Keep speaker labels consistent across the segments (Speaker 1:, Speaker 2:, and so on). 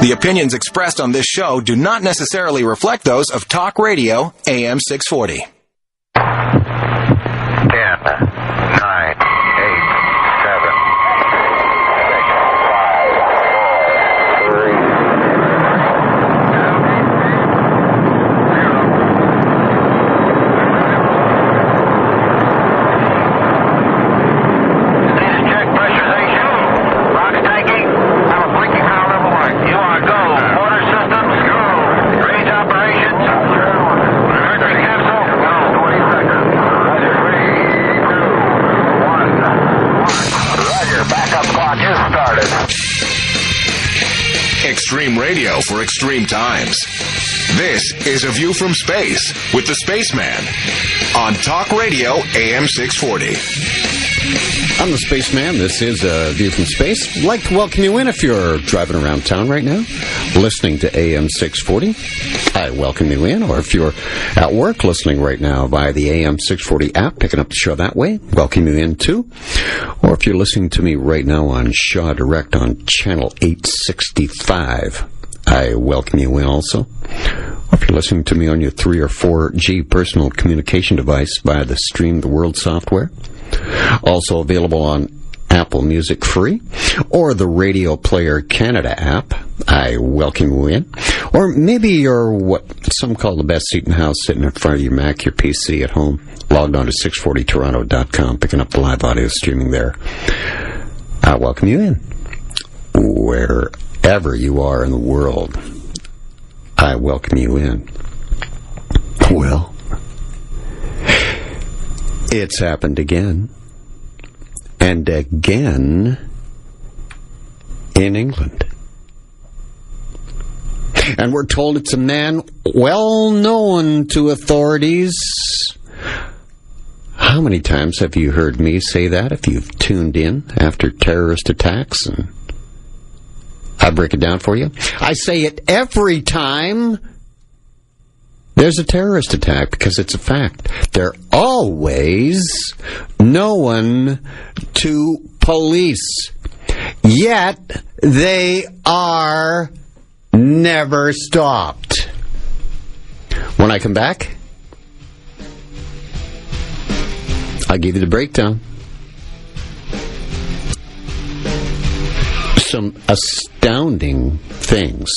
Speaker 1: The opinions expressed on this show do not necessarily reflect those of Talk Radio AM 640.
Speaker 2: 10, 9,
Speaker 1: Extreme radio for extreme times. This is A View from Space with the Spaceman on Talk Radio AM 640.
Speaker 3: I'm the Spaceman. This is A View from Space. I'd like to welcome you in if you're driving around town right now, listening to AM 640. I welcome you in. Or if you're at work listening right now via the AM 640 app, picking up the show that way, welcome you in too. Or if you're listening to me right now on Shaw Direct on channel 865, I welcome you in also. Or if you're listening to me on your 3 or 4G personal communication device via the Stream the World software, also available on Apple Music Free, or the Radio Player Canada app, I welcome you in. Or maybe you're what some call the best seat in the house, sitting in front of your Mac, your PC at home, logged on to 640toronto.com, picking up the live audio streaming there. I welcome you in. Wherever you are in the world, I welcome you in. Well, it's happened again. And again in England. And we're told it's a man well known to authorities. How many times have you heard me say that if you've tuned in after terrorist attacks? And I break it down for you. I say it every time there's a terrorist attack, because it's a fact. They're always known to police. Yet, they are never stopped. When I come back, I'll give you the breakdown. Some astounding things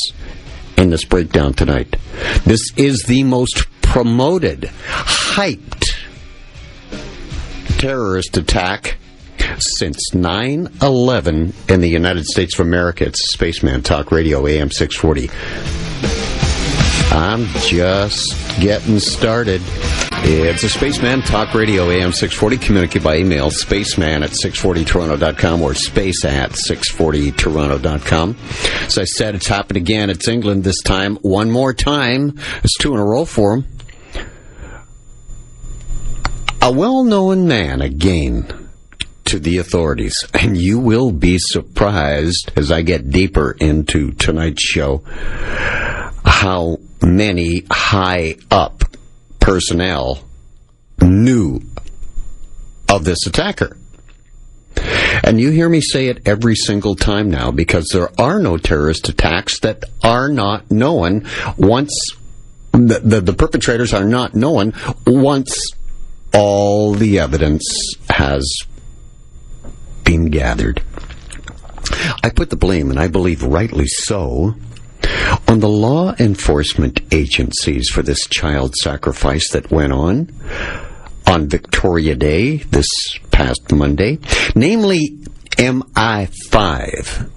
Speaker 3: in this breakdown tonight. This is the most promoted, hyped terrorist attack since 9/11 in the United States of America. It's Spaceman Talk Radio AM 640. I'm just getting started. It's a Spaceman Talk Radio AM 640. Communicate by email, spaceman at 640toronto.com or space at 640toronto.com. As I said, it's happened again. It's England this time. One more time. It's 2 in a row for him. A well-known man, again, to the authorities. And you will be surprised as I get deeper into tonight's show how many high-up personnel knew of this attacker. And you hear me say it every single time now, because there are no terrorist attacks that are not known once the perpetrators are not known once all the evidence has been gathered. I put the blame, and I believe rightly so, on the law enforcement agencies for this child sacrifice that went on Victoria Day this past Monday, namely MI5.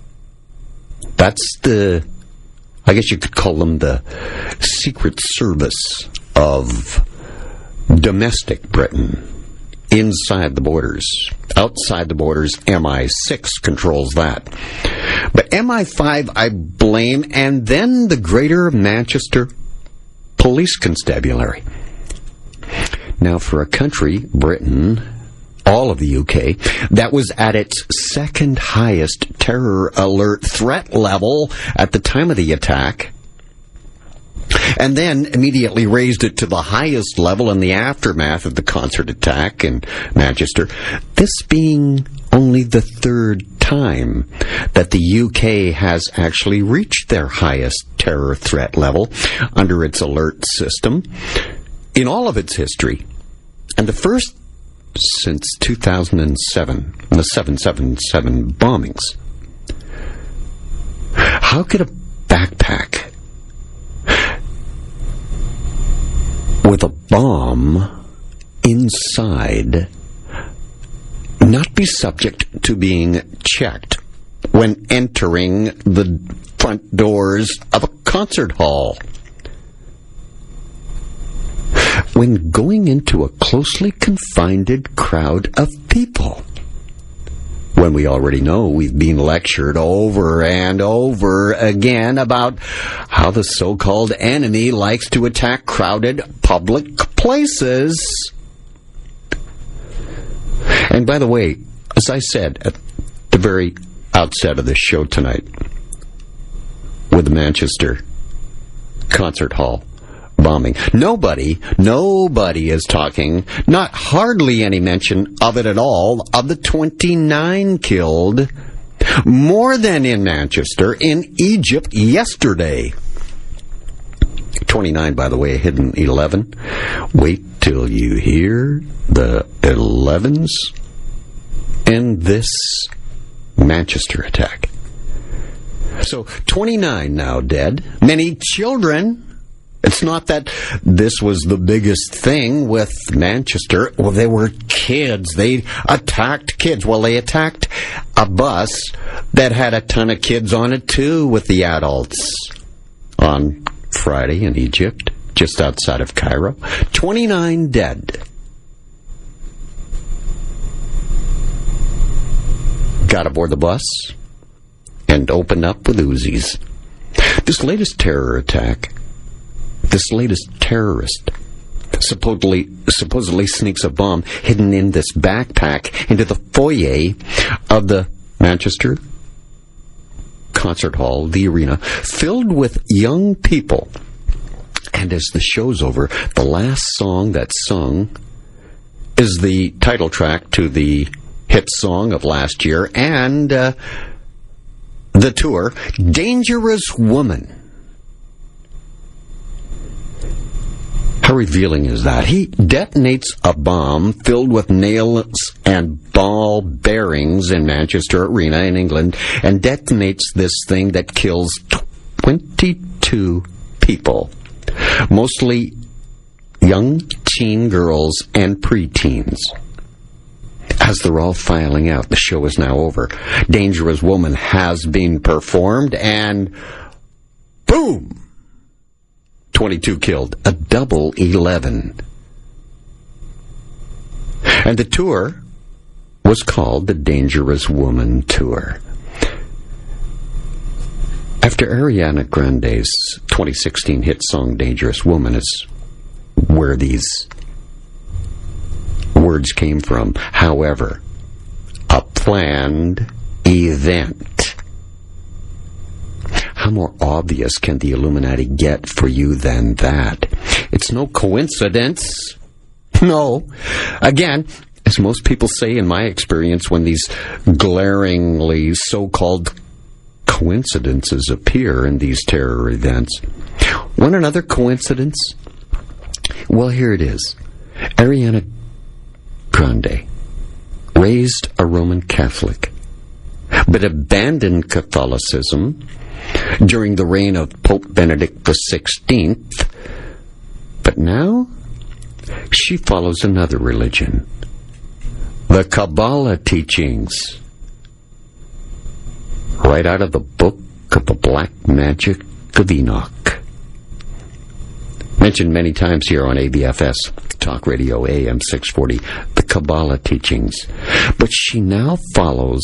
Speaker 3: That's I guess you could call them the Secret Service of domestic Britain. Inside the borders. Outside the borders, MI6 controls that. But MI5 I blame, and then the Greater Manchester Police Constabulary. Now, for a country, Britain, all of the UK, that was at its second highest terror alert threat level at the time of the attack, and then immediately raised it to the highest level in the aftermath of the concert attack in Manchester, this being only the third time that the UK has actually reached their highest terror threat level under its alert system in all of its history, and the first since 2007, the 777 bombings. How could a backpack with a bomb inside not be subject to being checked when entering the front doors of a concert hall? When going into a closely confined crowd of people? When we already know we've been lectured over and over again about how the so-called enemy likes to attack crowded public places. And by the way, as I said at the very outset of the show tonight, with the Manchester concert hall bombing, nobody is talking, not hardly any mention of it at all, of the 29 killed, more than in Manchester, in Egypt yesterday. 29, by the way, hidden 11. Wait till you hear the 11s in this Manchester attack. So 29 now dead, many children. It's not that this was the biggest thing with Manchester. Well, they were kids. They attacked kids. Well, they attacked a bus that had a ton of kids on it, too, with the adults on Friday in Egypt, just outside of Cairo. 29 dead. Got aboard the bus and opened up with Uzis. This latest terror attack, this latest terrorist supposedly sneaks a bomb hidden in this backpack into the foyer of the Manchester concert hall, the arena, filled with young people. And as the show's over, the last song that's sung is the title track to the hit song of last year and the tour, Dangerous Woman. How revealing is that? He detonates a bomb filled with nails and ball bearings in Manchester Arena in England, and detonates this thing that kills 22 people, mostly young teen girls and preteens. As they're all filing out, the show is now over. Dangerous Woman has been performed, and boom! 22 killed, a double 11. And the tour was called the Dangerous Woman Tour. After Ariana Grande's 2016 hit song Dangerous Woman is where these words came from. However, a planned event. How more obvious can the Illuminati get for you than that? It's no coincidence. No. Again, as most people say in my experience, when these glaringly so-called coincidences appear in these terror events. Want another coincidence? Well, here it is. Ariana Grande, raised a Roman Catholic, but abandoned Catholicism during the reign of Pope Benedict XVI, but now she follows another religion, the Kabbalah teachings, right out of the book of the Black Magic of Enoch. Mentioned many times here on ABFS, Talk Radio AM 640, the Kabbalah teachings. But she now follows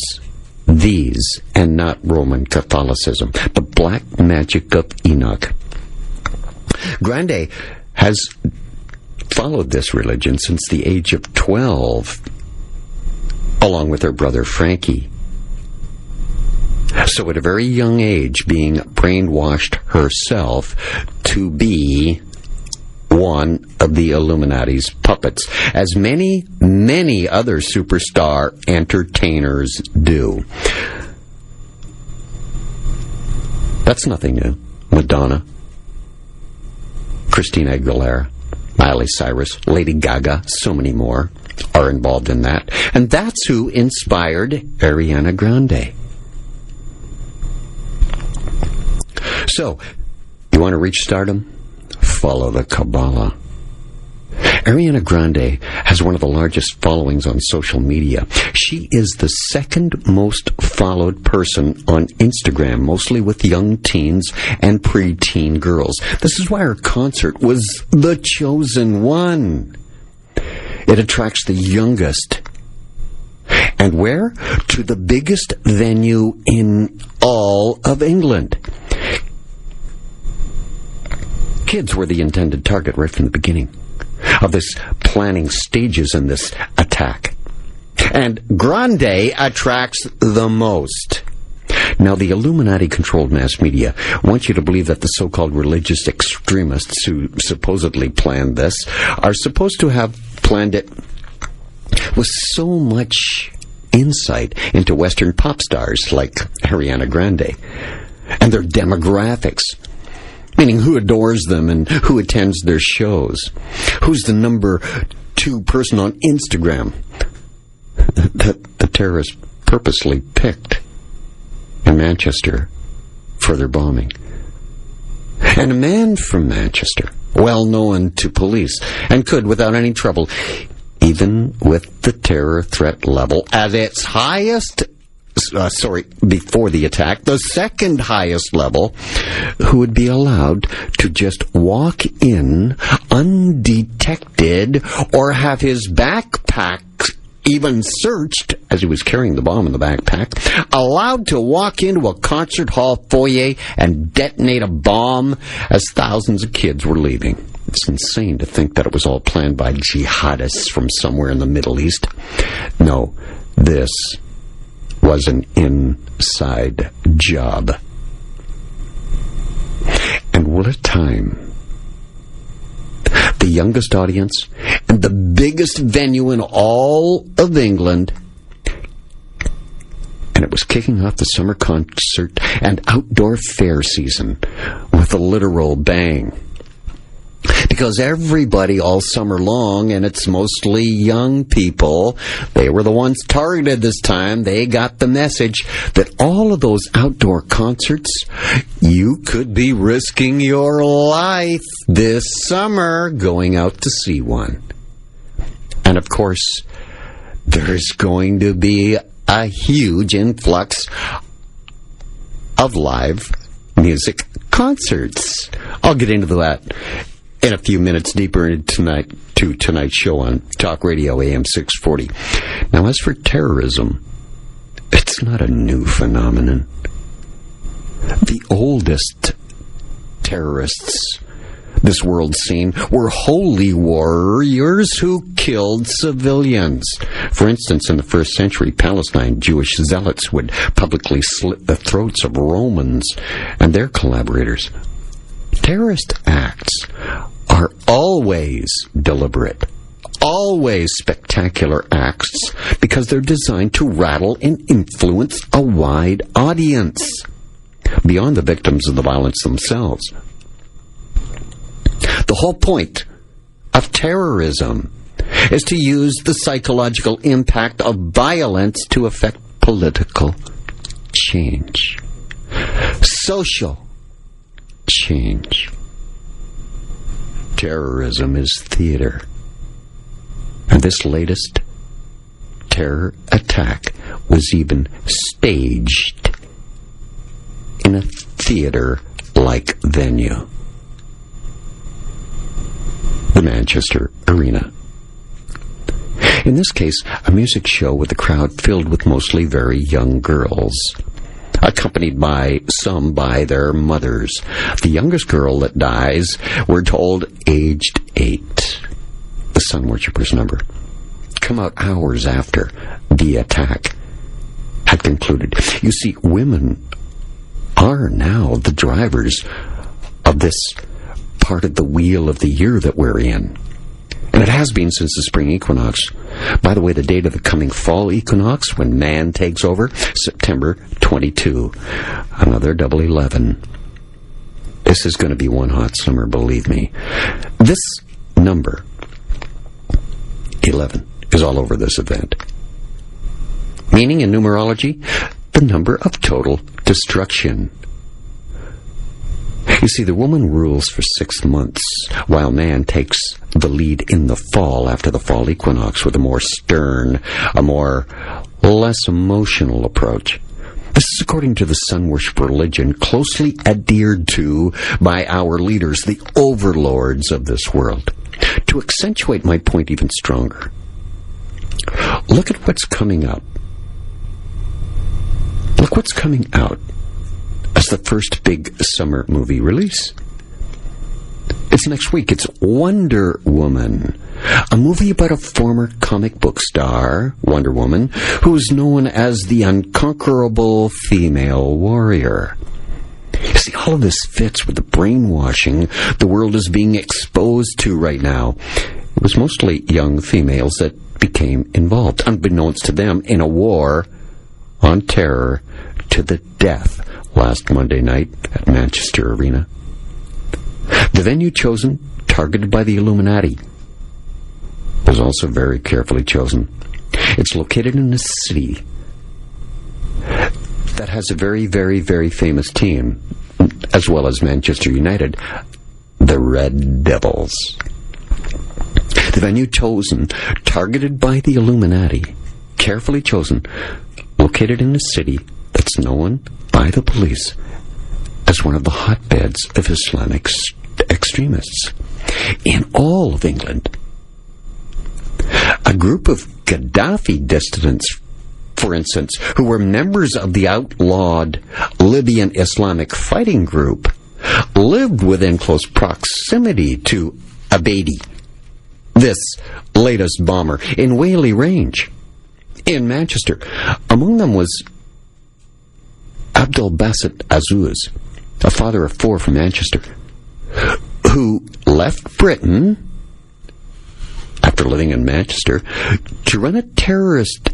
Speaker 3: these and not Roman Catholicism, the Black Magic of Enoch. Grande has followed this religion since the age of 12, along with her brother Frankie. So at a very young age, being brainwashed herself to be one of the Illuminati's puppets, as many, many other superstar entertainers do. That's nothing new. Madonna, Christina Aguilera, Miley Cyrus, Lady Gaga, so many more are involved in that. And that's who inspired Ariana Grande. So, you want to reach stardom? Follow the Kabbalah. Ariana Grande has one of the largest followings on social media. She is the second most followed person on Instagram, mostly with young teens and preteen girls. This is why her concert was the chosen one. It attracts the youngest. And where? To the biggest venue in all of England. Kids were the intended target right from the beginning of this planning stages in this attack. And Grande attracts the most. Now, the Illuminati-controlled mass media want you to believe that the so-called religious extremists who supposedly planned this are supposed to have planned it with so much insight into Western pop stars like Ariana Grande and their demographics. Meaning who adores them and who attends their shows. Who's the number 2 person on Instagram that the terrorists purposely picked in Manchester for their bombing. And a man from Manchester, well known to police, and could, without any trouble, even with the terror threat level at its highest, before the attack, the second highest level, who would be allowed to just walk in undetected or have his backpack even searched, as he was carrying the bomb in the backpack, allowed to walk into a concert hall foyer and detonate a bomb as thousands of kids were leaving. It's insane to think that it was all planned by jihadists from somewhere in the Middle East. No, this was an inside job. And what a time. The youngest audience and the biggest venue in all of England. And it was kicking off the summer concert and outdoor fair season with a literal bang. Because everybody all summer long, and it's mostly young people, they were the ones targeted this time. They got the message that all of those outdoor concerts, you could be risking your life this summer going out to see one. And of course, there's going to be a huge influx of live music concerts. I'll get into that in a few minutes deeper into tonight's show on Talk Radio AM 640. Now, as for terrorism, it's not a new phenomenon. The oldest terrorists this world's seen were holy warriors who killed civilians. For instance, in the first century, Palestine Jewish zealots would publicly slit the throats of Romans and their collaborators. Terrorist acts are always deliberate, always spectacular acts, because they're designed to rattle and influence a wide audience, beyond the victims of the violence themselves. The whole point of terrorism is to use the psychological impact of violence to affect political change, social change. Terrorism is theater. And this latest terror attack was even staged in a theater-like venue, the Manchester Arena. In this case, a music show with a crowd filled with mostly very young girls, accompanied by some by their mothers. The youngest girl that dies, we're told, aged 8. The sun worshippers number. Come out hours after the attack had concluded. You see, women are now the drivers of this part of the wheel of the year that we're in. And it has been since the spring equinox. By the way, the date of the coming fall equinox, when man takes over, September 22. Another double 11. This is going to be one hot summer, believe me. This number, 11, is all over this event. Meaning in numerology, the number of total destruction. You see, the woman rules for 6 months, while man takes the lead in the fall after the fall equinox with a more stern, less emotional approach. This is according to the sun worship religion closely adhered to by our leaders, the overlords of this world. To accentuate my point even stronger, look at what's coming up. Look what's coming out as the first big summer movie release. It's next week. It's Wonder Woman, a movie about a former comic book star, Wonder Woman, who is known as the unconquerable female warrior. You see, all of this fits with the brainwashing the world is being exposed to right now. It was mostly young females that became involved, unbeknownst to them, in a war on terror to the death last Monday night at Manchester Arena. The venue chosen, targeted by the Illuminati, was also very carefully chosen. It's located in a city that has a very, very, very famous team, as well as Manchester United, the Red Devils. The venue chosen, targeted by the Illuminati, carefully chosen, located in a city that's known by the police as one of the hotbeds of Islamic extremists. In all of England, a group of Gaddafi dissidents, for instance, who were members of the outlawed Libyan Islamic fighting group, lived within close proximity to Abedi, this latest bomber, in Whaley Range, in Manchester. Among them was Abdul Basit Azuz, a father of 4 from Manchester, who left Britain after living in Manchester to run a terrorist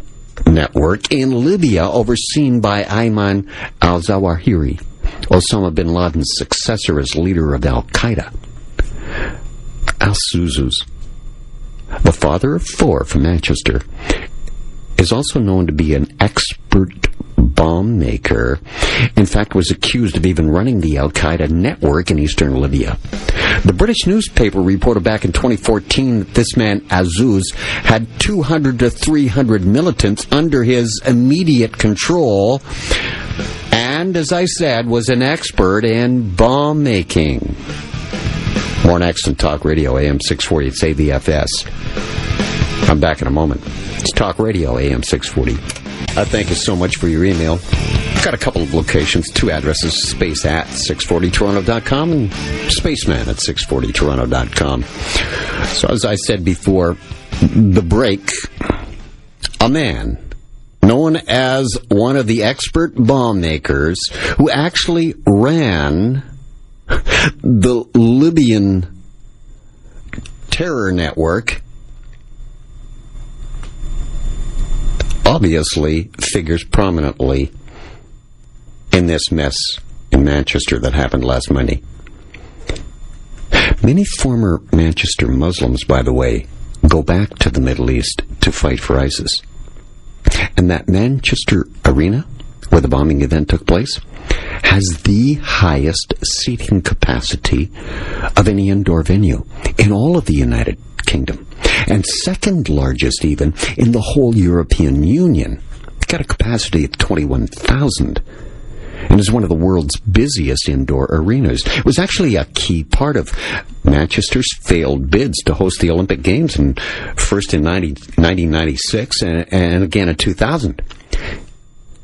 Speaker 3: network in Libya overseen by Ayman al-Zawahiri, Osama bin Laden's successor as leader of Al-Qaeda. Al-Suzuz, the father of 4 from Manchester, is also known to be an expert bomb maker. In fact, was accused of even running the Al-Qaeda network in eastern Libya. The British newspaper reported back in 2014 that this man, Azuz, had 200 to 300 militants under his immediate control, and, as I said, was an expert in bomb making. More next on Talk Radio, AM 640 at Save the FS. I'm back in a moment. It's Talk Radio, AM 640. Thank you so much for your email. Got a couple of locations, 2 addresses, space at 640toronto.com and Spaceman at 640toronto.com. So as I said before the break, a man known as one of the expert bomb makers who actually ran the Libyan terror network obviously figures prominently in this mess in Manchester that happened last Monday. Many former Manchester Muslims, by the way, go back to the Middle East to fight for ISIS. And that Manchester Arena, where the bombing event took place, has the highest seating capacity of any indoor venue in all of the United Kingdom, and second largest even in the whole European Union. It's got a capacity of 21,000 and is one of the world's busiest indoor arenas. It was actually a key part of Manchester's failed bids to host the Olympic Games, first in 1996 and again in 2000.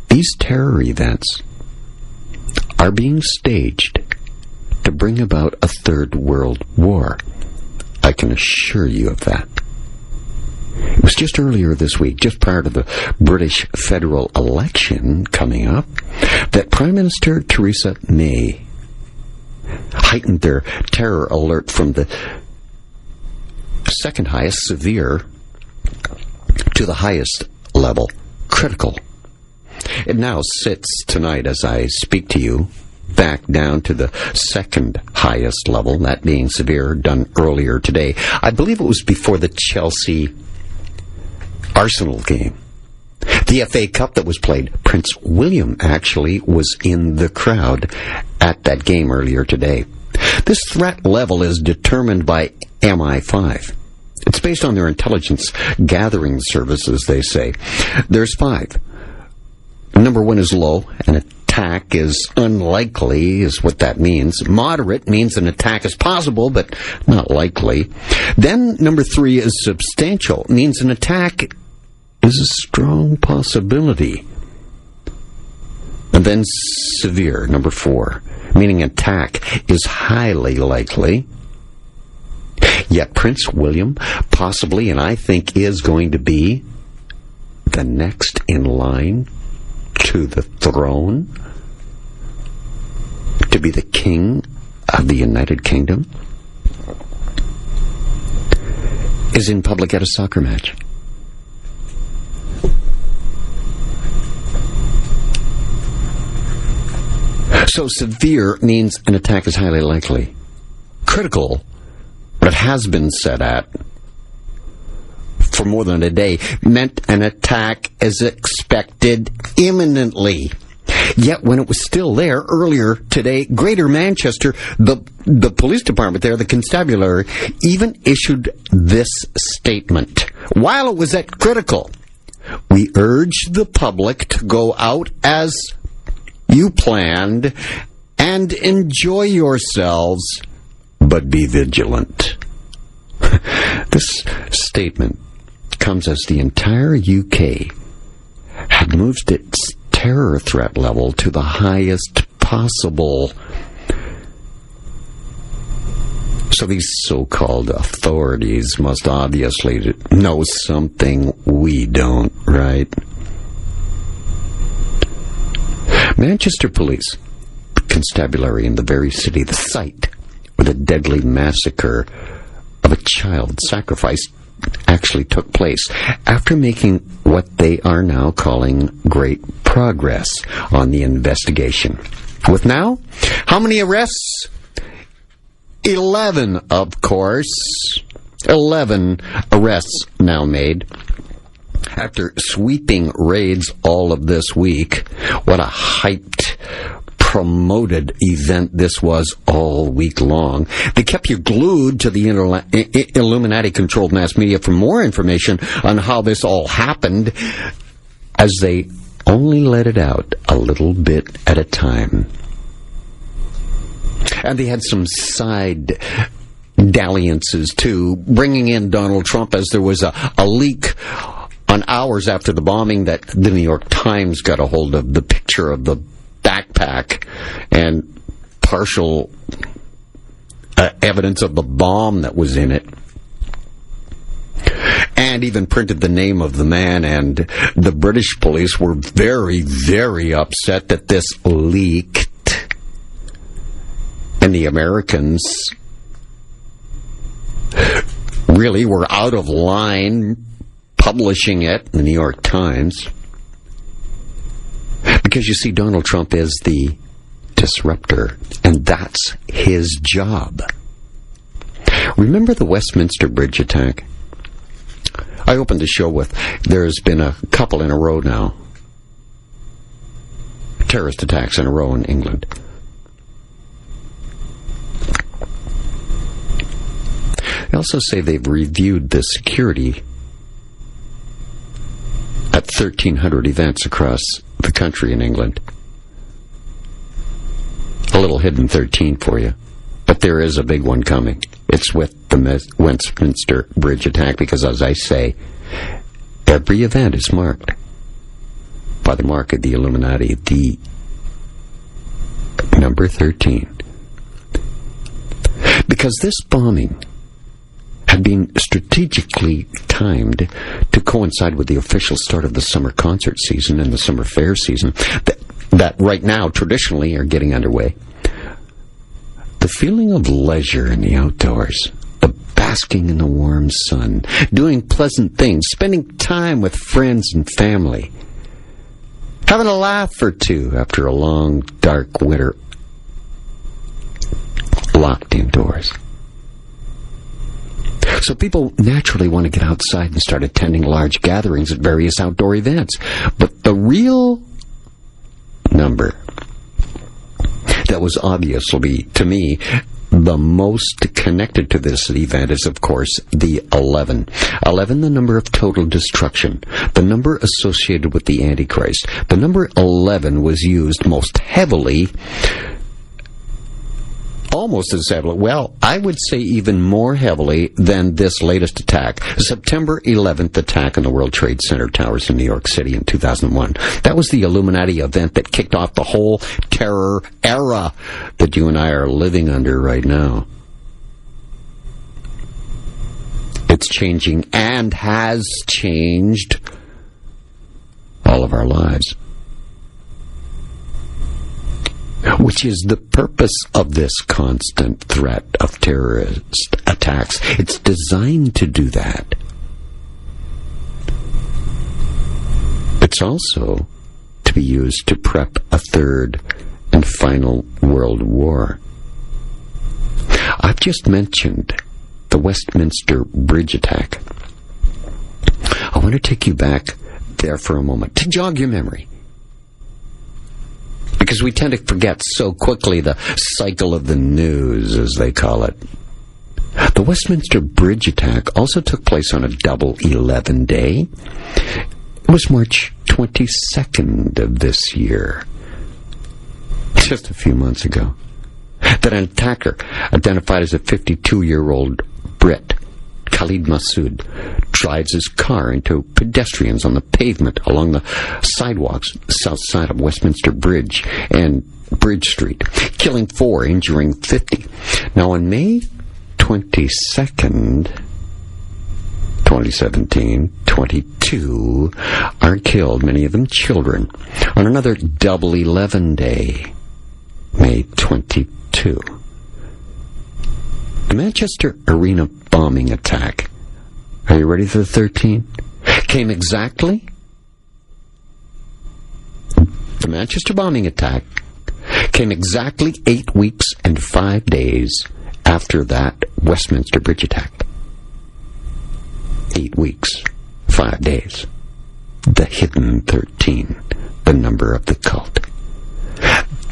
Speaker 3: These terror events are being staged to bring about a third world war. I can assure you of that. It was just earlier this week, just prior to the British federal election coming up, that Prime Minister Theresa May heightened their terror alert from the second highest, severe, to the highest level, critical. It now sits tonight as I speak to you back down to the second highest level, that being severe, done earlier today. I believe it was before the Chelsea Arsenal game. The FA Cup that was played. Prince William actually was in the crowd at that game earlier today. This threat level is determined by MI5. It's based on their intelligence gathering services, they say. There's 5. Number 1 is low. An attack is unlikely, is what that means. Moderate means an attack is possible, but not likely. Then number 3 is substantial. Means an attack is a strong possibility. And then severe, number 4, meaning attack is highly likely. Yet Prince William possibly, and I think is going to be, the next in line to the throne, to be the king of the United Kingdom, is in public at a soccer match. So severe means an attack is highly likely. Critical, but it has been set at for more than a day, meant an attack is expected imminently. Yet when it was still there earlier today, Greater Manchester, the police department there, the constabulary, even issued this statement. While it was at critical, we urge the public to go out as you planned and enjoy yourselves, but be vigilant. This statement comes as the entire UK had moved its terror threat level to the highest possible. So these so-called authorities must obviously know something we don't, right? Manchester Police, constabulary in the very city, the site where the deadly massacre of a child sacrifice actually took place, after making what they are now calling great progress on the investigation. With now, how many arrests? 11, of course. 11 arrests now made. After sweeping raids all of this week, what a hyped, promoted event this was all week long. They kept you glued to the Illuminati-controlled mass media for more information on how this all happened, as they only let it out a little bit at a time. And they had some side dalliances, too, bringing in Donald Trump, as there was a leak on hours after the bombing that the New York Times got a hold of, the picture of the backpack and partial evidence of the bomb that was in it, and even printed the name of the man. And the British police were very, very upset that this leaked, and the Americans really were out of line publishing it in the New York Times. Because you see, Donald Trump is the disruptor, and that's his job. Remember the Westminster Bridge attack? I opened the show with, there's been a couple in a row now. Terrorist attacks in a row in England. They also say they've reviewed the security at 1,300 events across the country in England. A little hidden 13 for you. But there is a big one coming. It's with the Westminster Bridge attack, because, as I say, every event is marked by the mark of the Illuminati, the number 13. Because this bombing had been strategically timed to coincide with the official start of the summer concert season and the summer fair season that right now traditionally are getting underway. The feeling of leisure in the outdoors, the basking in the warm sun, doing pleasant things, spending time with friends and family, having a laugh or two after a long, dark winter locked indoors. So people naturally want to get outside and start attending large gatherings at various outdoor events. But the real number that was obviously, to me, the most connected to this event is, of course, the 11. 11, the number of total destruction, the number associated with the Antichrist. The number 11 was used most heavily, almost as heavily, well, I would say even more heavily than this latest attack, September 11th attack on the World Trade Center towers in New York City in 2001. That was the Illuminati event that kicked off the whole terror era that you and I are living under right now. It's changing and has changed all of our lives. Which is the purpose of this constant threat of terrorist attacks. It's designed to do that. It's also to be used to prep a third and final world war. I've just mentioned the Westminster Bridge attack. I want to take you back there for a moment to jog your memory. Because we tend to forget so quickly the cycle of the news, as they call it. The Westminster Bridge attack also took place on a double 11 day. It was March 22nd of this year, just a few months ago, that an attacker identified as a 52-year-old Brit, Khalid Massoud, drives his car into pedestrians on the pavement along the sidewalks south side of Westminster Bridge and Bridge Street, killing 4, injuring 50. Now, on May 22nd, 2017, 22 are killed, many of them children, on another double 11 day, May 22. The Manchester Arena bombing attack, are you ready for the 13? Came exactly, the Manchester bombing attack came exactly 8 weeks and 5 days after that Westminster Bridge attack. 8 weeks, 5 days. The hidden 13, the number of the cult.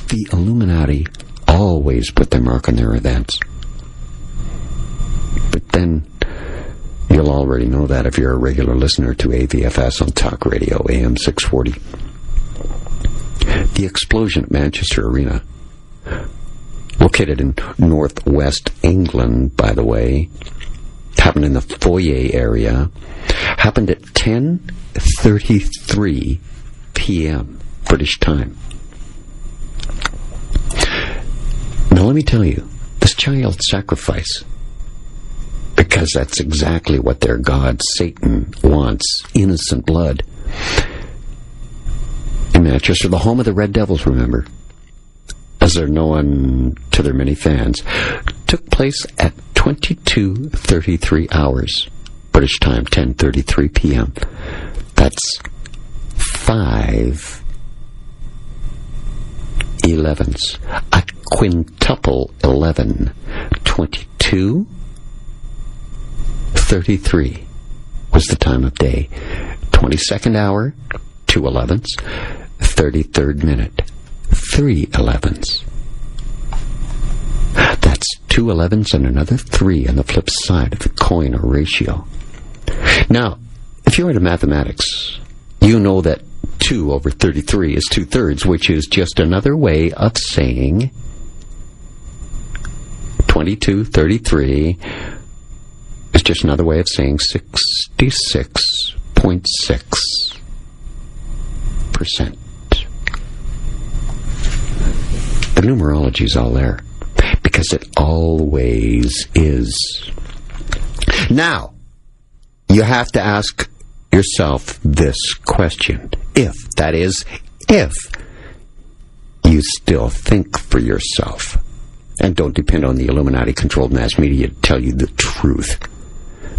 Speaker 3: The Illuminati always put their mark on their events. But then, you'll already know that if you're a regular listener to AVFS on Talk Radio, AM 640. The explosion at Manchester Arena, located in northwest England, by the way, happened in the foyer area, happened at 10:33 p.m. British time. Now let me tell you, this child sacrifice, because that's exactly what their god Satan wants, innocent blood. In Manchester, the home of the Red Devils, remember, as they're known to their many fans, took place at 22:33 hours British time, 10:33 p.m. That's 5 11s, a quintuple 11. 22:33 was the time of day. 22nd hour, 2 11s. 33rd minute, 3 11s. That's 2 11s and another 3 on the flip side of the coin or ratio. Now, if you're into mathematics, you know that 2 over 33 is 2/3, which is just another way of saying 22:33 is just another way of saying 66.6%. The numerology's all there, because it always is. Now, you have to ask yourself this question. If you still think for yourself. And don't depend on the Illuminati-controlled mass media to tell you the truth.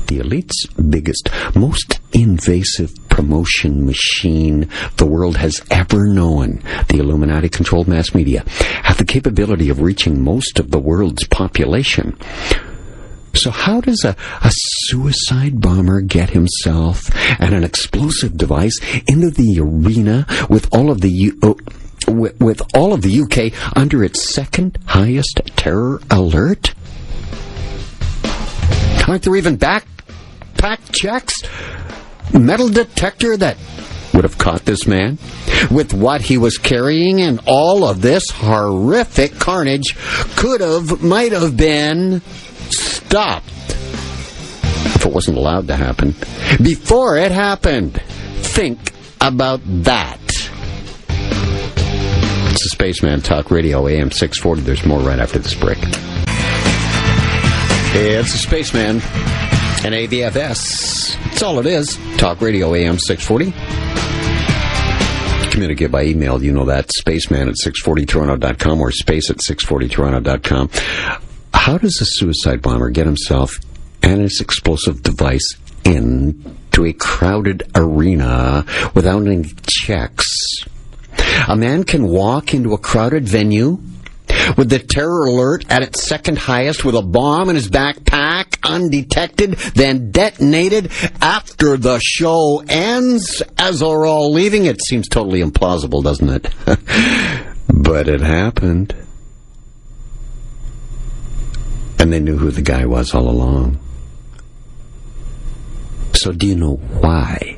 Speaker 3: The elite's biggest, most invasive promotion machine the world has ever known, the Illuminati-controlled mass media, have the capability of reaching most of the world's population. So how does a suicide bomber get himself and an explosive device into the arena with all of the UK under its second highest terror alert? Aren't there even backpack checks? Metal detector that would have caught this man with what he was carrying, and all of this horrific carnage might have been stopped if it wasn't allowed to happen before it happened. Think about that. It's the Spaceman Talk Radio, AM 640. There's more right after this break. It's the Spaceman and AVFS. That's all it is. Talk Radio, AM 640. Communicate by email. You know that. Spaceman at 640toronto.com or space at 640toronto.com. How does a suicide bomber get himself and his explosive device into a crowded arena without any checks? A man can walk into a crowded venue with the terror alert at its second highest with a bomb in his backpack, undetected, then detonated after the show ends as they're all leaving. It seems totally implausible, doesn't it? But it happened. And they knew who the guy was all along. So do you know why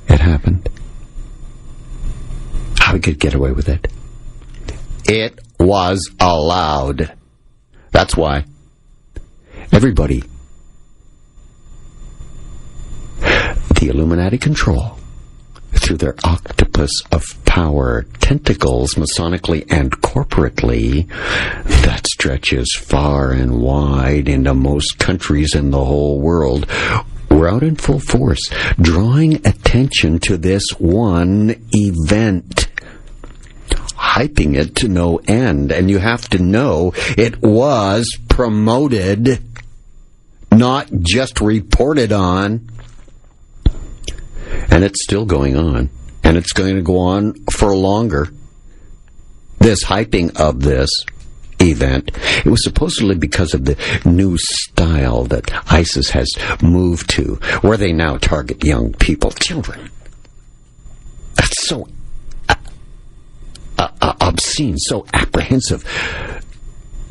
Speaker 3: it happened? How he could get away with it? It was allowed. That's why. Everybody. The Illuminati control, through their octopus of power, tentacles, masonically and corporately, that stretches far and wide into most countries in the whole world, were out in full force, drawing attention to this one event, hyping it to no end. And you have to know it was promoted, not just reported on. And it's still going on. And it's going to go on for longer. This hyping of this event, it was supposedly because of the new style that ISIS has moved to, where they now target young people, children. That's so obscene, so apprehensive,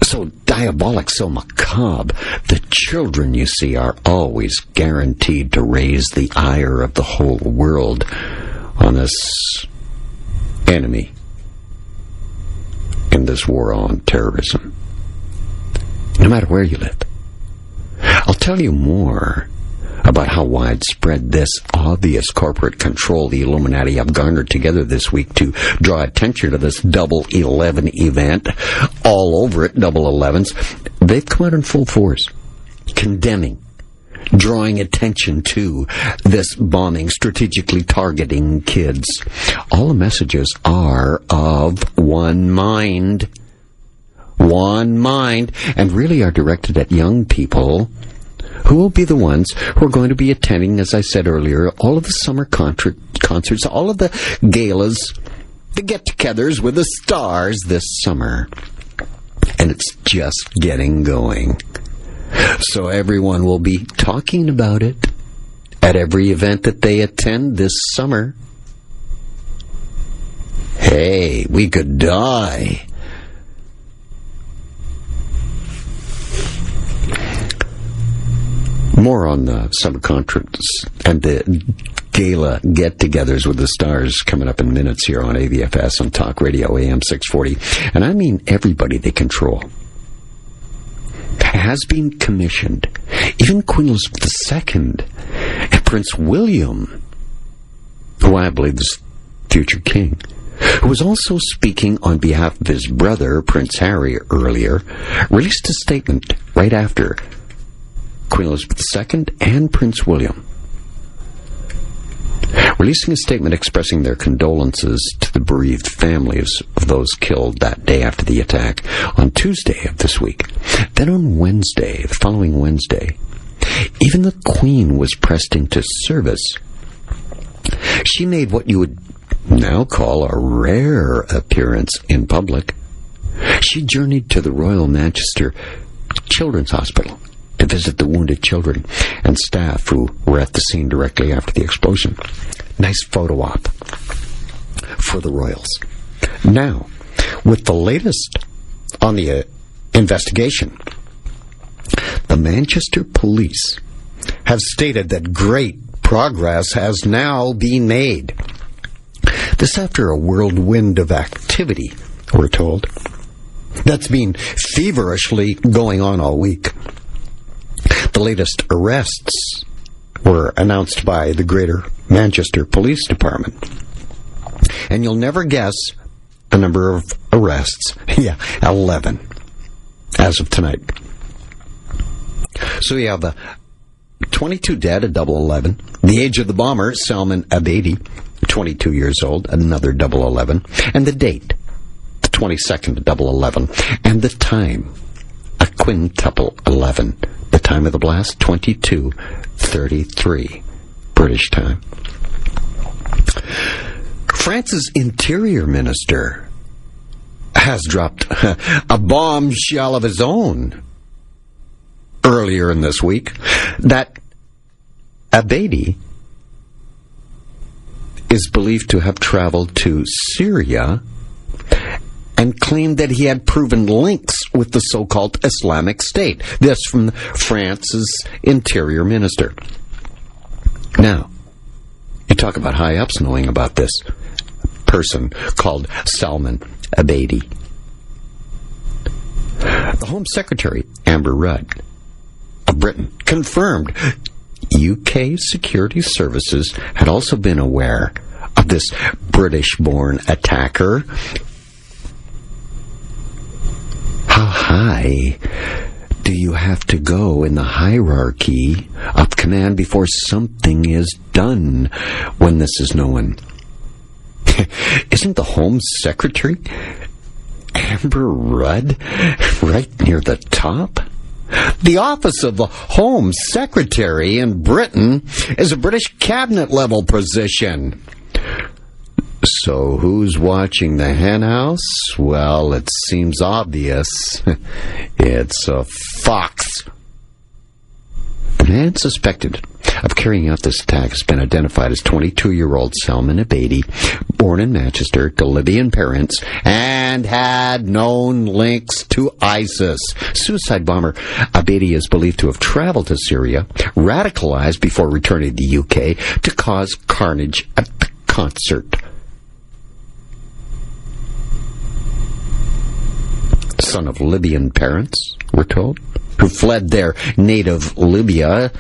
Speaker 3: so diabolic, so macabre. The children, you see, are always guaranteed to raise the ire of the whole world on this enemy in this war on terrorism, no matter where you live. I'll tell you more about how widespread this obvious corporate control the Illuminati have garnered together this week to draw attention to this Double 11 event. All over it, Double 11s. They've come out in full force, condemning, drawing attention to this bombing, strategically targeting kids. All the messages are of one mind, and really are directed at young people who will be the ones who are going to be attending, as I said earlier, all of the summer concerts, all of the galas, the get-togethers with the stars this summer. And it's just getting going. So everyone will be talking about it at every event that they attend this summer. Hey, we could die. More on the summer concerts and the gala get-togethers with the stars coming up in minutes here on AVFS on Talk Radio AM 640. And I mean everybody they control has been commissioned. Even Queen Elizabeth II and Prince William, who I believe is future king, who was also speaking on behalf of his brother, Prince Harry, earlier, released a statement right after Queen Elizabeth II and Prince William releasing a statement expressing their condolences to the bereaved families of those killed that day after the attack on Tuesday of this week. Then on Wednesday, the following Wednesday, even the Queen was pressed into service. She made what you would now call a rare appearance in public. She journeyed to the Royal Manchester Children's Hospital to visit the wounded children and staff who were at the scene directly after the explosion. Nice photo op for the royals. Now, with the latest on the investigation, the Manchester police have stated that great progress has now been made. This after a whirlwind of activity, we're told, that's been feverishly going on all week. The latest arrests were announced by the Greater Manchester Police Department. And you'll never guess the number of arrests. 11 as of tonight. So we have 22 dead, a double 11. The age of the bomber, Salman Abedi, 22 years old, another double 11. And the date, the 22nd, a double 11. And the time, a quintuple 11. The time of the blast, 22:33 British time. France's interior minister has dropped a bombshell of his own earlier in this week that Abedi is believed to have traveled to Syria and claimed that he had proven links with the so-called Islamic State. This from France's interior minister. Now, you talk about high-ups knowing about this person called Salman Abedi. The Home Secretary, Amber Rudd, of Britain, confirmed UK security services had also been aware of this British-born attacker. How high do you have to go in the hierarchy of command before something is done when this is known? Isn't the Home Secretary, Amber Rudd, right near the top? The office of the Home Secretary in Britain is a British cabinet-level position. So who's watching the henhouse? Well, it seems obvious. It's a fox. The man suspected of carrying out this attack has been identified as 22-year-old Salman Abedi, born in Manchester to Libyan parents, and had known links to ISIS. Suicide bomber Abedi is believed to have traveled to Syria, radicalized before returning to the UK to cause carnage at the concert. Son of Libyan parents, we're told, who fled their native Libya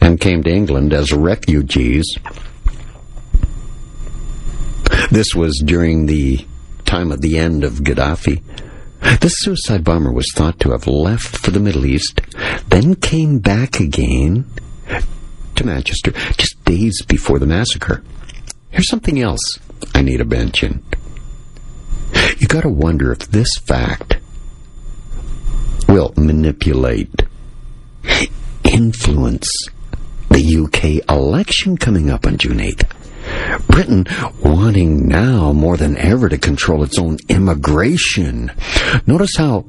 Speaker 3: and came to England as refugees. This was during the time of the end of Gaddafi. This suicide bomber was thought to have left for the Middle East, then came back again to Manchester just days before the massacre. Here's something else I need to mention. You got to wonder if this fact will manipulate, influence the UK election coming up on June 8th. Britain wanting now more than ever to control its own immigration. Notice how,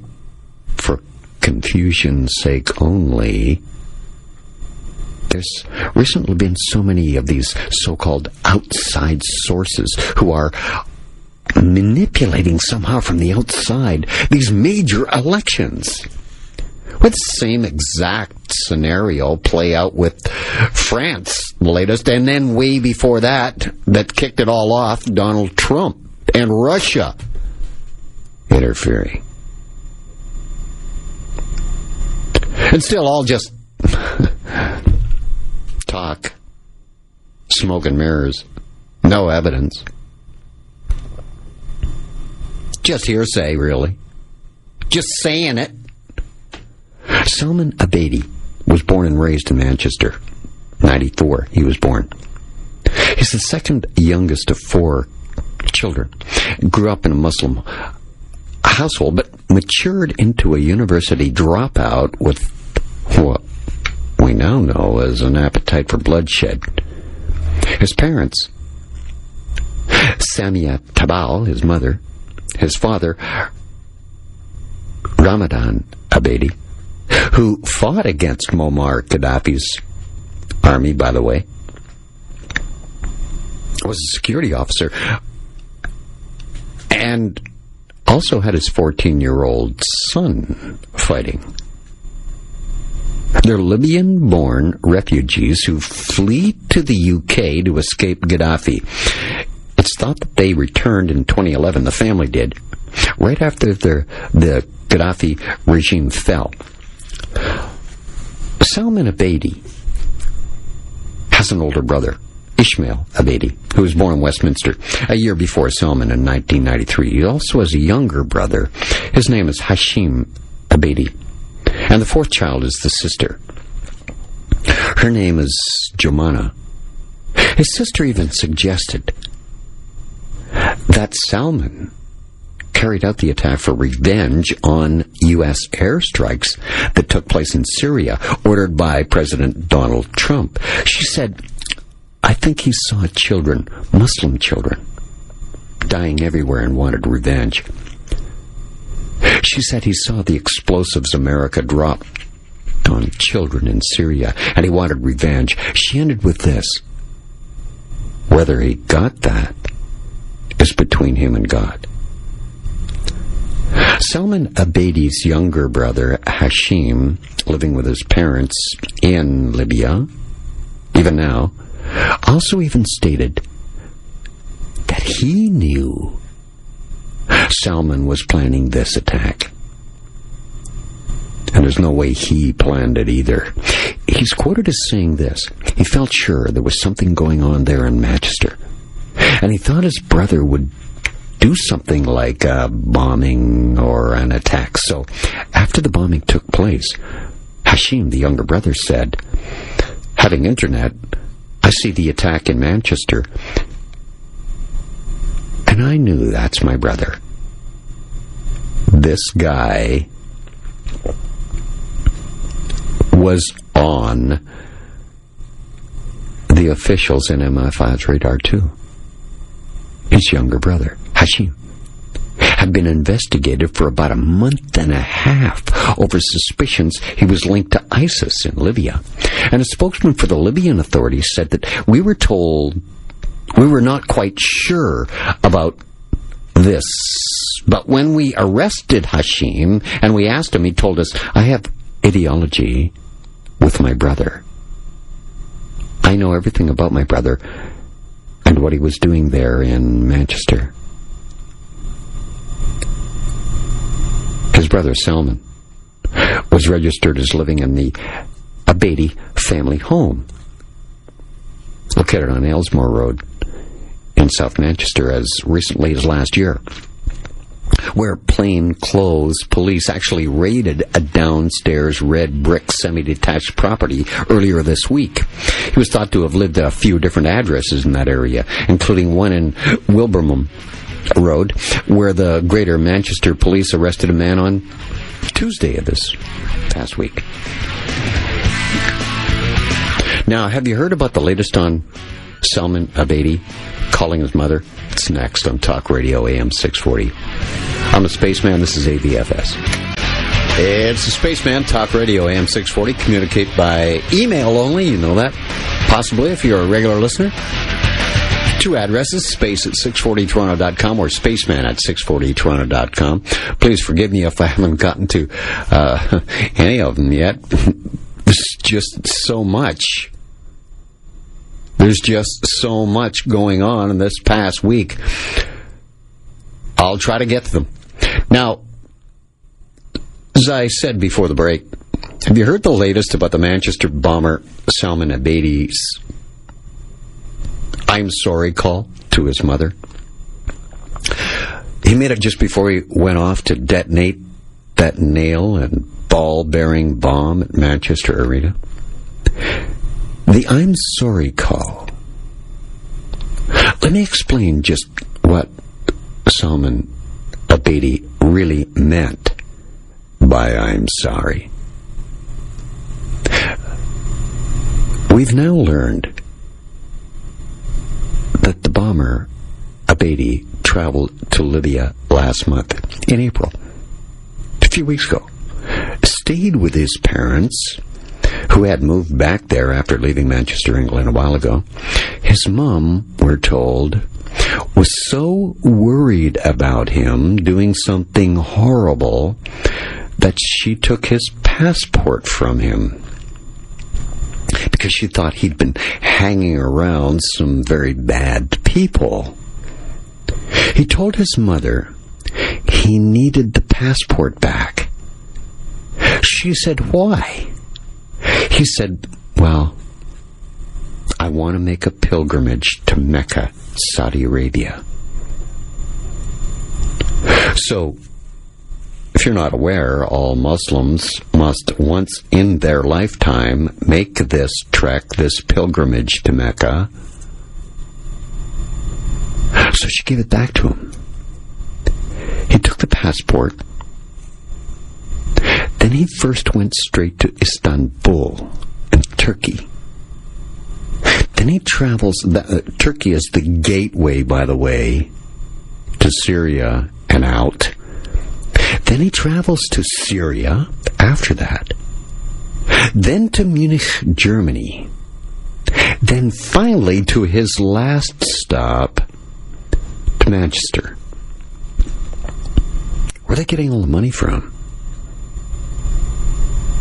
Speaker 3: for confusion's sake only, there's recently been so many of these so-called outside sources who are manipulating somehow from the outside these major elections. With the same exact scenario play out with France, the latest, and then way before that kicked it all off, Donald Trump and Russia interfering. And still all just talk, smoke and mirrors, no evidence. Just hearsay, really. Just saying it. Salman Abedi was born and raised in Manchester. 94, he was born. He's the second youngest of 4 children. Grew up in a Muslim household, but matured into a university dropout with what we now know as an appetite for bloodshed. His parents, Samia Tabal, his mother, his father, Ramadan Abedi, who fought against Muammar Gaddafi's army, by the way, was a security officer, and also had his 14-year-old son fighting. They're Libyan-born refugees who flee to the UK to escape Gaddafi. It's thought that they returned in 2011, the family did, right after the Gaddafi regime fell. Salman Abedi has an older brother, Ismail Abedi, who was born in Westminster a year before Salman in 1993. He also has a younger brother. His name is Hashim Abedi. And the 4th child is the sister. Her name is Jomana. His sister even suggested that Salman carried out the attack for revenge on U.S. airstrikes that took place in Syria, ordered by President Donald Trump. She said, I think he saw children, Muslim children, dying everywhere and wanted revenge. She said he saw the explosives America dropped on children in Syria, and he wanted revenge. She ended with this: whether he got that is between him and God. Salman Abedi's younger brother, Hashim, living with his parents in Libya, even now, also even stated that he knew Salman was planning this attack. And there's no way he planned it either. He's quoted as saying this: he felt sure there was something going on there in Manchester, and he thought his brother would do something like a bombing or an attack. So after the bombing took place, Hashim, the younger brother, said, having internet, I see the attack in Manchester, and I knew that's my brother. This guy was on the officials in MI5's radar too. His younger brother, Hashim, had been investigated for about a month and a half over suspicions he was linked to ISIS in Libya. And a spokesman for the Libyan authorities said that we were told we were not quite sure about this, but when we arrested Hashim and we asked him, he told us, I have ideology with my brother. I know everything about my brother and what he was doing there in Manchester. His brother Salman was registered as living in the Abedi family home, located on Aylesmore Road in South Manchester, as recently as last year, where plainclothes police actually raided a downstairs red brick semi-detached property earlier this week. He was thought to have lived at a few different addresses in that area, including one in Wilbraham Road, where the Greater Manchester Police arrested a man on Tuesday of this past week. Now, have you heard about the latest on Salman Abedi calling his mother? It's next on Talk Radio AM 640. I'm the Spaceman. This is AVFS. It's the Spaceman, Talk Radio AM 640. Communicate by email only. You know that. Possibly, if you're a regular listener. 2 addresses, space at 640toronto.com or spaceman at 640toronto.com. Please forgive me if I haven't gotten to any of them yet. There's just so much. There's just so much going on in this past week. I'll try to get to them. Now, as I said before the break, have you heard the latest about the Manchester bomber Salman Abedi's I'm sorry call to his mother? He made it just before he went off to detonate that nail and ball-bearing bomb at Manchester Arena. The I'm sorry call Let me explain just what Salman Abedi really meant by "I'm sorry." We've now learned that the bomber Abedi traveled to Libya last month, in April, a few weeks ago, stayed with his parents, who had moved back there after leaving Manchester, England a while ago. His mom, we're told, was so worried about him doing something horrible that she took his passport from him because she thought he'd been hanging around some very bad people. He told his mother he needed the passport back. She said, "Why?" He said, "Well, I want to make a pilgrimage to Mecca, Saudi Arabia." So, if you're not aware, all Muslims must once in their lifetime make this trek, this pilgrimage to Mecca. So she gave it back to him. He took the passport. Then he first went straight to Istanbul in Turkey. Then he travels... Turkey is the gateway, by the way, to Syria and out. Then he travels to Syria after that. Then to Munich, Germany. Then finally to his last stop, to Manchester. Where are they getting all the money from?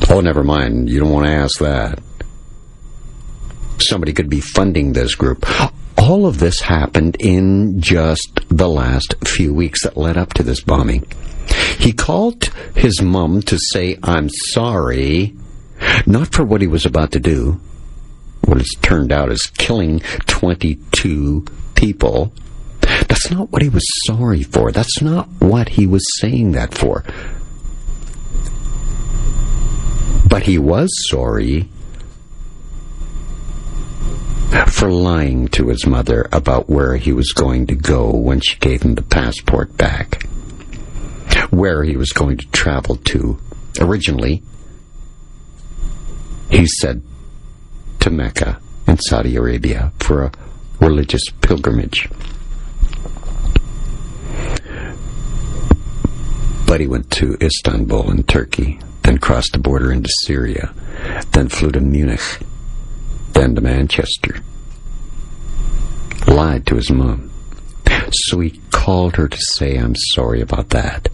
Speaker 3: Oh, never mind. You don't want to ask that. Somebody could be funding this group. All of this happened in just the last few weeks that led up to this bombing. He called his mom to say, "I'm sorry," not for what he was about to do, what has turned out as killing 22 people. That's not what he was sorry for. That's not what he was saying that for. But he was sorry for lying to his mother about where he was going to go when she gave him the passport back, where he was going to travel to. Originally, he said to Mecca in Saudi Arabia for a religious pilgrimage. But he went to Istanbul in Turkey, then crossed the border into Syria, then flew to Munich, then to Manchester. Lied to his mom. So he called her to say, "I'm sorry about that."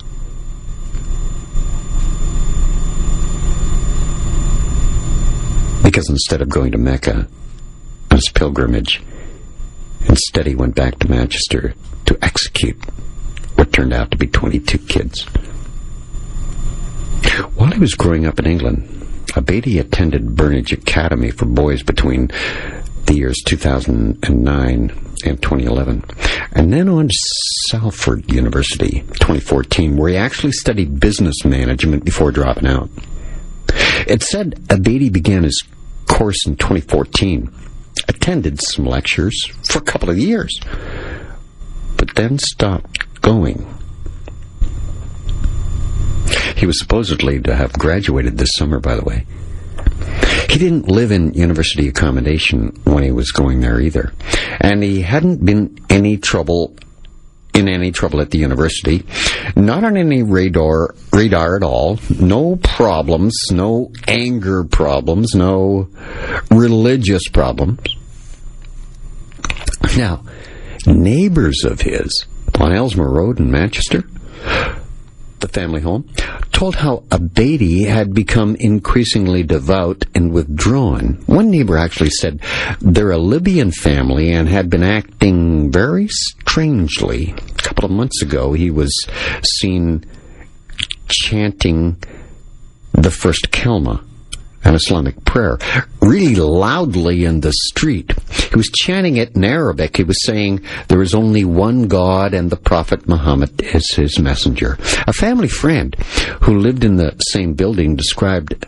Speaker 3: Because instead of going to Mecca on his pilgrimage, instead he went back to Manchester to execute what turned out to be 22 kids. While he was growing up in England, Abedi attended Burnage Academy for boys between the years 2009 and 2011, and then on to Salford University, 2014, where he actually studied business management before dropping out. It said Abedi began his course in 2014, attended some lectures for a couple of years, but then stopped going. He was supposedly to have graduated this summer, by the way. He didn't live in university accommodation when he was going there either, and he hadn't been in any trouble at the university, not on any radar at all, no problems, no anger problems, no religious problems. Now, neighbors of his on Ellesmere Road in Manchester, the family home, told how Abedi had become increasingly devout and withdrawn. One neighbor actually said they're a Libyan family and had been acting very strangely. A couple of months ago, he was seen chanting the first Kalma, an Islamic prayer, really loudly in the street. He was chanting it in Arabic. He was saying, "There is only one God and the Prophet Muhammad is his messenger." A family friend who lived in the same building described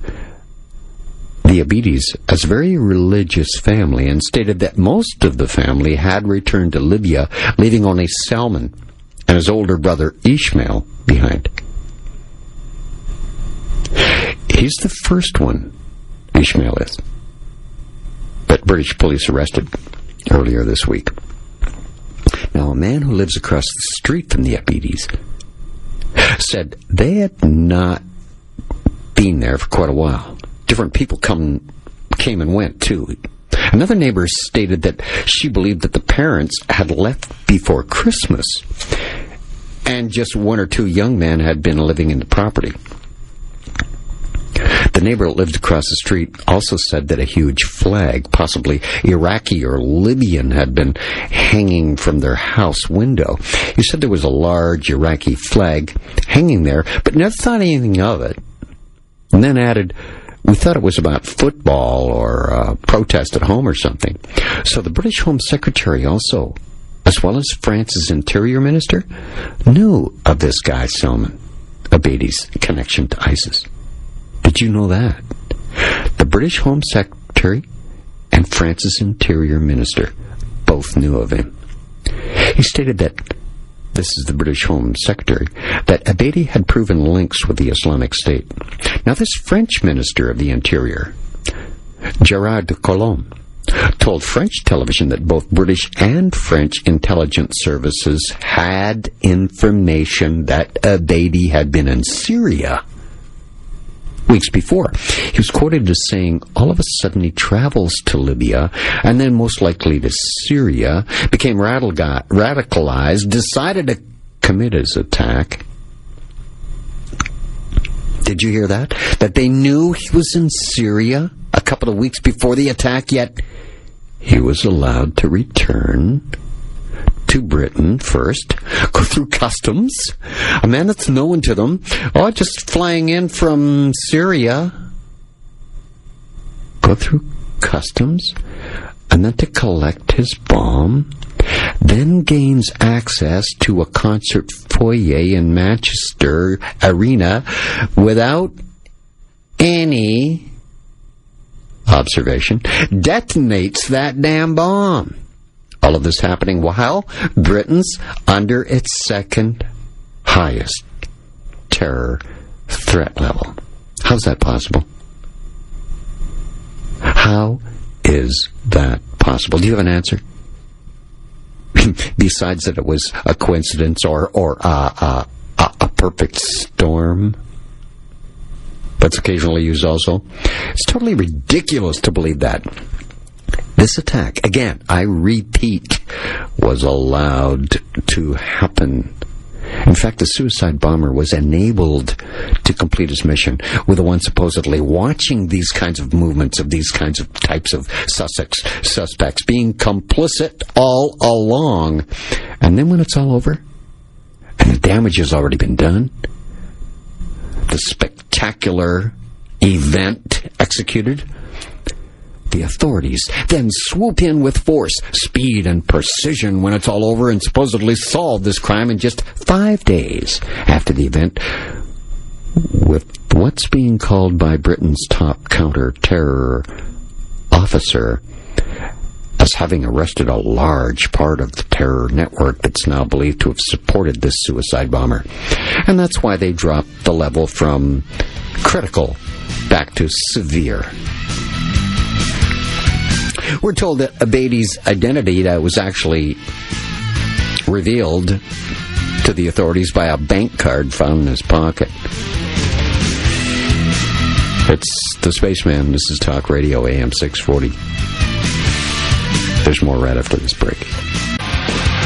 Speaker 3: the Abedis as a very religious family and stated that most of the family had returned to Libya, leaving only Salman and his older brother Ishmael behind. He's the first one, Ishmael is, that British police arrested earlier this week. Now, a man who lives across the street from the Abedis said they had not been there for quite a while. Different people came and went, too. Another neighbor stated that she believed that the parents had left before Christmas, and just one or two young men had been living in the property. The neighbor that lived across the street also said that a huge flag, possibly Iraqi or Libyan, had been hanging from their house window. He said there was a large Iraqi flag hanging there, but never thought anything of it. And then added, we thought it was about football or a protest at home or something. So the British Home Secretary also, as well as France's Interior Minister, knew of this guy, Salman Abedi's connection to ISIS. Did you know that? The British Home Secretary and France's Interior Minister both knew of him. He stated that, this is the British Home Secretary, that Abedi had proven links with the Islamic State. Now, this French Minister of the Interior, Gerard Collomb, told French television that both British and French intelligence services had information that Abedi had been in Syria weeks before. He was quoted as saying, all of a sudden he travels to Libya, and then most likely to Syria, became radicalized, decided to commit his attack. Did you hear that? That they knew he was in Syria a couple of weeks before the attack, yet he was allowed to return to Britain first, go through customs, a man that's known to them, just flying in from Syria, go through customs, and then to collect his bomb, then gains access to a concert foyer in Manchester Arena without any observation, detonates that damn bomb. All of this happening while Britain's under its second highest terror threat level. How's that possible? How is that possible? Do you have an answer? Besides that it was a coincidence or a perfect storm? That's occasionally used also. It's totally ridiculous to believe that. This attack, again, I repeat, was allowed to happen. In fact, the suicide bomber was enabled to complete his mission with the one supposedly watching these kinds of movements of these kinds of types of suspects, being complicit all along. And then when it's all over, and the damage has already been done, the spectacular event executed, the authorities then swoop in with force, speed, and precision when it's all over and supposedly solve this crime in just 5 days after the event, with what's being called by Britain's top counter-terror officer as having arrested a large part of the terror network that's now believed to have supported this suicide bomber. And that's why they dropped the level from critical back to severe. We're told that Abedi's identity that was actually revealed to the authorities by a bank card found in his pocket. It's the Spaceman. This is Talk Radio AM 640. There's more right after this break.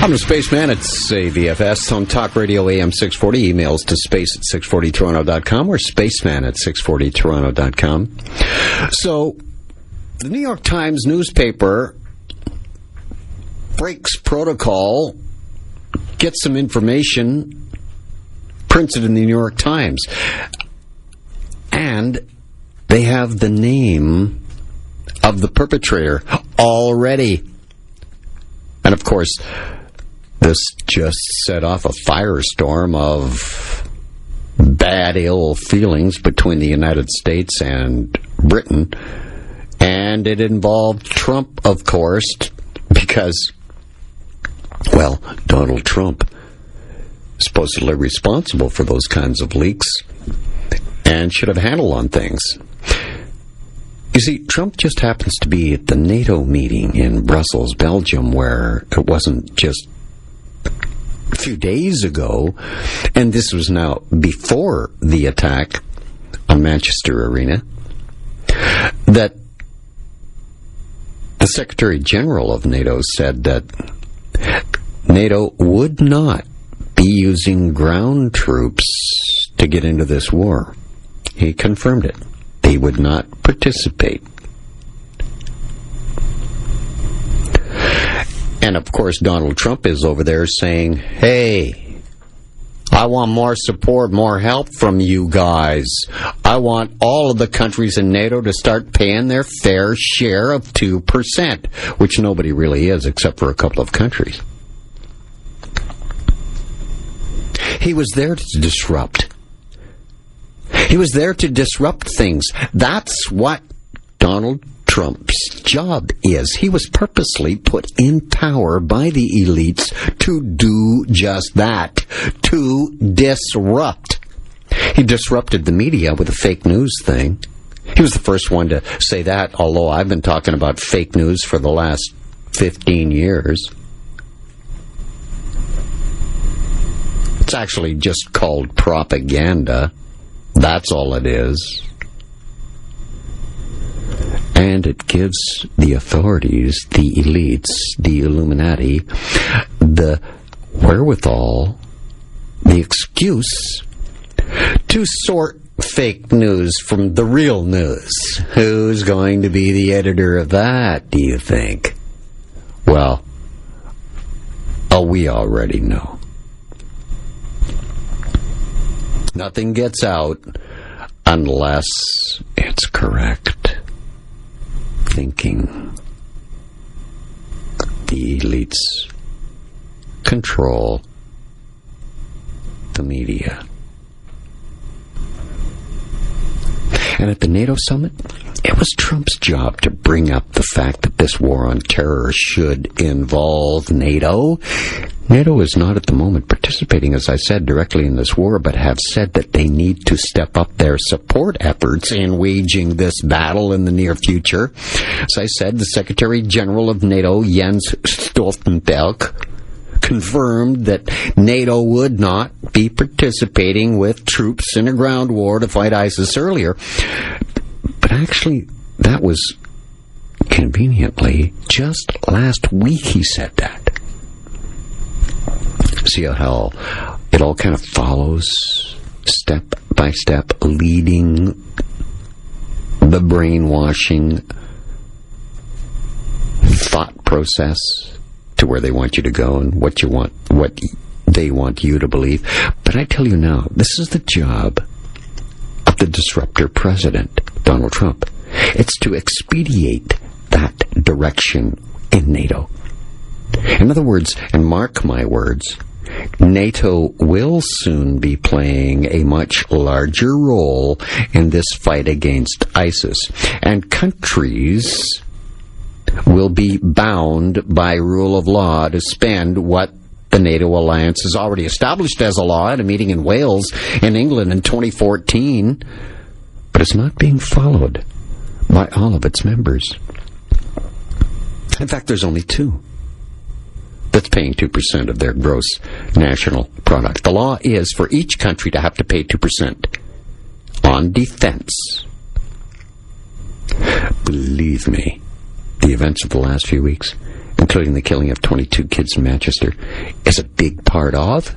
Speaker 3: I'm the Spaceman. It's AVFS on Talk Radio AM 640. Emails to space at 640toronto.com or spaceman at 640toronto.com. So, the New York Times newspaper breaks protocol, gets some information, prints it in the New York Times, and they have the name of the perpetrator already. And of course, this just set off a firestorm of bad, ill feelings between the United States and Britain And it involved Trump, of course, because, well, Donald Trump is supposedly responsible for those kinds of leaks and should have a handle on things. You see, Trump just happens to be at the NATO meeting in Brussels, Belgium, where it wasn't just a few days ago, and this was now before the attack on Manchester Arena, that the Secretary General of NATO said that NATO would not be using ground troops to get into this war. He confirmed it. They would not participate. And of course, Donald Trump is over there saying, hey, I want more support, more help from you guys. I want all of the countries in NATO to start paying their fair share of 2%, which nobody really is except for a couple of countries. He was there to disrupt. He was there to disrupt things. That's what Donald Trump's job is. He was purposely put in power by the elites to do just that, to disrupt. He disrupted the media with the fake news thing. He was the first one to say that, although I've been talking about fake news for the last 15 years. It's actually just called propaganda. That's all it is. And it gives the authorities, the elites, the Illuminati, the wherewithal, the excuse to sort fake news from the real news. Who's going to be the editor of that, do you think? Well, we already know. Nothing gets out unless it's correct thinking. The elites control the media. And at the NATO summit, it was Trump's job to bring up the fact that this war on terror should involve NATO. NATO is not at the moment participating, as I said, directly in this war, but have said that they need to step up their support efforts in waging this battle in the near future. As I said, the Secretary General of NATO, Jens Stoltenberg, confirmed that NATO would not be participating with troops in a ground war to fight ISIS earlier. But actually, that was conveniently just last week he said that. See how it all kind of follows step by step, leading the brainwashing thought process to where they want you to go and what you want, what they want you to believe. But I tell you now, this is the job of the disruptor president, Donald Trump. It's to expedite that direction in NATO. In other words, and mark my words, NATO will soon be playing a much larger role in this fight against ISIS, and countries will be bound by rule of law to spend what the NATO alliance has already established as a law at a meeting in Wales in England in 2014, but it's not being followed by all of its members. In fact, there's only two that's paying 2% of their gross national product. The law is for each country to have to pay 2% on defense. Believe me, the events of the last few weeks, including the killing of 22 kids in Manchester, is a big part of,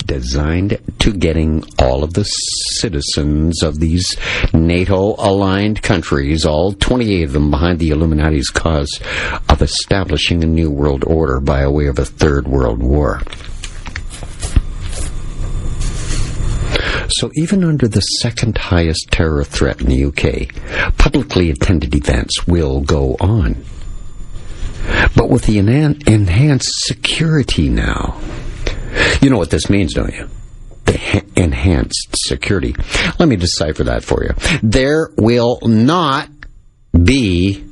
Speaker 3: designed to getting all of the citizens of these NATO-aligned countries, all 28 of them, behind the Illuminati's cause of establishing a new world order by way of a third world war. So even under the second highest terror threat in the UK, publicly attended events will go on. But with the enhanced security now, you know what this means, don't you? The enhanced security. Let me decipher that for you. There will not be,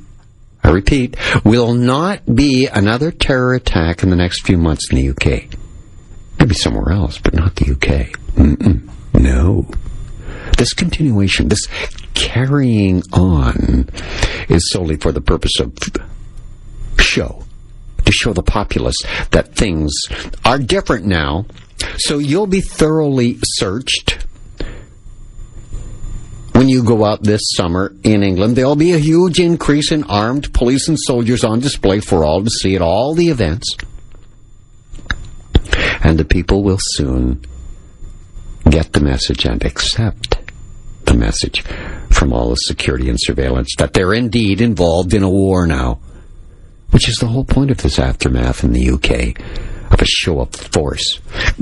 Speaker 3: I repeat, will not be another terror attack in the next few months in the UK. Maybe somewhere else, but not the UK. No. This continuation, this carrying on, is solely for the purpose of to show the populace that things are different now, so you'll be thoroughly searched. When you go out this summer in England, there'll be a huge increase in armed police and soldiers on display for all to see at all the events. And the people will soon get the message and accept the message from all the security and surveillance that they're indeed involved in a war now, which is the whole point of this aftermath in the UK, of a show of force.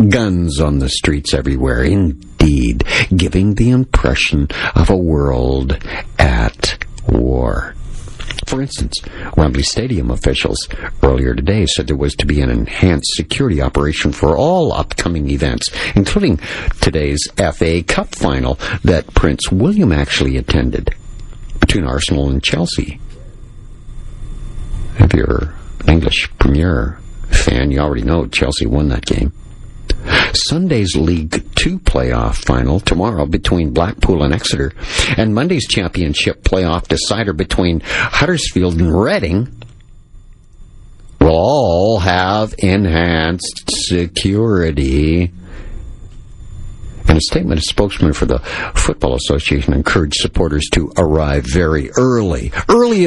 Speaker 3: Guns on the streets everywhere, indeed, giving the impression of a world at war. For instance, Wembley Stadium officials earlier today said there was to be an enhanced security operation for all upcoming events, including today's FA Cup final that Prince William actually attended, between Arsenal and Chelsea. If you're an English Premier fan, you already know Chelsea won that game. Sunday's League Two playoff final tomorrow between Blackpool and Exeter, and Monday's championship playoff decider between Huddersfield and Reading will all have enhanced security. In a statement, a spokesman for the Football Association encouraged supporters to arrive very early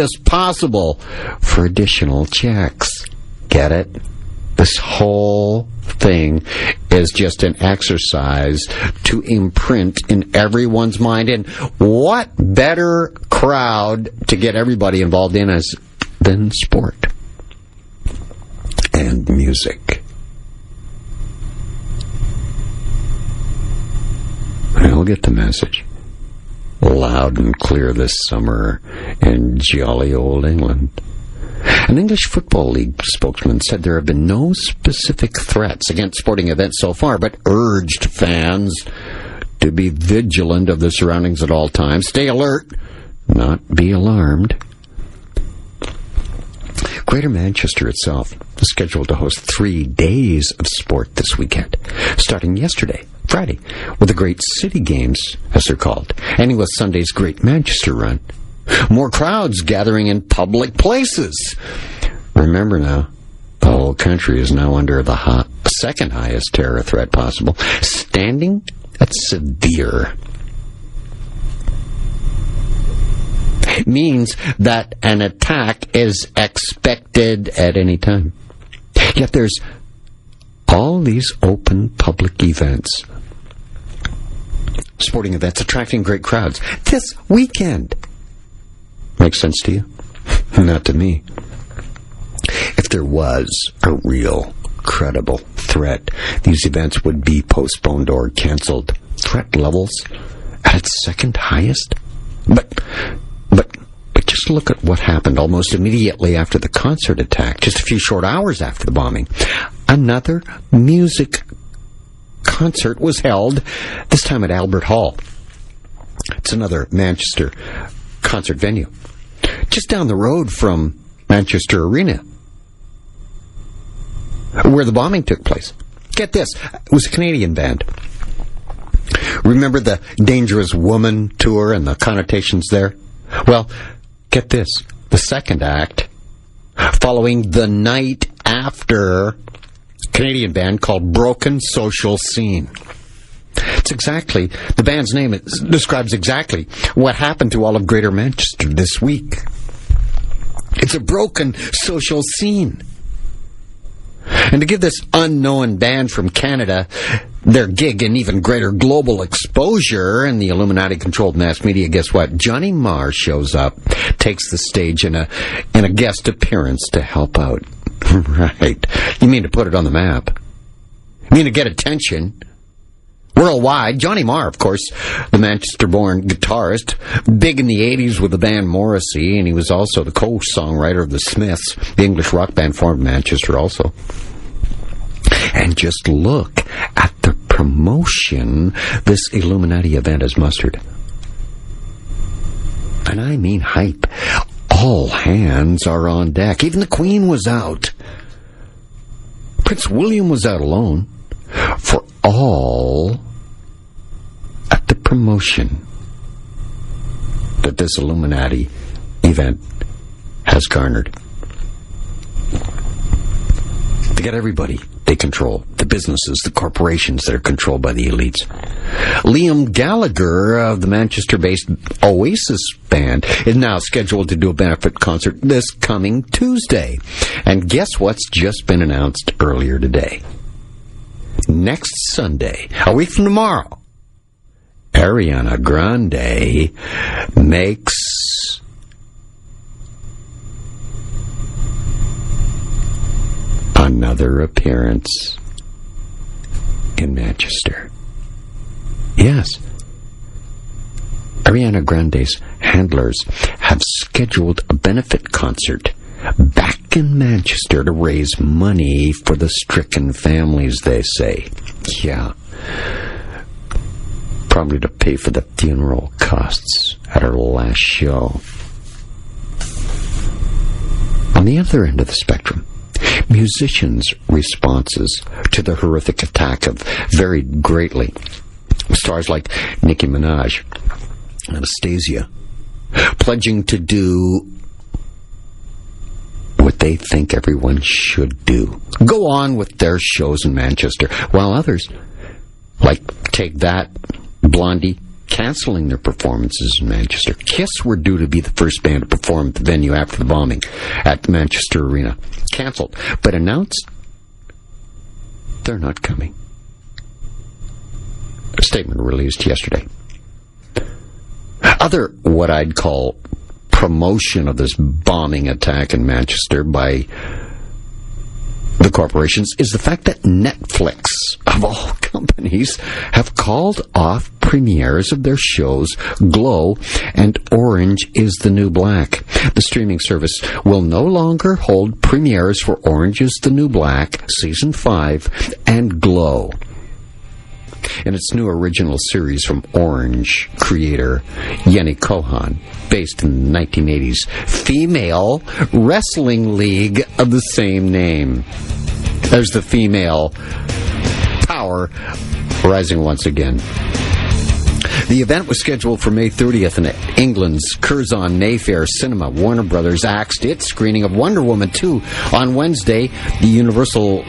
Speaker 3: as possible, for additional checks. Get it? This whole thing is just an exercise to imprint in everyone's mind. And what better crowd to get everybody involved in than sport and music? I'll get the message loud and clear this summer in jolly old England. An English Football League spokesman said there have been no specific threats against sporting events so far, but urged fans to be vigilant of the surroundings at all times, stay alert, not be alarmed. Greater Manchester itself is scheduled to host 3 days of sport this weekend, starting yesterday, Friday, with the Great City Games, as they're called, ending with Sunday's Great Manchester Run. More crowds gathering in public places. Remember now, the whole country is now under the second highest terror threat possible, standing at severe. It means that an attack is expected at any time. Yet there's all these open public events, sporting events attracting great crowds this weekend. Makes sense to you? Not to me. If there was a real, credible threat, these events would be postponed or canceled. Threat levels at its second highest? But just look at what happened almost immediately after the concert attack, just a few short hours after the bombing. Another music concert was held, this time at Albert Hall. It's another Manchester concert venue, just down the road from Manchester Arena, where the bombing took place. Get this, it was a Canadian band. Remember the Dangerous Woman tour and the connotations there? Well, get this, the second act, following the night after, Canadian band called Broken Social Scene. It's exactly, the band's name describes exactly what happened to all of Greater Manchester this week. It's a broken social scene. And to give this unknown band from Canada their gig and even greater global exposure in the Illuminati-controlled mass media, guess what? Johnny Marr shows up, takes the stage in a guest appearance to help out. Right. You mean to put it on the map? You mean to get attention? Worldwide, Johnny Marr, of course, the Manchester-born guitarist, big in the 80s with the band Morrissey, and he was also the co-songwriter of the Smiths, the English rock band formed in Manchester also. And just look at the promotion this Illuminati event has mustered. And I mean hype. All hands are on deck. Even the Queen was out. Prince William was out alone. For all at the promotion that this Illuminati event has garnered. They got everybody they control. The businesses, the corporations that are controlled by the elites. Liam Gallagher of the Manchester-based Oasis band is now scheduled to do a benefit concert this coming Tuesday. And guess what's just been announced earlier today? Next Sunday, a week from tomorrow, Ariana Grande makes another appearance in Manchester. Yes. Ariana Grande's handlers have scheduled a benefit concert back in Manchester to raise money for the stricken families, they say. Yeah. Probably to pay for the funeral costs at her last show. On the other end of the spectrum, musicians' responses to the horrific attack have varied greatly. Stars like Nicki Minaj, Anastasia, pledging to do what they think everyone should do. Go on with their shows in Manchester, while others, like Take That, Blondie, cancelling their performances in Manchester. Kiss were due to be the first band to perform at the venue after the bombing at the Manchester Arena. Cancelled, but announced they're not coming. A statement released yesterday. Other, what I'd call, promotion of this bombing attack in Manchester by the corporations is the fact that Netflix, of all companies, have called off premieres of their shows Glow and Orange is the New Black. The streaming service will no longer hold premieres for Orange is the New Black, Season 5, and Glow. In its new original series from Orange creator Yenny Cohan, based in the 1980s female wrestling league of the same name. There's the female power rising once again. The event was scheduled for May 30th in England's Curzon Mayfair Cinema. Warner Brothers axed its screening of Wonder Woman 2 on Wednesday. The Universal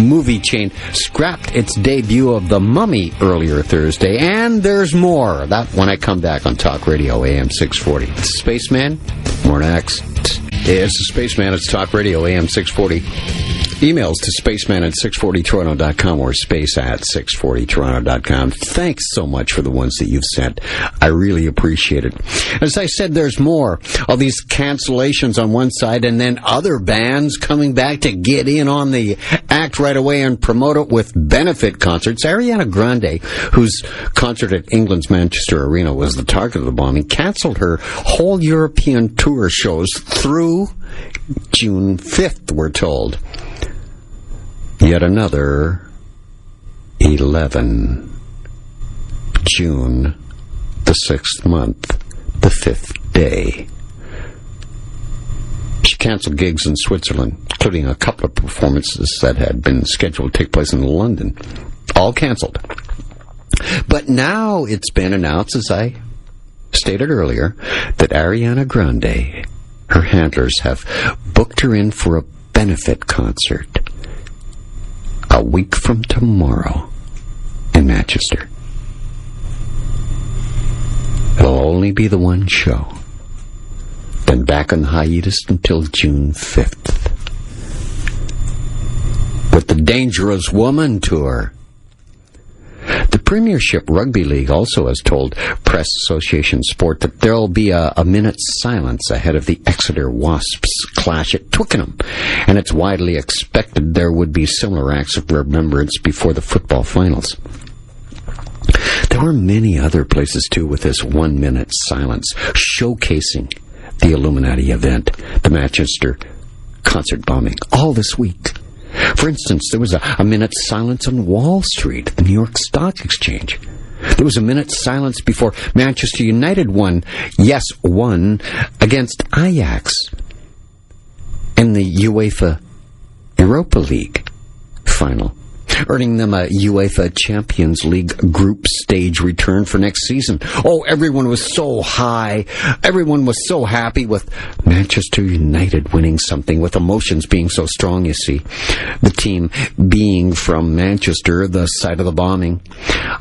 Speaker 3: movie chain scrapped its debut of The Mummy earlier Thursday, and there's more. That when I come back on Talk Radio AM 640. It's Spaceman. More next. It's the Spaceman. It's Talk Radio AM 640. Emails to spaceman at 640toronto.com or space at 640toronto.com. Thanks so much for the ones that you've sent. I really appreciate it. As I said, there's more of these cancellations on one side and then other bands coming back to get in on the act right away and promote it with benefit concerts. Ariana Grande, whose concert at England's Manchester Arena was the target of the bombing, canceled her whole European tour shows through June 5th, we're told. Yet another 11. June, the 6th month, the 5th day. She canceled gigs in Switzerland, including a couple of performances that had been scheduled to take place in London. All canceled. But now it's been announced, as I stated earlier, that Ariana Grande, her handlers, have booked her in for a benefit concert a week from tomorrow in Manchester. It'll only be the one show. Then back on the hiatus until June 5th. With the Dangerous Woman Tour. The Premiership Rugby League also has told Press Association Sport that there'll be a minute's silence ahead of the Exeter Wasps clash at Twickenham, and it's widely expected there would be similar acts of remembrance before the football finals. There were many other places, too, with this 1 minute silence, showcasing the Illuminati event, the Manchester concert bombing, all this week. For instance, there was a minute's silence on Wall Street, the New York Stock Exchange. There was a minute's silence before Manchester United won against Ajax in the UEFA Europa League final, earning them a UEFA Champions League group stage return for next season. Oh, everyone was so high. Everyone was so happy with Manchester United winning something, with emotions being so strong, you see. The team being from Manchester, the site of the bombing.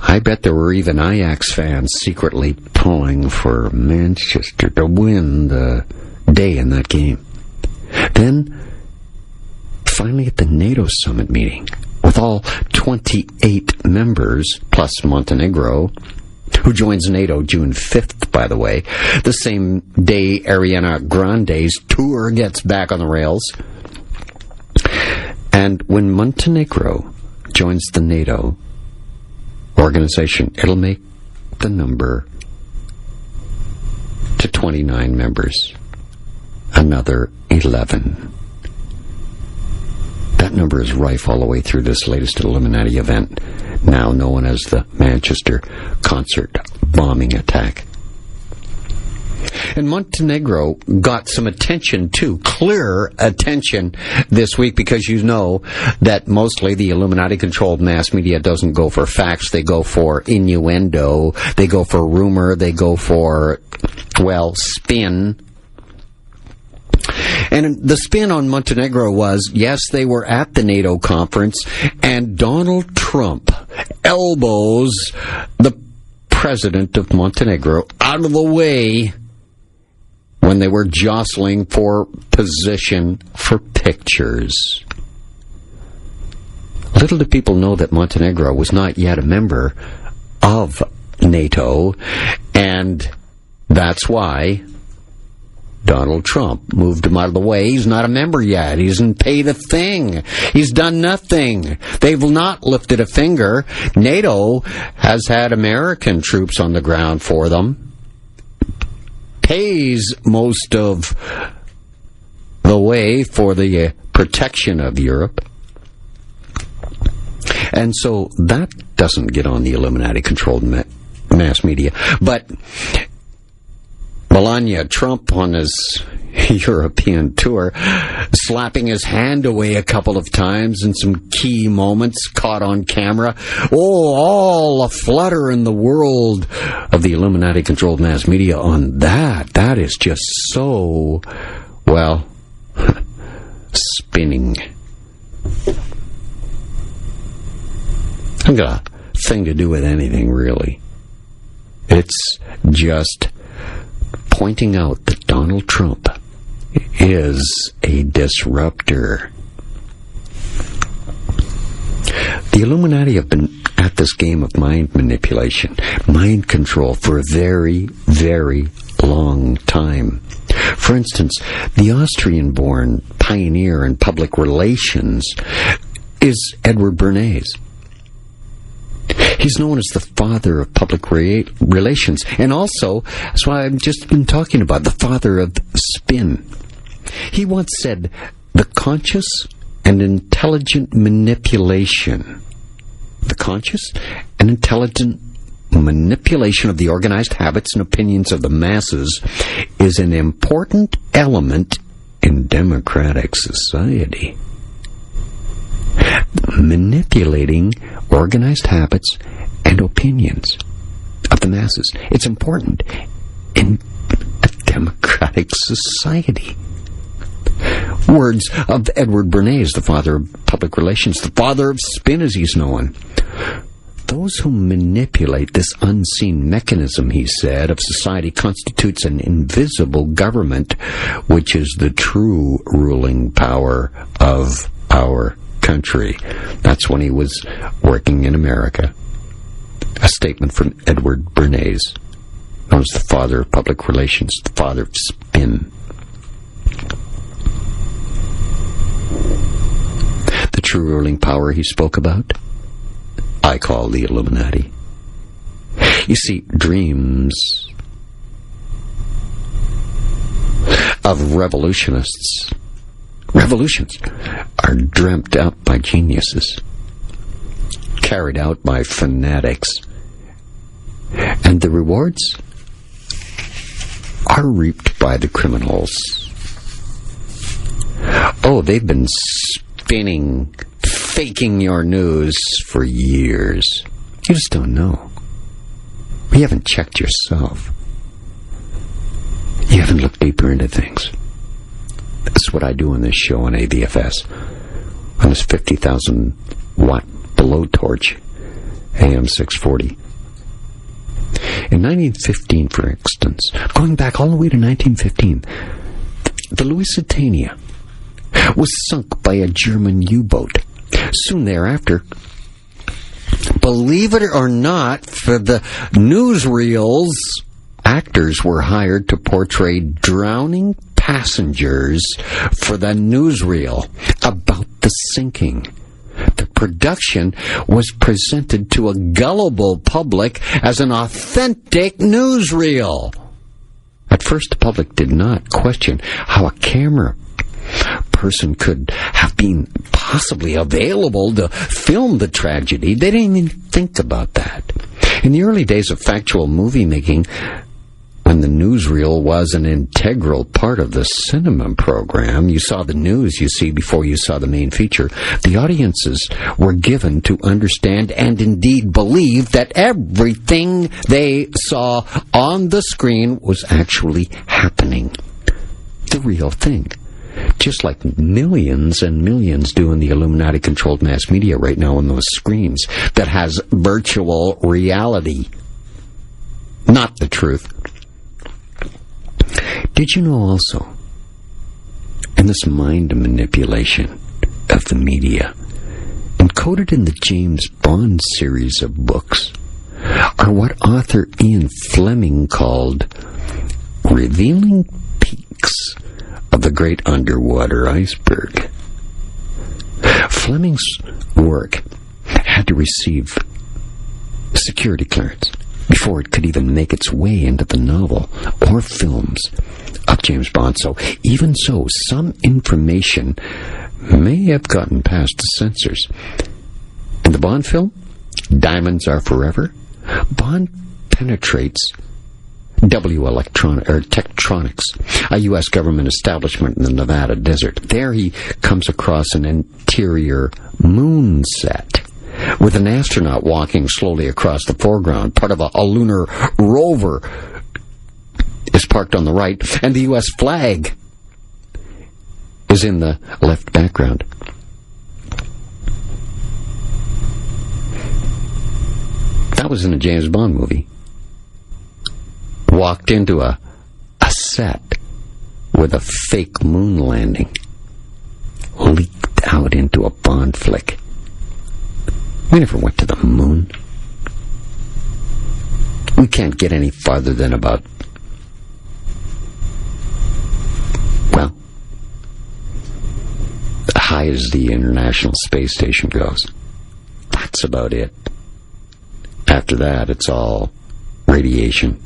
Speaker 3: I bet there were even Ajax fans secretly pulling for Manchester to win the day in that game. Then, finally at the NATO summit meeting, with all 28 members, plus Montenegro, who joins NATO June 5th, by the way, the same day Ariana Grande's tour gets back on the rails. And when Montenegro joins the NATO organization, it'll make the number to 29 members. Another 11. That number is rife all the way through this latest Illuminati event, now known as the Manchester concert bombing attack. And Montenegro got some attention too, clear attention this week, because you know that mostly the Illuminati-controlled mass media doesn't go for facts. They go for innuendo. They go for rumor. They go for, well, spin. And the spin on Montenegro was, yes, they were at the NATO conference, and Donald Trump elbows the president of Montenegro out of the way when they were jostling for position for pictures. Little do people know that Montenegro was not yet a member of NATO, and that's why Donald Trump moved him out of the way. He's not a member yet. He hasn't paid a thing. He's done nothing. They've not lifted a finger. NATO has had American troops on the ground for them. Pays most of the way for the protection of Europe. And so that doesn't get on the Illuminati-controlled mass media. But Melania Trump on his European tour, slapping his hand away a couple of times in some key moments caught on camera. Oh, all a flutter in the world of the Illuminati-controlled mass media on that. That is just so, well, spinning. I've got a thing to do with anything, really. It's just pointing out that Donald Trump is a disruptor. The Illuminati have been at this game of mind manipulation, mind control for a very, very long time. For instance, the Austrian-born pioneer in public relations is Edward Bernays. He's known as the father of public relations, and also, that's why I've just been talking about, the father of spin. He once said, the conscious and intelligent manipulation, the conscious and intelligent manipulation of the organized habits and opinions of the masses is an important element in democratic society. Manipulating organized habits and opinions of the masses. It's important in a democratic society. Words of Edward Bernays, the father of public relations, the father of spin as he's known. Those who manipulate this unseen mechanism, he said, of society constitutes an invisible government, which is the true ruling power of our country. That's when he was working in America. A statement from Edward Bernays, known as the father of public relations, the father of spin. The true ruling power he spoke about, I call the Illuminati. You see, dreams of revolutions are dreamt up by geniuses, carried out by fanatics, And the rewards are reaped by the criminals. Oh, they've been spinning, faking your news for years. You just don't know. You haven't checked yourself. You haven't looked deeper into things. That's what I do on this show on AVFS. On this 50,000 watt blowtorch, AM 640. In 1915, for instance, going back all the way to 1915, the Lusitania was sunk by a German U-boat. Soon thereafter, believe it or not, for the newsreels, actors were hired to portray drowning passengers for the newsreel about the sinking. The production was presented to a gullible public as an authentic newsreel. At first, the public did not question how a camera person could have been possibly available to film the tragedy. They didn't even think about that. In the early days of factual movie making, when the newsreel was an integral part of the cinema program, you saw the news, you see, before you saw the main feature. The audiences were given to understand and indeed believe that everything they saw on the screen was actually happening. The real thing. Just like millions and millions do in the Illuminati-controlled mass media right now on those screens that has virtual reality. Not the truth. Did you know also, in this mind manipulation of the media, encoded in the James Bond series of books, are what author Ian Fleming called revealing peaks of the great underwater iceberg. Fleming's work had to receive security clearance before it could even make its way into the novel or films of James Bond. So, even so, some information may have gotten past the censors. In the Bond film, Diamonds Are Forever, Bond penetrates Tektronix, a U.S. government establishment in the Nevada desert. There he comes across an interior moon set with an astronaut walking slowly across the foreground. Part of a lunar rover is parked on the right, and the U.S. flag is in the left background. That was in a James Bond movie. Walked into a set with a fake moon landing. Leaked out into a Bond flick. We never went to the moon. We can't get any farther than about, well, high as the International Space Station goes. That's about it. After that, it's all radiation.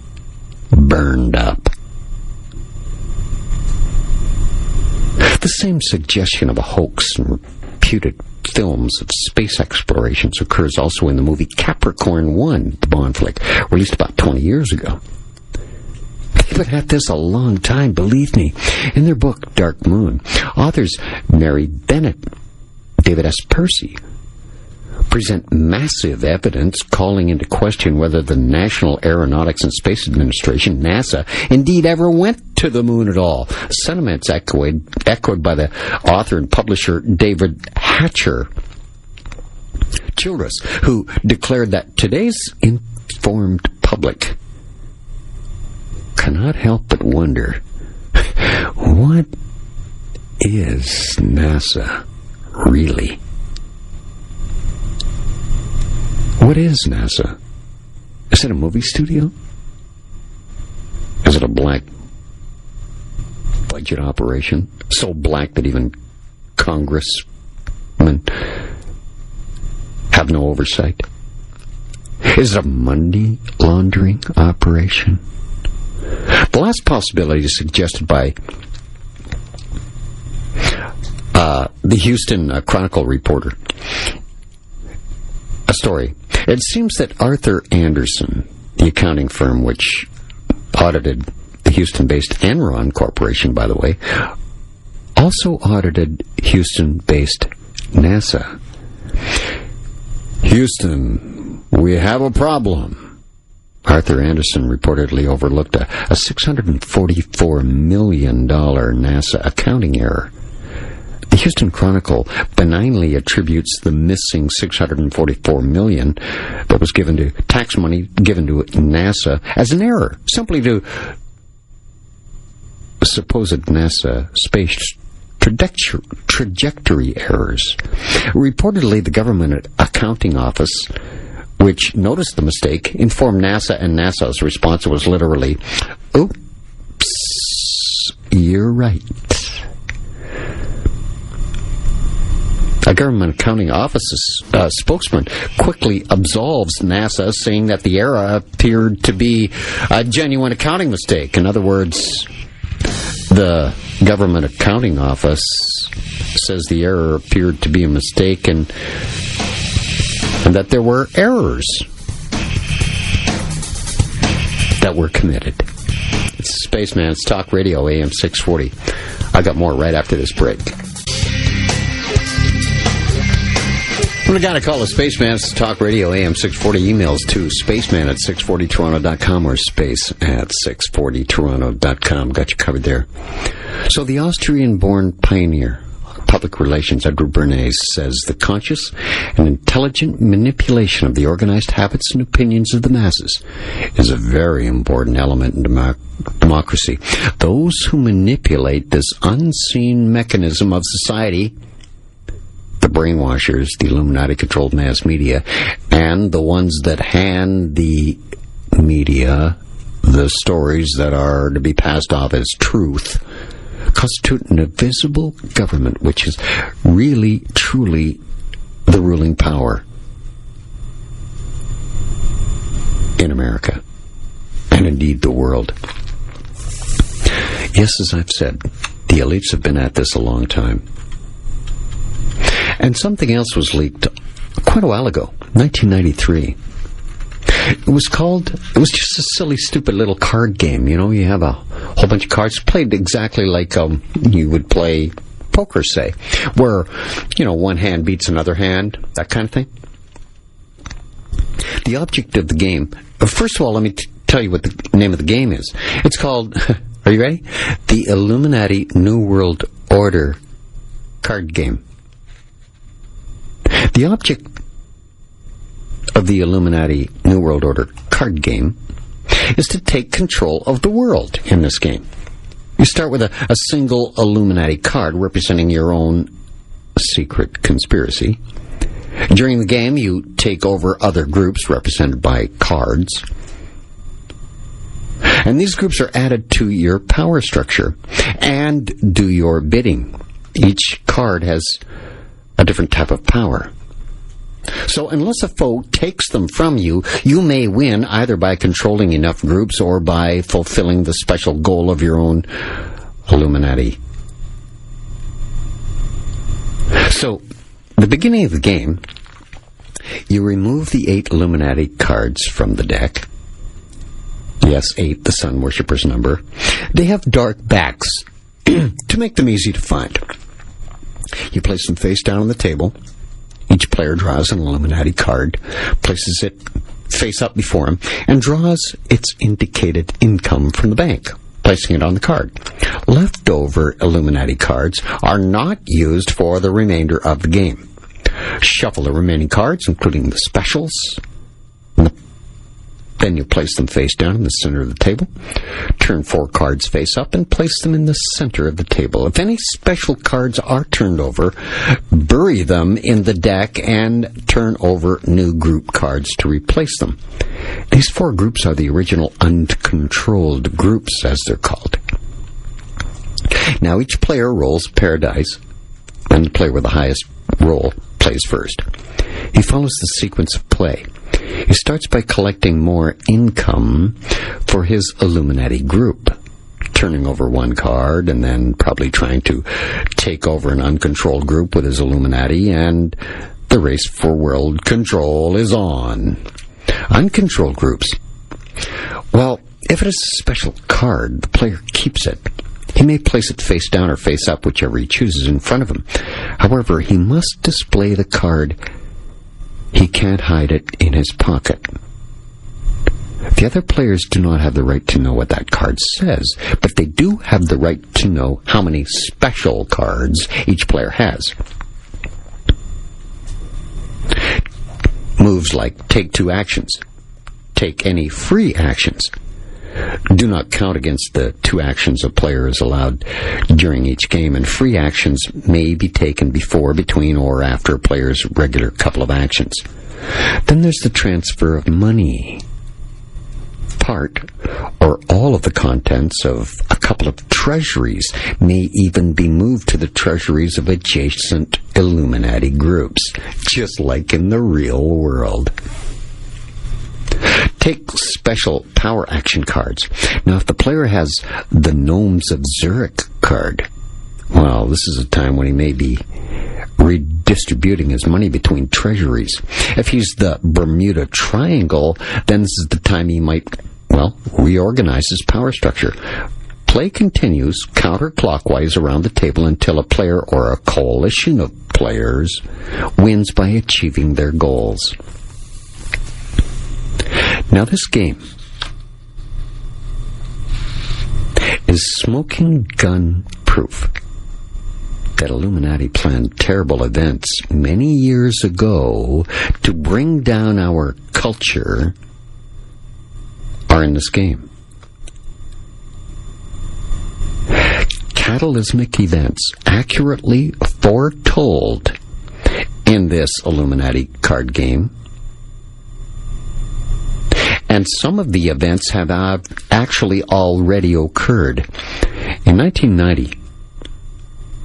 Speaker 3: Burned up. The same suggestion of a hoax and reputed films of space explorations occurs also in the movie Capricorn 1, the Bond flick, released about 20 years ago. They've been at this a long time, believe me. In their book, Dark Moon, authors Mary Bennett, David S. Percy, present massive evidence calling into question whether the National Aeronautics and Space Administration, NASA, indeed ever went to the moon at all. Sentiments echoed by the author and publisher David Hatcher Childress, who declared that today's informed public cannot help but wonder, what is NASA really? What is NASA? Is it a movie studio? Is it a black budget operation? So black that even congressmen have no oversight? Is it a money laundering operation? The last possibility is suggested by the Houston Chronicle reporter. A story. It seems that Arthur Anderson, the accounting firm which audited the Houston-based Enron Corporation, by the way, also audited Houston-based NASA. Houston, we have a problem. Arthur Anderson reportedly overlooked a $644 million NASA accounting error. The Houston Chronicle benignly attributes the missing $644 million that was given to tax money given to NASA as an error, simply to supposed NASA space trajectory errors. Reportedly, the government accounting office, which noticed the mistake, informed NASA, and NASA's response was literally, "Oops, you're right." A government accounting office's spokesman quickly absolves NASA, saying that the error appeared to be a genuine accounting mistake. In other words, the government accounting office says the error appeared to be a mistake and that there were errors that were committed. It's Spaceman. It's Talk Radio, AM 640. I got more right after this break. We got to call the Spaceman. It's Talk Radio, AM 640. Emails to spaceman@640toronto.com or space@640toronto.com. Got you covered there. So the Austrian-born pioneer, public relations, Edward Bernays, says the conscious and intelligent manipulation of the organized habits and opinions of the masses is a very important element in democracy. Those who manipulate this unseen mechanism of society, the brainwashers, the Illuminati-controlled mass media, and the ones that hand the media the stories that are to be passed off as truth, constitute an invisible government which is really, truly the ruling power in America, and indeed the world. Yes, as I've said, the elites have been at this a long time. And something else was leaked quite a while ago, 1993. It was just a silly, stupid little card game. You know, you have a whole bunch of cards played exactly like you would play poker, say, where, you know, one hand beats another hand, that kind of thing. The object of the game, first of all, let me tell you what the name of the game is. It's called, are you ready? The Illuminati New World Order card game. The object of the Illuminati New World Order card game is to take control of the world in this game. You start with a single Illuminati card representing your own secret conspiracy. During the game, you take over other groups represented by cards. And these groups are added to your power structure and do your bidding. Each card has a different type of power. So unless a foe takes them from you, you may win either by controlling enough groups or by fulfilling the special goal of your own Illuminati. So, the beginning of the game, you remove the 8 Illuminati cards from the deck. Yes, 8, the sun worshipper's number. They have dark backs to make them easy to find. You place them face down on the table. Each player draws an Illuminati card, places it face up before him, and draws its indicated income from the bank, placing it on the card. Leftover Illuminati cards are not used for the remainder of the game. Shuffle the remaining cards, including the specials. Then you place them face down in the center of the table. Turn 4 cards face up and place them in the center of the table. If any special cards are turned over, bury them in the deck and turn over new group cards to replace them. These 4 groups are the original uncontrolled groups, as they're called. Now each player rolls a pair of dice, and the player with the highest roll plays first. He follows the sequence of play. He starts by collecting more income for his Illuminati group, turning over 1 card and then probably trying to take over an uncontrolled group with his Illuminati, and the race for world control is on. Uncontrolled groups Well, if it is a special card, the player keeps it. He may place it face down or face up, whichever he chooses, in front of him. However, he must display the card. He can't hide it in his pocket. The other players do not have the right to know what that card says, but they do have the right to know how many special cards each player has. Moves like take 2 actions, take any free actions, do not count against the 2 actions a player is allowed during each game, and free actions may be taken before, between, or after a player's regular couple of actions. Then there's the transfer of money. Part or all of the contents of a couple of treasuries may even be moved to the treasuries of adjacent Illuminati groups, just like in the real world. Take special power action cards. Now, if the player has the Gnomes of Zurich card, well, this is a time when he may be redistributing his money between treasuries. If he's the Bermuda Triangle, then this is the time he might, reorganize his power structure. Play continues counterclockwise around the table until a player or a coalition of players wins by achieving their goals. Now, this game is smoking gun proof that Illuminati planned terrible events many years ago to bring down our culture are in this game. Cataclysmic events accurately foretold in this Illuminati card game, and some of the events have actually already occurred. In 1990,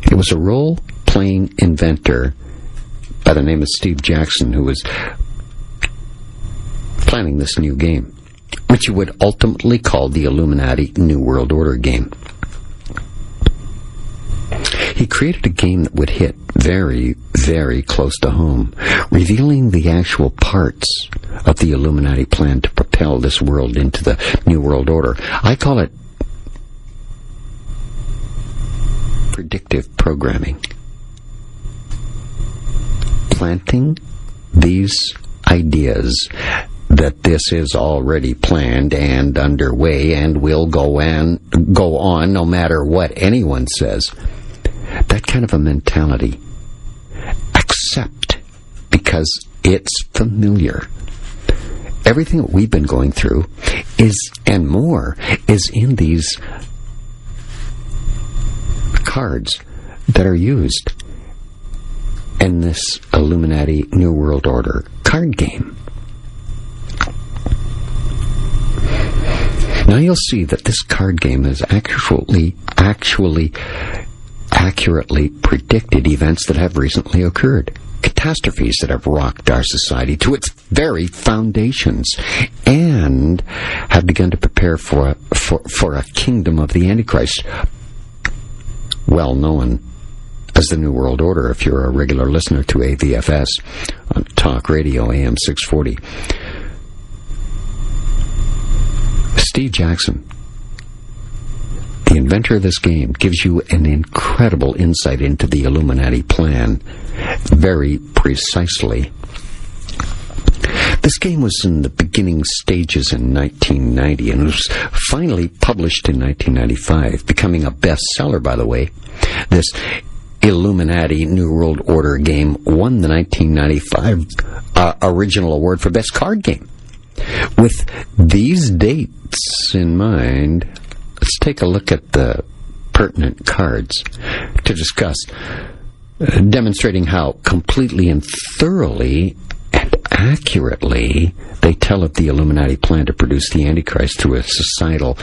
Speaker 3: it was a role-playing inventor by the name of Steve Jackson who was planning this new game, which he would ultimately call the Illuminati New World Order game. He created a game that would hit very, very close to home, revealing the actual parts of the Illuminati plan to propel this world into the New World Order. I call it predictive programming. Planting these ideas that this is already planned and underway and will go on no matter what anyone says. That kind of a mentality. Accept because it's familiar. Everything that we've been going through and more is in these cards that are used in this Illuminati New World Order card game. Now you'll see that this card game has actually accurately predicted events that have recently occurred, catastrophes that have rocked our society to its very foundations, and have begun to prepare for a kingdom of the Antichrist, well known as the New World Order if you're a regular listener to AVFS on Talk Radio AM 640. Steve Jackson, the inventor of this game, gives you an incredible insight into the Illuminati plan very precisely. This game was in the beginning stages in 1990 and was finally published in 1995, becoming a bestseller, by the way. This Illuminati New World Order game won the 1995 original award for Best Card Game. With these dates in mind, let's take a look at the pertinent cards to discuss, demonstrating how completely and thoroughly and accurately they tell of the Illuminati plan to produce the Antichrist through a societal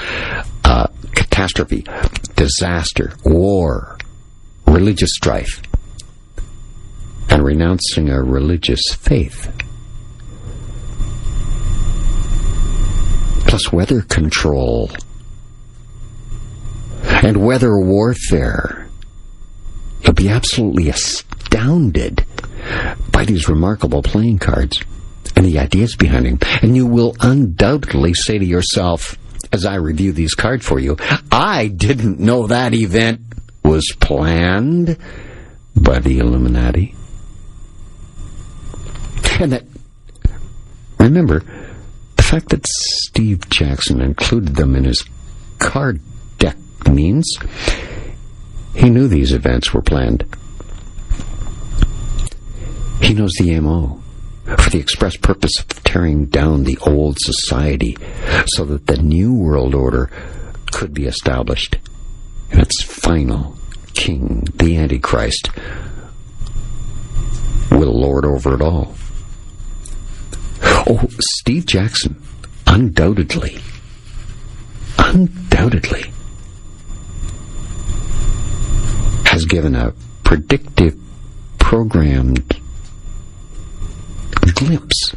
Speaker 3: catastrophe, disaster, war, religious strife, and renouncing a religious faith. Plus weather control and weather warfare. You'll be absolutely astounded by these remarkable playing cards. and the ideas behind him. And you will undoubtedly say to yourself, as I review these cards for you, I didn't know that event was planned by the Illuminati. And that, remember, the fact that Steve Jackson included them in his card deck means he knew these events were planned. He knows the MO for the express purpose of tearing down the old society so that the New World Order could be established. And its final king, the Antichrist, will lord over it all. Oh, Steve Jackson, undoubtedly, has given a predictive, programmed glimpse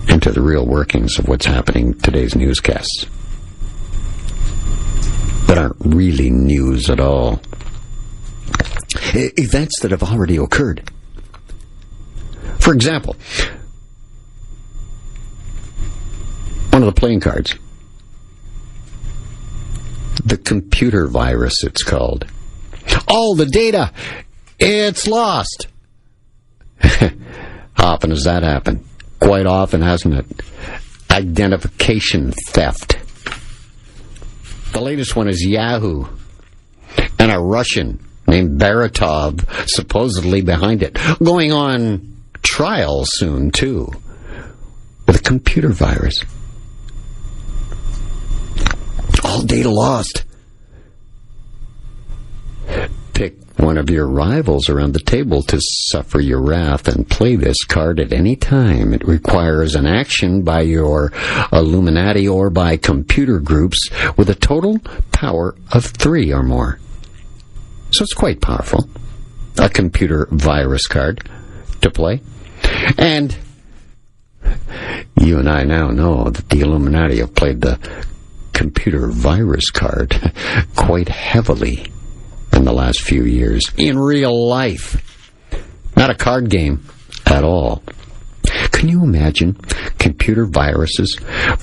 Speaker 3: into the real workings of what's happening in today's newscasts that aren't really news at all. Events that have already occurred. For example, one of the playing cards, the computer virus, it's called. All the data, it's lost. How often does that happen? Quite often, hasn't it? Identification theft. The latest one is Yahoo, and a Russian named Baratov supposedly behind it, going on trial soon, too, with a computer virus. All data lost. Pick one of your rivals around the table to suffer your wrath and play this card at any time. It requires an action by your Illuminati or by computer groups with a total power of 3 or more. So it's quite powerful. A computer virus card to play. And you and I now know that the Illuminati have played the computer virus card quite heavily in the last few years. In real life. Not a card game at all. Can you imagine computer viruses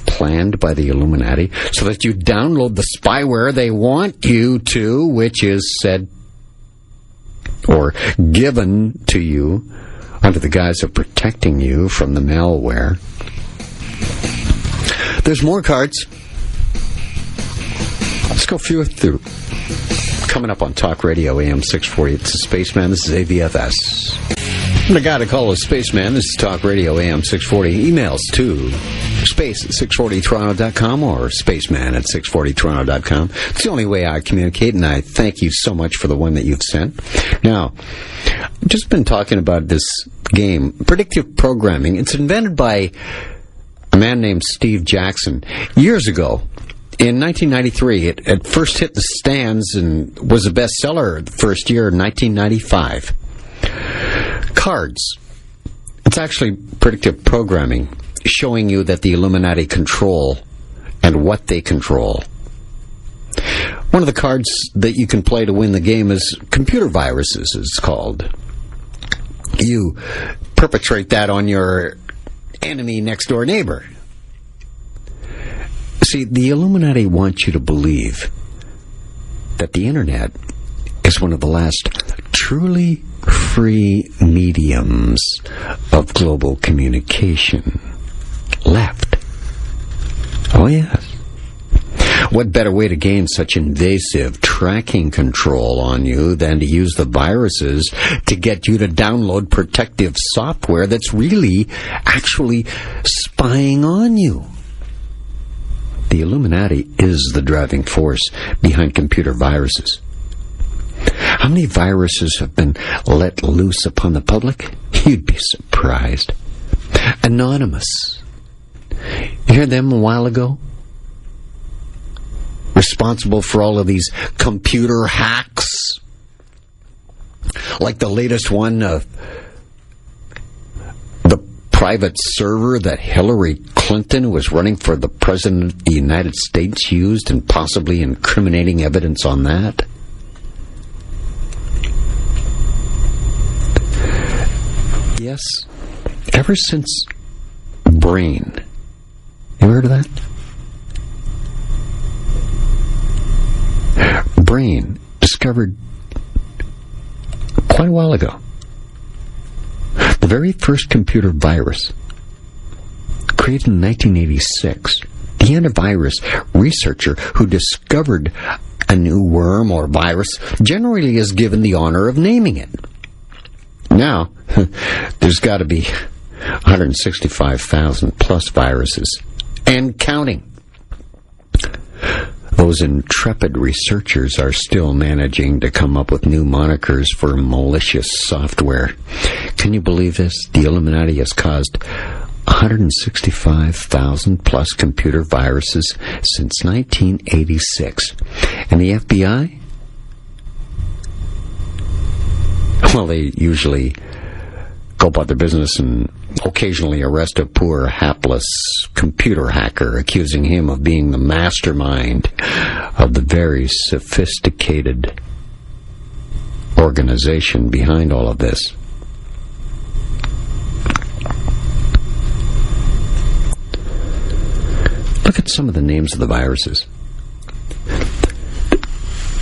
Speaker 3: planned by the Illuminati so that you download the spyware they want you to, which is said or given to you under the guise of protecting you from the malware? There's more cards. Let's go through. Coming up on Talk Radio AM 640, it's the Spaceman. This is AVFS. I'm the guy to call a Spaceman. This is Talk Radio AM 640. Emails to space at 640toronto.com or spaceman at 640toronto.com. It's the only way I communicate, and I thank you so much for the one that you've sent. Now, I've just been talking about this game, predictive programming. It's invented by a man named Steve Jackson years ago. In 1993, it first hit the stands and was a bestseller the first year in 1995. Cards. It's actually predictive programming, showing you that the Illuminati control and what they control. One of the cards that you can play to win the game is computer viruses, it's called. You perpetrate that on your enemy next door neighbor. See, the Illuminati want you to believe that the Internet is one of the last truly free mediums of global communication left. Oh, yes. What better way to gain such invasive tracking control on you than to use the viruses to get you to download protective software that's really actually spying on you? The Illuminati is the driving force behind computer viruses. How many viruses have been let loose upon the public? You'd be surprised. Anonymous. You heard them a while ago? Responsible for all of these computer hacks. Like the latest one, the private server that Hillary Clinton was running for the President of the United States used, and possibly incriminating evidence on that. Yes, Ever since Brain. You heard of that? Brain, discovered quite a while ago. The very first computer virus, created in 1986. The antivirus researcher who discovered a new worm or virus generally is given the honor of naming it. Now, there's got to be 165,000 plus viruses, and counting. Those intrepid researchers are still managing to come up with new monikers for malicious software. Can you believe this? The Illuminati has caused 165,000 plus computer viruses since 1986. And the FBI? Well, they usually go about their business and occasionally arrest a poor, hapless computer hacker, accusing him of being the mastermind of the very sophisticated organization behind all of this. Look at some of the names of the viruses.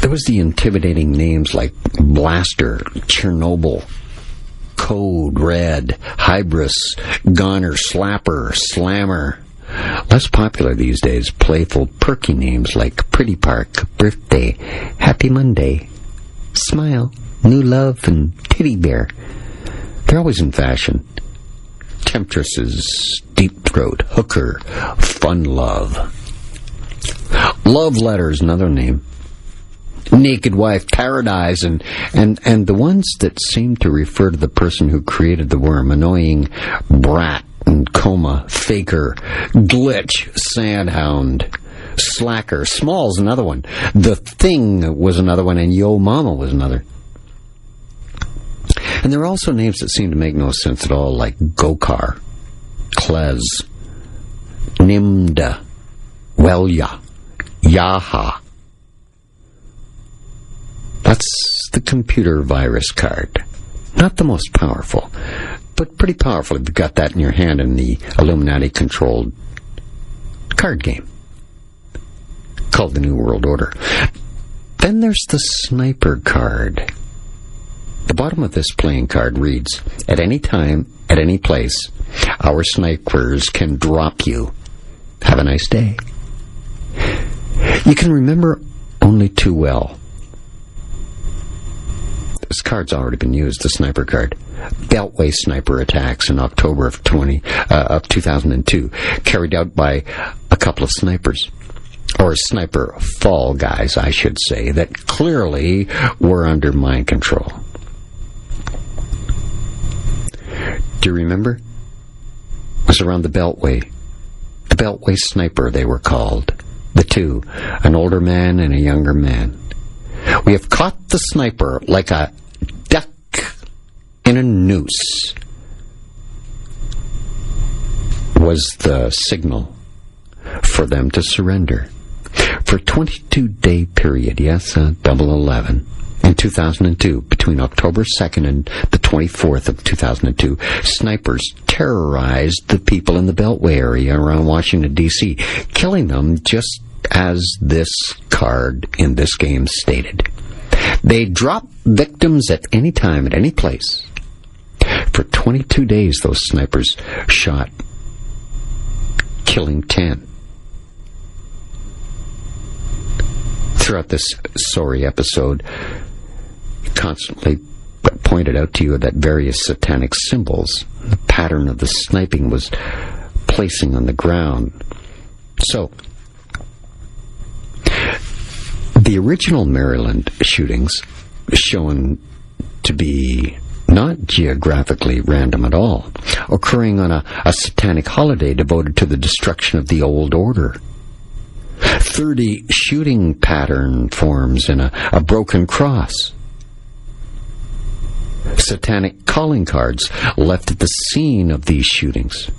Speaker 3: There was the intimidating names like Blaster, Chernobyl, Code Red, Hybris, Goner, Slapper, Slammer. Less popular these days, playful, perky names like Pretty Park, Birthday, Happy Monday, Smile, New Love, and Titty Bear. They're always in fashion. Temptresses, Deep Throat, Hooker, Fun Love. Love Letter is another name. Naked Wife, Paradise, and the ones that seem to refer to the person who created the worm. Annoying Brat and Coma, Faker, Glitch, Sandhound, Slacker, Small's another one. The Thing was another one, and Yo Mama was another. And there are also names that seem to make no sense at all, like Gokar, Klez, Nimda, Welya, Yaha. That's the computer virus card. Not the most powerful, but pretty powerful if you've got that in your hand in the Illuminati-controlled card game called the New World Order. Then there's the sniper card. The bottom of this playing card reads, "At any time, at any place, our snipers can drop you. Have a nice day." You can remember only too well. This card's already been used, the sniper card. Beltway sniper attacks in October of 2002, carried out by a couple of snipers. Or sniper fall guys, I should say, that clearly were under mind control. Do you remember? It was around the Beltway. The Beltway sniper, they were called. The two, an older man and a younger man. "We have caught the sniper like a duck in a noose," was the signal for them to surrender. For a 22-day period, yes, double 11, in 2002, between October 2nd and the 24th of 2002, snipers terrorized the people in the Beltway area around Washington, D.C., killing them just as this card in this game stated. They drop victims at any time, at any place. For 22 days, those snipers shot, killing 10. Throughout this sorry episode, constantly pointed out to you that various satanic symbols, the pattern of the sniping was placing on the ground. So, the original Maryland shootings, shown to be not geographically random at all, occurring on a satanic holiday devoted to the destruction of the old order. 30 shooting pattern forms in a broken cross. Satanic calling cards left at the scene of these shootings.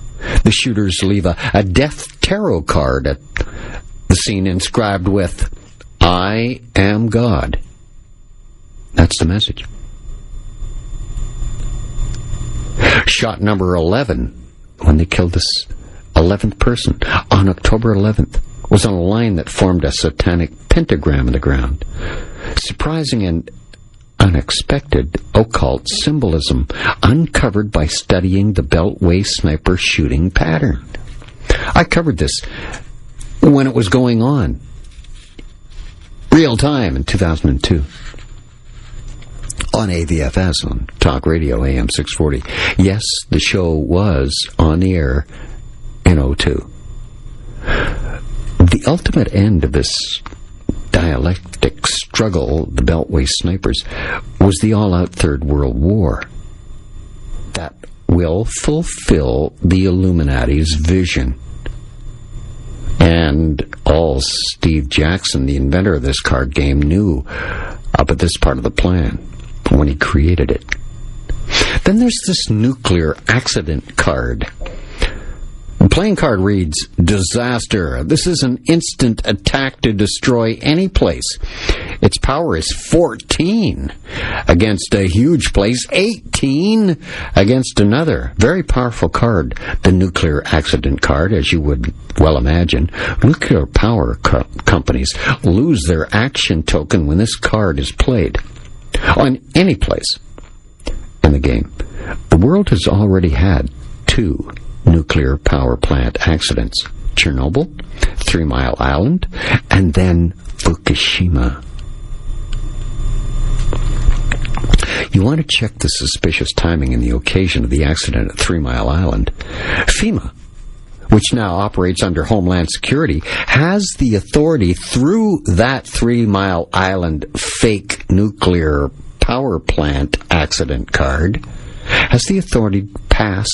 Speaker 3: The shooters leave a death tarot card at the scene inscribed with, "I am God." That's the message. Shot number 11, when they killed this 11th person on October 11th, was on a line that formed a satanic pentagram in the ground. Surprising and unexpected occult symbolism uncovered by studying the Beltway sniper shooting pattern. I covered this when it was going on, real time, in 2002. On AVFS, on Talk Radio AM 640. Yes, the show was on the air in 02. The ultimate end of this dialectic struggle, the Beltway snipers, was the all-out Third World War that will fulfill the Illuminati's vision. And all Steve Jackson, the inventor of this card game, knew about this part of the plan when he created it. Then there's this nuclear accident card. The playing card reads, Disaster. This is an instant attack to destroy any place. Its power is 14 against a huge place, 18 against another. Very powerful card, the nuclear accident card, as you would well imagine. Nuclear power companies lose their action token when this card is played. On any place in the game, the world has already had 2 nuclear power plant accidents. Chernobyl, 3 Mile Island, and then Fukushima. You want to check the suspicious timing and the occasion of the accident at 3 Mile Island. FEMA, which now operates under Homeland Security, has the authority through that 3 Mile Island fake nuclear power plant accident card, has the authority to pass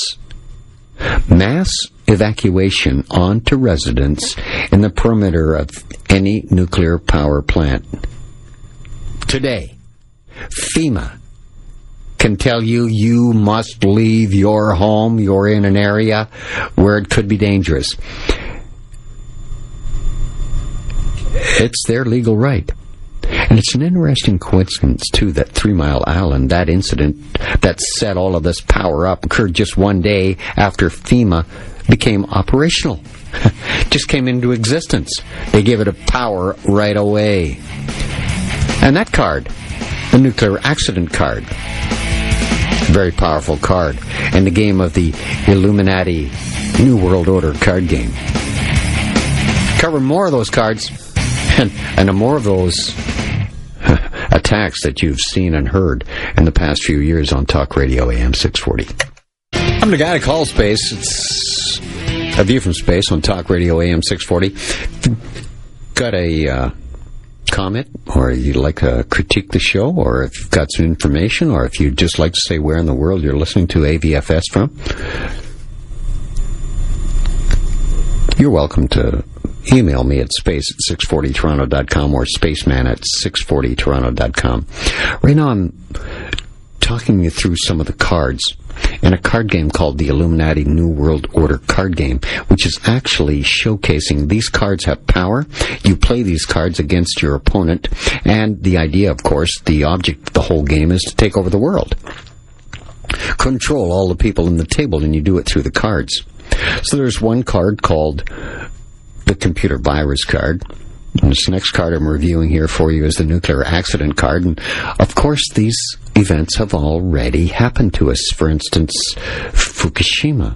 Speaker 3: mass evacuation onto residents in the perimeter of any nuclear power plant. Today, FEMA can tell you you must leave your home. You're in an area where it could be dangerous. It's their legal right. And it's an interesting coincidence, too, that 3 Mile Island, that incident that set all of this power up, occurred just one day after FEMA became operational. Just came into existence. They gave it a power right away. And that card, the nuclear accident card, very powerful card, in the game of the Illuminati New World Order card game. Cover more of those cards and more of those attacks that you've seen and heard in the past few years on Talk Radio AM 640. I'm the guy to call space. It's A View from Space on Talk Radio AM 640. Got a comment, or you'd like to critique the show, or if you've got some information, or if you'd just like to say where in the world you're listening to AVFS from, you're welcome to email me at space@640toronto.com or spaceman at 640toronto.com. Right now I'm talking you through some of the cards in a card game called the Illuminati New World Order card game, which is actually showcasing these cards have power. You play these cards against your opponent, and the idea, of course, the object of the whole game is to take over the world. Control all the people in the table, and you do it through the cards. So there's one card called the computer virus card. And this next card I'm reviewing here for you is the nuclear accident card. And, of course, these events have already happened to us. For instance, Fukushima,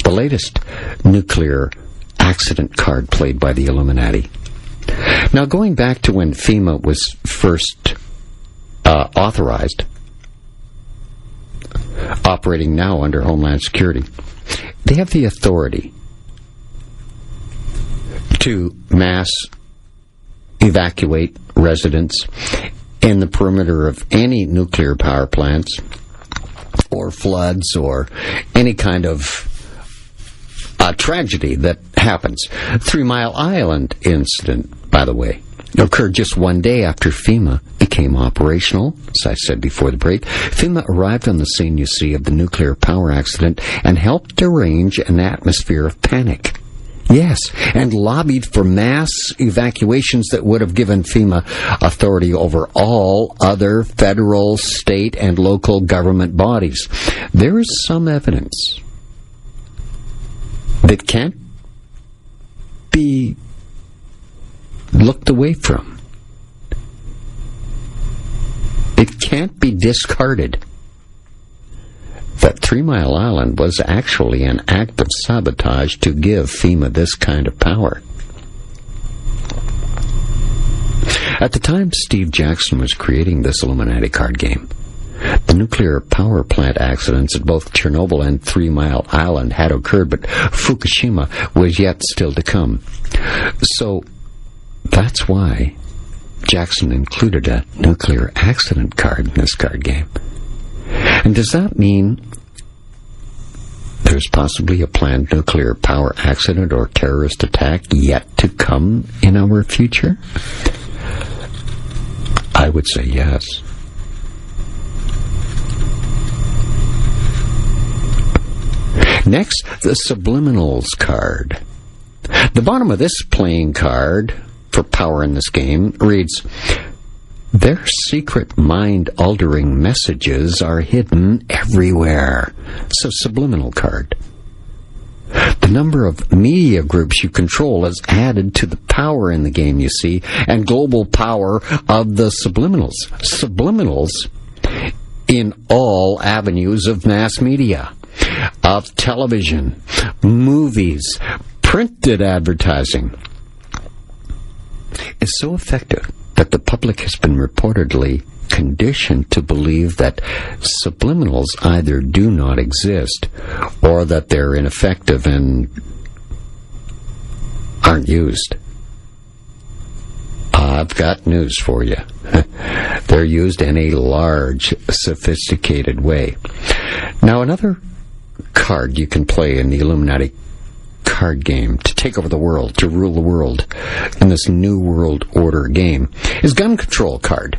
Speaker 3: the latest nuclear accident card played by the Illuminati. Now, going back to when FEMA was first authorized, operating now under Homeland Security, they have the authority to mass evacuate residents in the perimeter of any nuclear power plants or floods or any kind of tragedy that happens. 3 Mile Island incident, by the way, occurred just one day after FEMA became operational. As I said before the break, FEMA arrived on the scene, you see, of the nuclear power accident and helped arrange an atmosphere of panic Yes, and lobbied for mass evacuations that would have given FEMA authority over all other federal, state, and local government bodies. There is some evidence that can't be looked away from. It can't be discarded that 3 Mile Island was actually an act of sabotage to give FEMA this kind of power. At the time Steve Jackson was creating this Illuminati card game, the nuclear power plant accidents at both Chernobyl and 3 Mile Island had occurred, but Fukushima was yet still to come. So that's why Jackson included a nuclear accident card in this card game. And does that mean there's possibly a planned nuclear power accident or terrorist attack yet to come in our future? I would say yes. Next, the subliminals card. The bottom of this playing card for power in this game reads, "Their secret mind-altering messages are hidden everywhere." So, subliminal card. The number of media groups you control is added to the power in the game, you see, and global power of the subliminals. Subliminals in all avenues of mass media, of television, movies, printed advertising, is so effective that the public has been reportedly conditioned to believe that subliminals either do not exist or that they're ineffective and aren't used. I've got news for you. They're used in a large, sophisticated way. Now, another card you can play in the Illuminati card game to take over the world, to rule the world in this New World Order game is gun control card.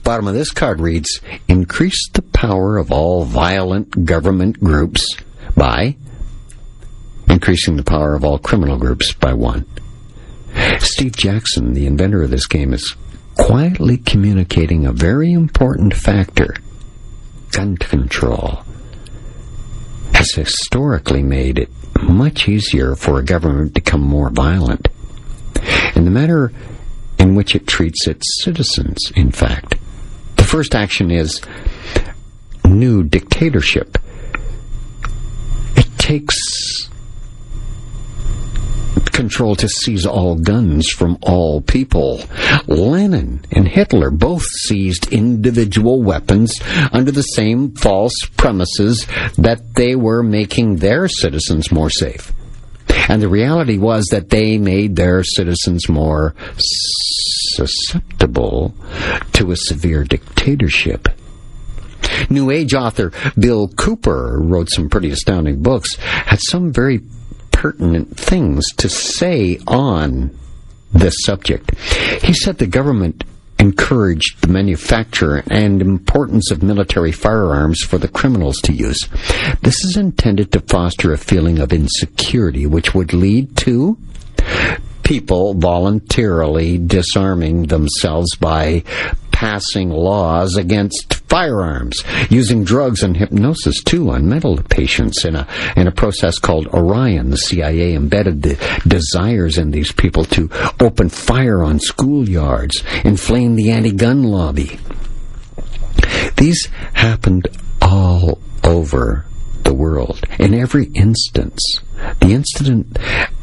Speaker 3: Bottom of this card reads, "Increase the power of all violent government groups by increasing the power of all criminal groups by 1. Steve Jackson, the inventor of this game, is quietly communicating a very important factor. Gun control has historically made it much easier for a government to become more violent in the manner in which it treats its citizens, in fact. The first action is new dictatorship. It takes control to seize all guns from all people. Lenin and Hitler both seized individual weapons under the same false premises that they were making their citizens more safe. And the reality was that they made their citizens more susceptible to a severe dictatorship. New Age author Bill Cooper wrote some pretty astounding books, had some very pertinent things to say on this subject. He said the government encouraged the manufacture and importance of military firearms for the criminals to use. This is intended to foster a feeling of insecurity, which would lead to people voluntarily disarming themselves by passing laws against firearms, using drugs and hypnosis too on mental patients in a process called Orion. The CIA embedded the desires in these people to open fire on schoolyards, inflame the anti-gun lobby. These happened all over the world. In every instance, the incident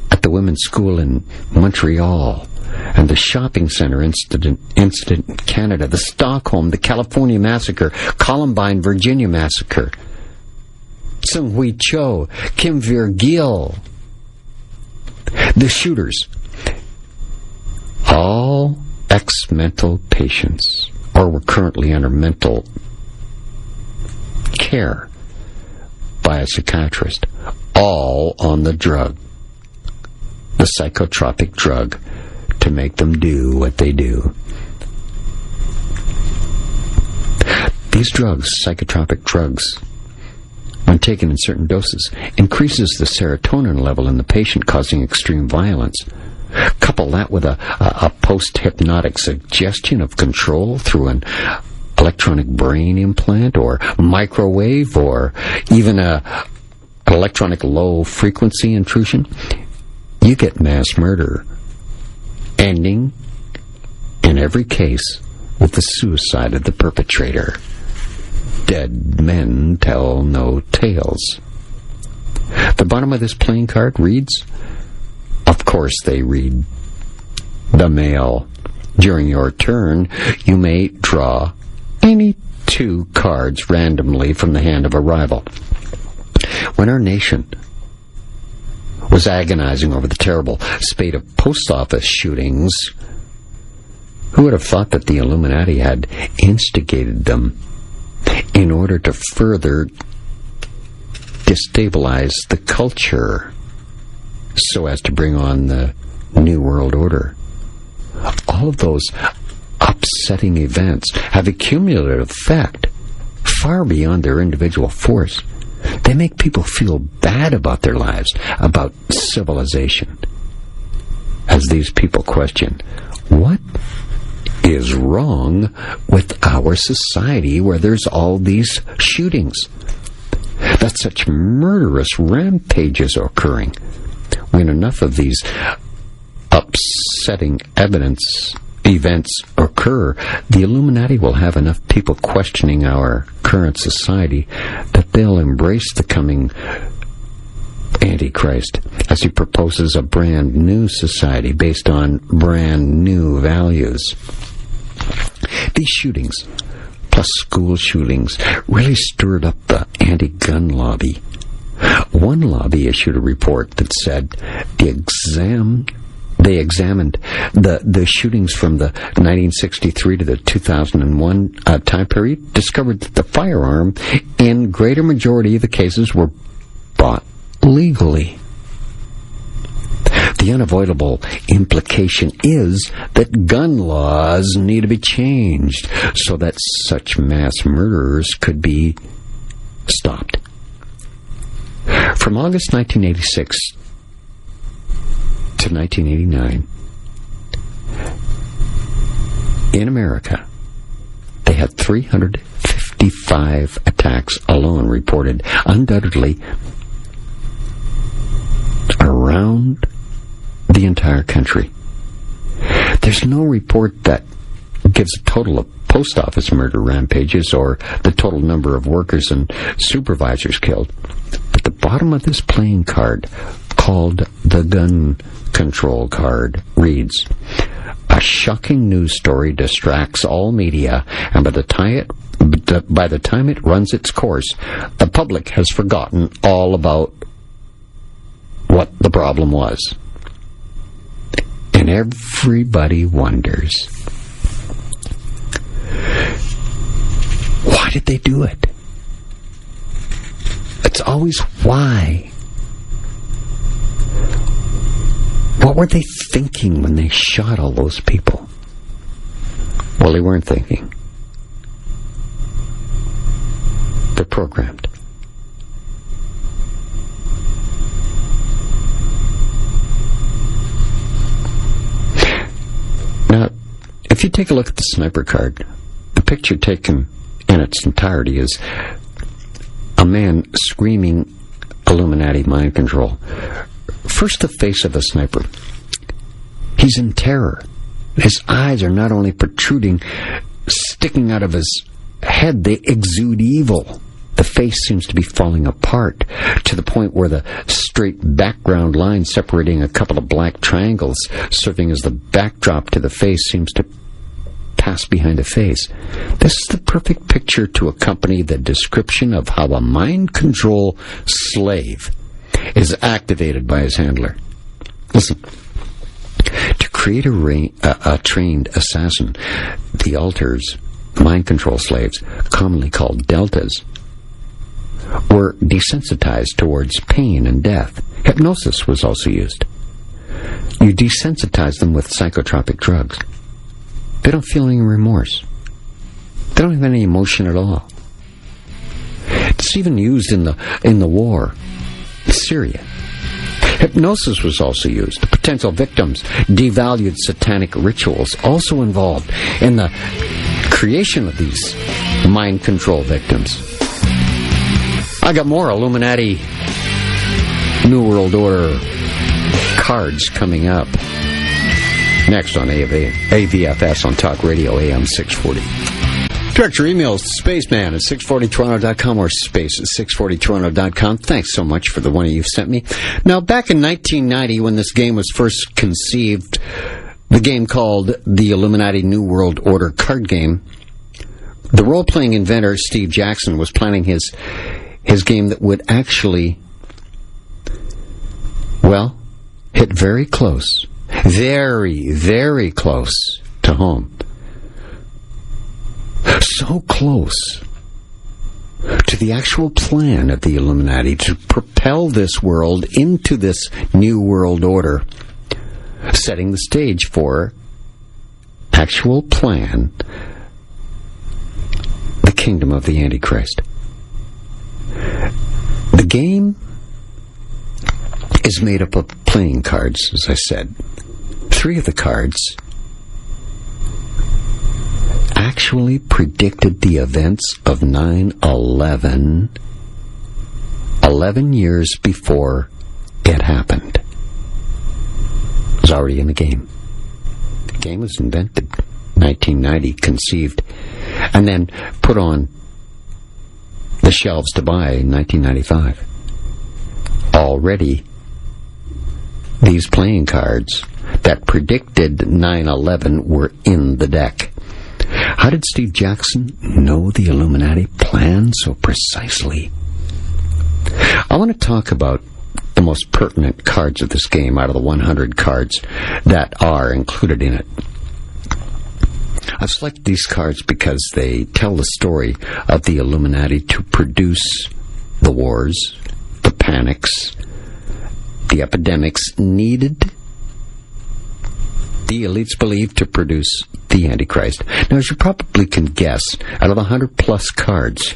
Speaker 3: at the women's school in Montreal, and the shopping center incident in Canada, the Stockholm, the California massacre, Columbine, Virginia massacre, Sung Hui Cho, Kim Virgil, the shooters, all ex-mental patients, or were currently under mental care by a psychiatrist, all on the drug, the psychotropic drug, to make them do what they do. These drugs, psychotropic drugs, when taken in certain doses, increases the serotonin level in the patient, causing extreme violence. Couple that with a post-hypnotic suggestion of control through an electronic brain implant or microwave or even an electronic low-frequency intrusion, you get mass murder, ending in every case with the suicide of the perpetrator. Dead men tell no tales. The bottom of this playing card reads, of course they read, the mail. During your turn, you may draw any 2 cards randomly from the hand of a rival. When our nation was agonizing over the terrible spate of post office shootings, who would have thought that the Illuminati had instigated them in order to further destabilize the culture so as to bring on the New World Order? All of those upsetting events have a cumulative effect far beyond their individual force. They make people feel bad about their lives, about civilization. As these people question, what is wrong with our society where there's all these shootings? That such murderous rampages are occurring. When enough of these upsetting events occur, the Illuminati will have enough people questioning our current society that they'll embrace the coming Antichrist as he proposes a brand new society based on brand new values. These shootings, plus school shootings, really stirred up the anti-gun lobby. One lobby issued a report that said they examined the shootings from the 1963 to the 2001 time period, discovered that the firearm in greater majority of the cases were bought legally. The unavoidable implication is that gun laws need to be changed so that such mass murderers could be stopped. From August 1986 to 1989, in America, they had 355 attacks alone reported, undoubtedly around the entire country. There's no report that gives a total of post office murder rampages or the total number of workers and supervisors killed. But the bottom of this playing card, called the gun control card, reads, a shocking news story distracts all media, and by the time it runs its course, the public has forgotten all about what the problem was. And everybody wonders, why did they do it? It's always why. What were they thinking when they shot all those people? Well, they weren't thinking. They're programmed. Now, if you take a look at the sniper card, the picture taken in its entirety is a man screaming Illuminati mind control. First, the face of the sniper. He's in terror. His eyes are not only protruding, sticking out of his head, they exude evil. The face seems to be falling apart to the point where the straight background line separating a couple of black triangles serving as the backdrop to the face seems to pass behind the face. This is the perfect picture to accompany the description of how a mind control slave is activated by his handler. Listen. To create a trained assassin, the alters, mind control slaves, commonly called deltas, were desensitized towards pain and death. Hypnosis was also used. You desensitize them with psychotropic drugs. They don't feel any remorse. They don't have any emotion at all. It's even used in the war. Syria. Hypnosis was also used. The potential victims devalued satanic rituals, also involved in the creation of these mind control victims. I got more Illuminati New World Order cards coming up. Next on AVFS on Talk Radio AM 640. Direct your emails to Spaceman at 640toronto.com or space at 640toronto.com. Thanks so much for the one you've sent me. Now, back in 1990, when this game was first conceived, the game called the Illuminati New World Order card game, the role-playing inventor Steve Jackson was planning his game that would actually, well, hit very close, very, very close to home. So close to the actual plan of the Illuminati to propel this world into this new world order, setting the stage for actual plan, the kingdom of the Antichrist. The game is made up of playing cards, as I said. 3 of the cards actually predicted the events of 9/11 11 years before it happened. It was already in the game. The game was invented 1990, conceived, and then put on the shelves to buy in 1995. Already, these playing cards that predicted 9/11 were in the deck. How did Steve Jackson know the Illuminati plan so precisely? I want to talk about the most pertinent cards of this game out of the 100 cards that are included in it. I've selected these cards because they tell the story of the Illuminati to produce the wars, the panics, the epidemics needed, the elites believe, to produce the Antichrist. Now, as you probably can guess, out of the 100-plus cards,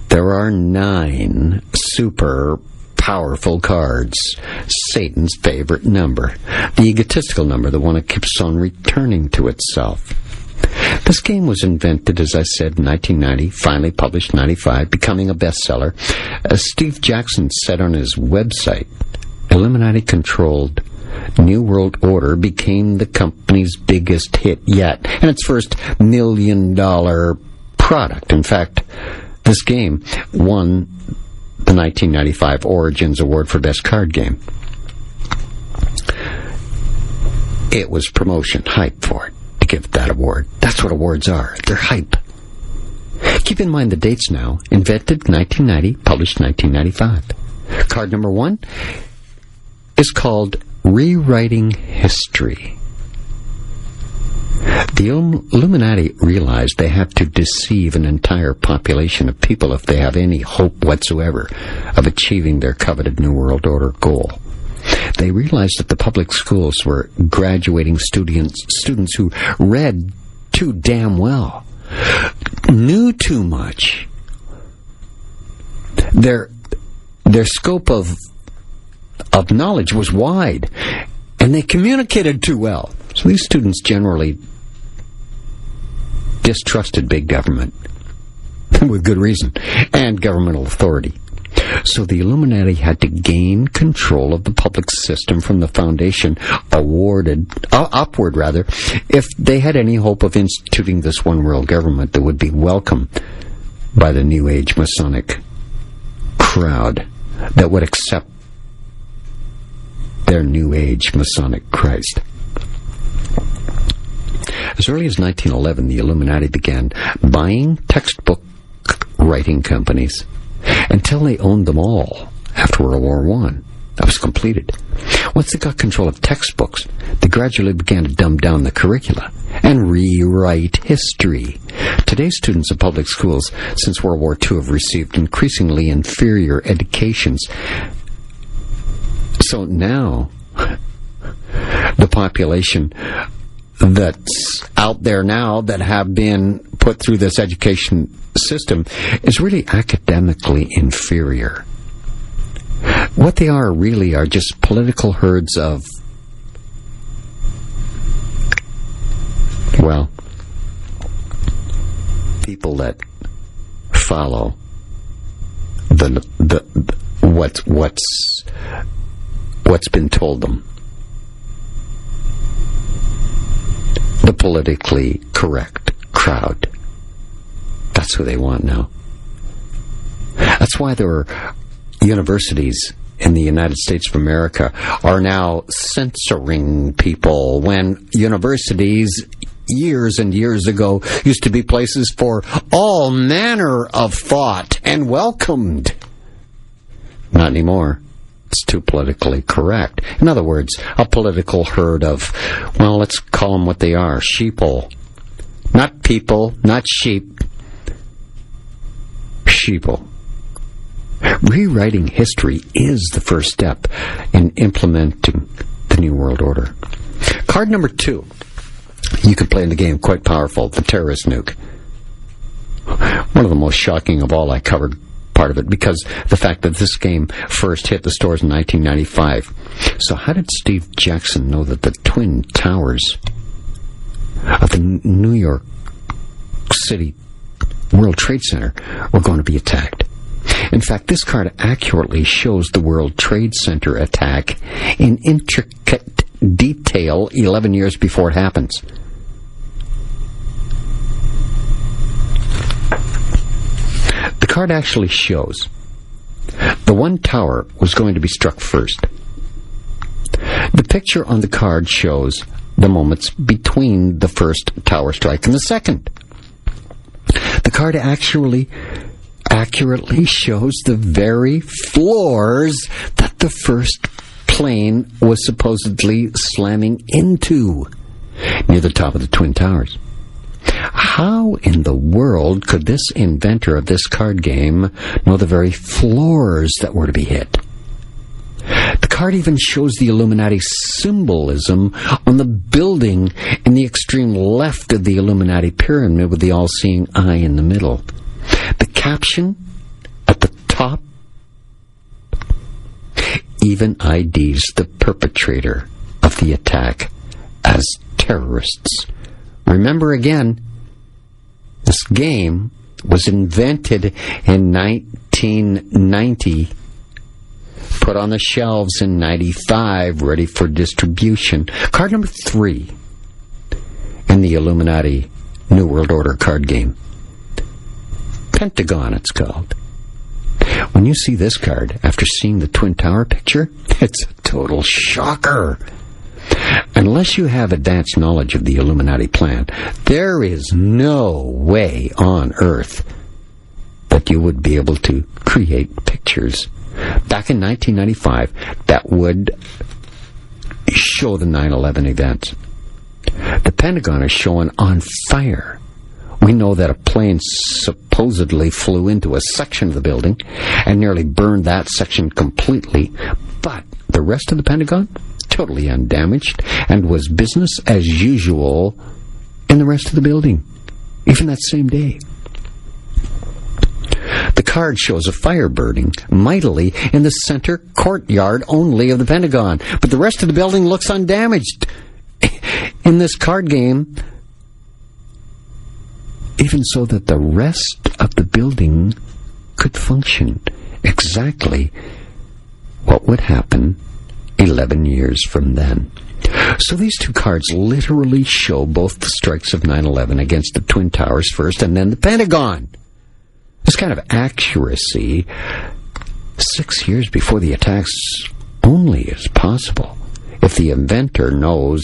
Speaker 3: there are 9 super powerful cards. Satan's favorite number. The egotistical number, the one that keeps on returning to itself. This game was invented, as I said, in 1990, finally published in 95, becoming a bestseller. As Steve Jackson said on his website, Illuminati-controlled New World Order became the company's biggest hit yet, and its first $1 million product. In fact, this game won the 1995 Origins Award for Best Card Game. It was promotion, hype for it, to give it that award. That's what awards are. They're hype. Keep in mind the dates now. Invented 1990, published 1995. Card number 1 is called Rewriting History. The Illuminati realized they have to deceive an entire population of people if they have any hope whatsoever of achieving their coveted New World Order goal. They realized that the public schools were graduating students who read too damn well, knew too much. Their scope of knowledge was wide, and they communicated too well. So these students generally distrusted big government, with good reason, and governmental authority. So the Illuminati had to gain control of the public system from the foundation upward, if they had any hope of instituting this one world government that would be welcomed by the New Age Masonic crowd that would accept their New Age Masonic Christ. As early as 1911, the Illuminati began buying textbook writing companies until they owned them all after World War I. That was completed. Once they got control of textbooks, they gradually began to dumb down the curricula and rewrite history. Today's students of public schools since World War II have received increasingly inferior educations. So now, the population that's out there now that have been put through this education system is really academically inferior. What they are really are just political herds of, well, people that follow what's been told them. The politically correct crowd. That's who they want now. That's why there are universities in the United States of America are now censoring people, when universities years and years ago used to be places for all manner of thought and welcomed. Not anymore. It's too politically correct. In other words, a political herd of, well, let's call them what they are, sheeple. Not people, not sheep. Sheeple. Rewriting history is the first step in implementing the New World Order. Card number 2. You can play in the game, quite powerful, the terrorist nuke. One of the most shocking of all, I covered part of it because the fact that this game first hit the stores in 1995. So how did Steve Jackson know that the Twin Towers of the New York City World Trade Center were going to be attacked? In fact, this card accurately shows the World Trade Center attack in intricate detail 11 years before it happens. The card actually shows the one tower was going to be struck first. The picture on the card shows the moments between the first tower strike and the second. The card accurately shows the very floors that the first plane was supposedly slamming into near the top of the Twin Towers. How in the world could this inventor of this card game know the very floors that were to be hit? The card even shows the Illuminati symbolism on the building in the extreme left of the Illuminati pyramid with the all-seeing eye in the middle. The caption at the top even IDs the perpetrator of the attack as terrorists. Remember again, this game was invented in 1990, put on the shelves in 95, ready for distribution. Card number 3 in the Illuminati New World Order card game. Pentagon, it's called. When you see this card, after seeing the Twin Tower picture, it's a total shocker. Unless you have advanced knowledge of the Illuminati plan, there is no way on Earth that you would be able to create pictures back in 1995 that would show the 9/11 events. The Pentagon is showing on fire. We know that a plane supposedly flew into a section of the building and nearly burned that section completely, but the rest of the Pentagon, totally undamaged, and was business as usual in the rest of the building, even that same day. The card shows a fire burning mightily in the center courtyard only of the Pentagon, but the rest of the building looks undamaged. In this card game, even so that the rest of the building could function exactly what would happen 11 years from then. So these two cards literally show both the strikes of 9/11 against the Twin Towers first and then the Pentagon. This kind of accuracy 6 years before the attacks only is possible if the inventor knows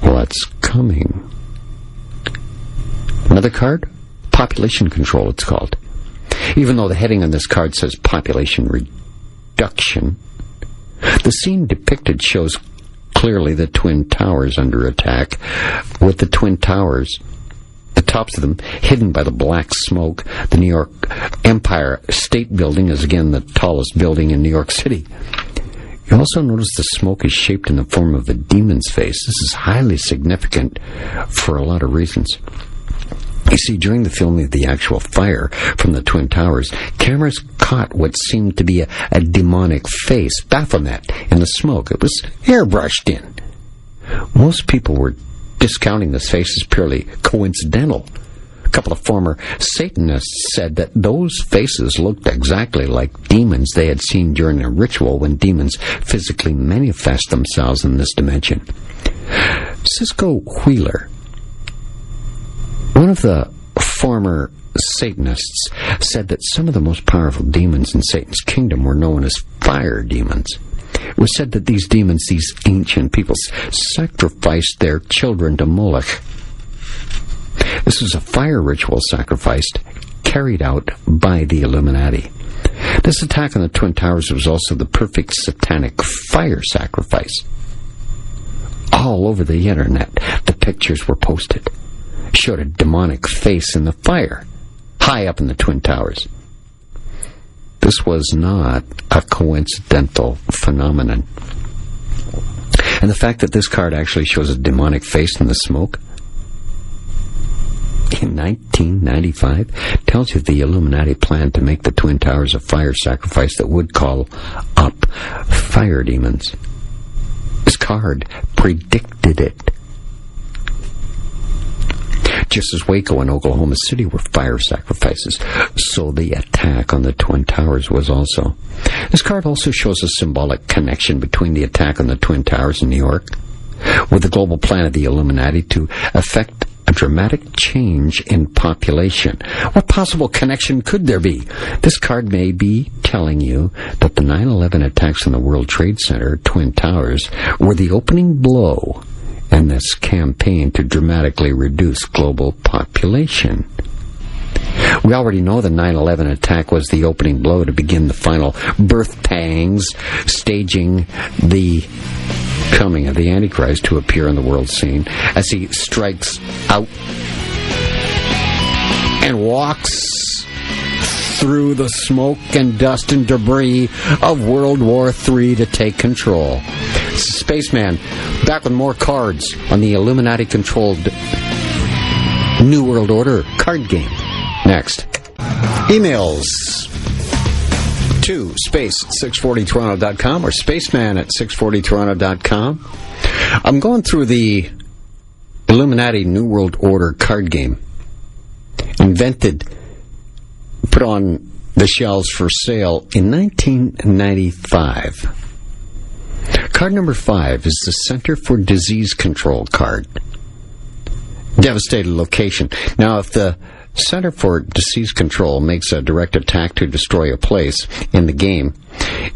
Speaker 3: what's coming. Another card? Population control, it's called. Even though the heading on this card says population reduction, the scene depicted shows clearly the Twin Towers under attack, with the Twin Towers, the tops of them, hidden by the black smoke. The New York Empire State Building is again the tallest building in New York City. You also notice the smoke is shaped in the form of a demon's face. This is highly significant for a lot of reasons. You see, during the filming of the actual fire from the Twin Towers, cameras caught what seemed to be a demonic face, Baphomet, in the smoke. It was airbrushed in. Most people were discounting this face as purely coincidental. A couple of former Satanists said that those faces looked exactly like demons they had seen during a ritual when demons physically manifest themselves in this dimension. Cisco Wheeler, one of the former Satanists, said that some of the most powerful demons in Satan's kingdom were known as fire demons. It was said that these demons, these ancient peoples, sacrificed their children to Moloch. This was a fire ritual sacrifice carried out by the Illuminati. This attack on the Twin Towers was also the perfect satanic fire sacrifice. All over the internet, the pictures were posted. Showed a demonic face in the fire, high up in the Twin Towers. This was not a coincidental phenomenon. And the fact that this card actually shows a demonic face in the smoke in 1995 tells you the Illuminati planned to make the Twin Towers a fire sacrifice that would call up fire demons. This card predicted it. Just as Waco and Oklahoma City were fire sacrifices, so the attack on the Twin Towers was also. This card also shows a symbolic connection between the attack on the Twin Towers in New York with the global plan of the Illuminati to effect a dramatic change in population. What possible connection could there be? This card may be telling you that the 9/11 attacks on the World Trade Center, Twin Towers, were the opening blow in this campaign to dramatically reduce global population. We already know the 9/11 attack was the opening blow to begin the final birth pangs, staging the coming of the Antichrist to appear on the world scene as he strikes out and walks through the smoke and dust and debris of World War III to take control. Spaceman, back with more cards on the Illuminati-controlled New World Order card game. Next. Emails to space640toronto.com or spaceman at 640toronto.com. I'm going through the Illuminati New World Order card game. Invented, put on the shelves for sale in 1995. Card number 5 is the Center for Disease Control card. Devastated location. Now, if the Center for Disease Control makes a direct attack to destroy a place in the game,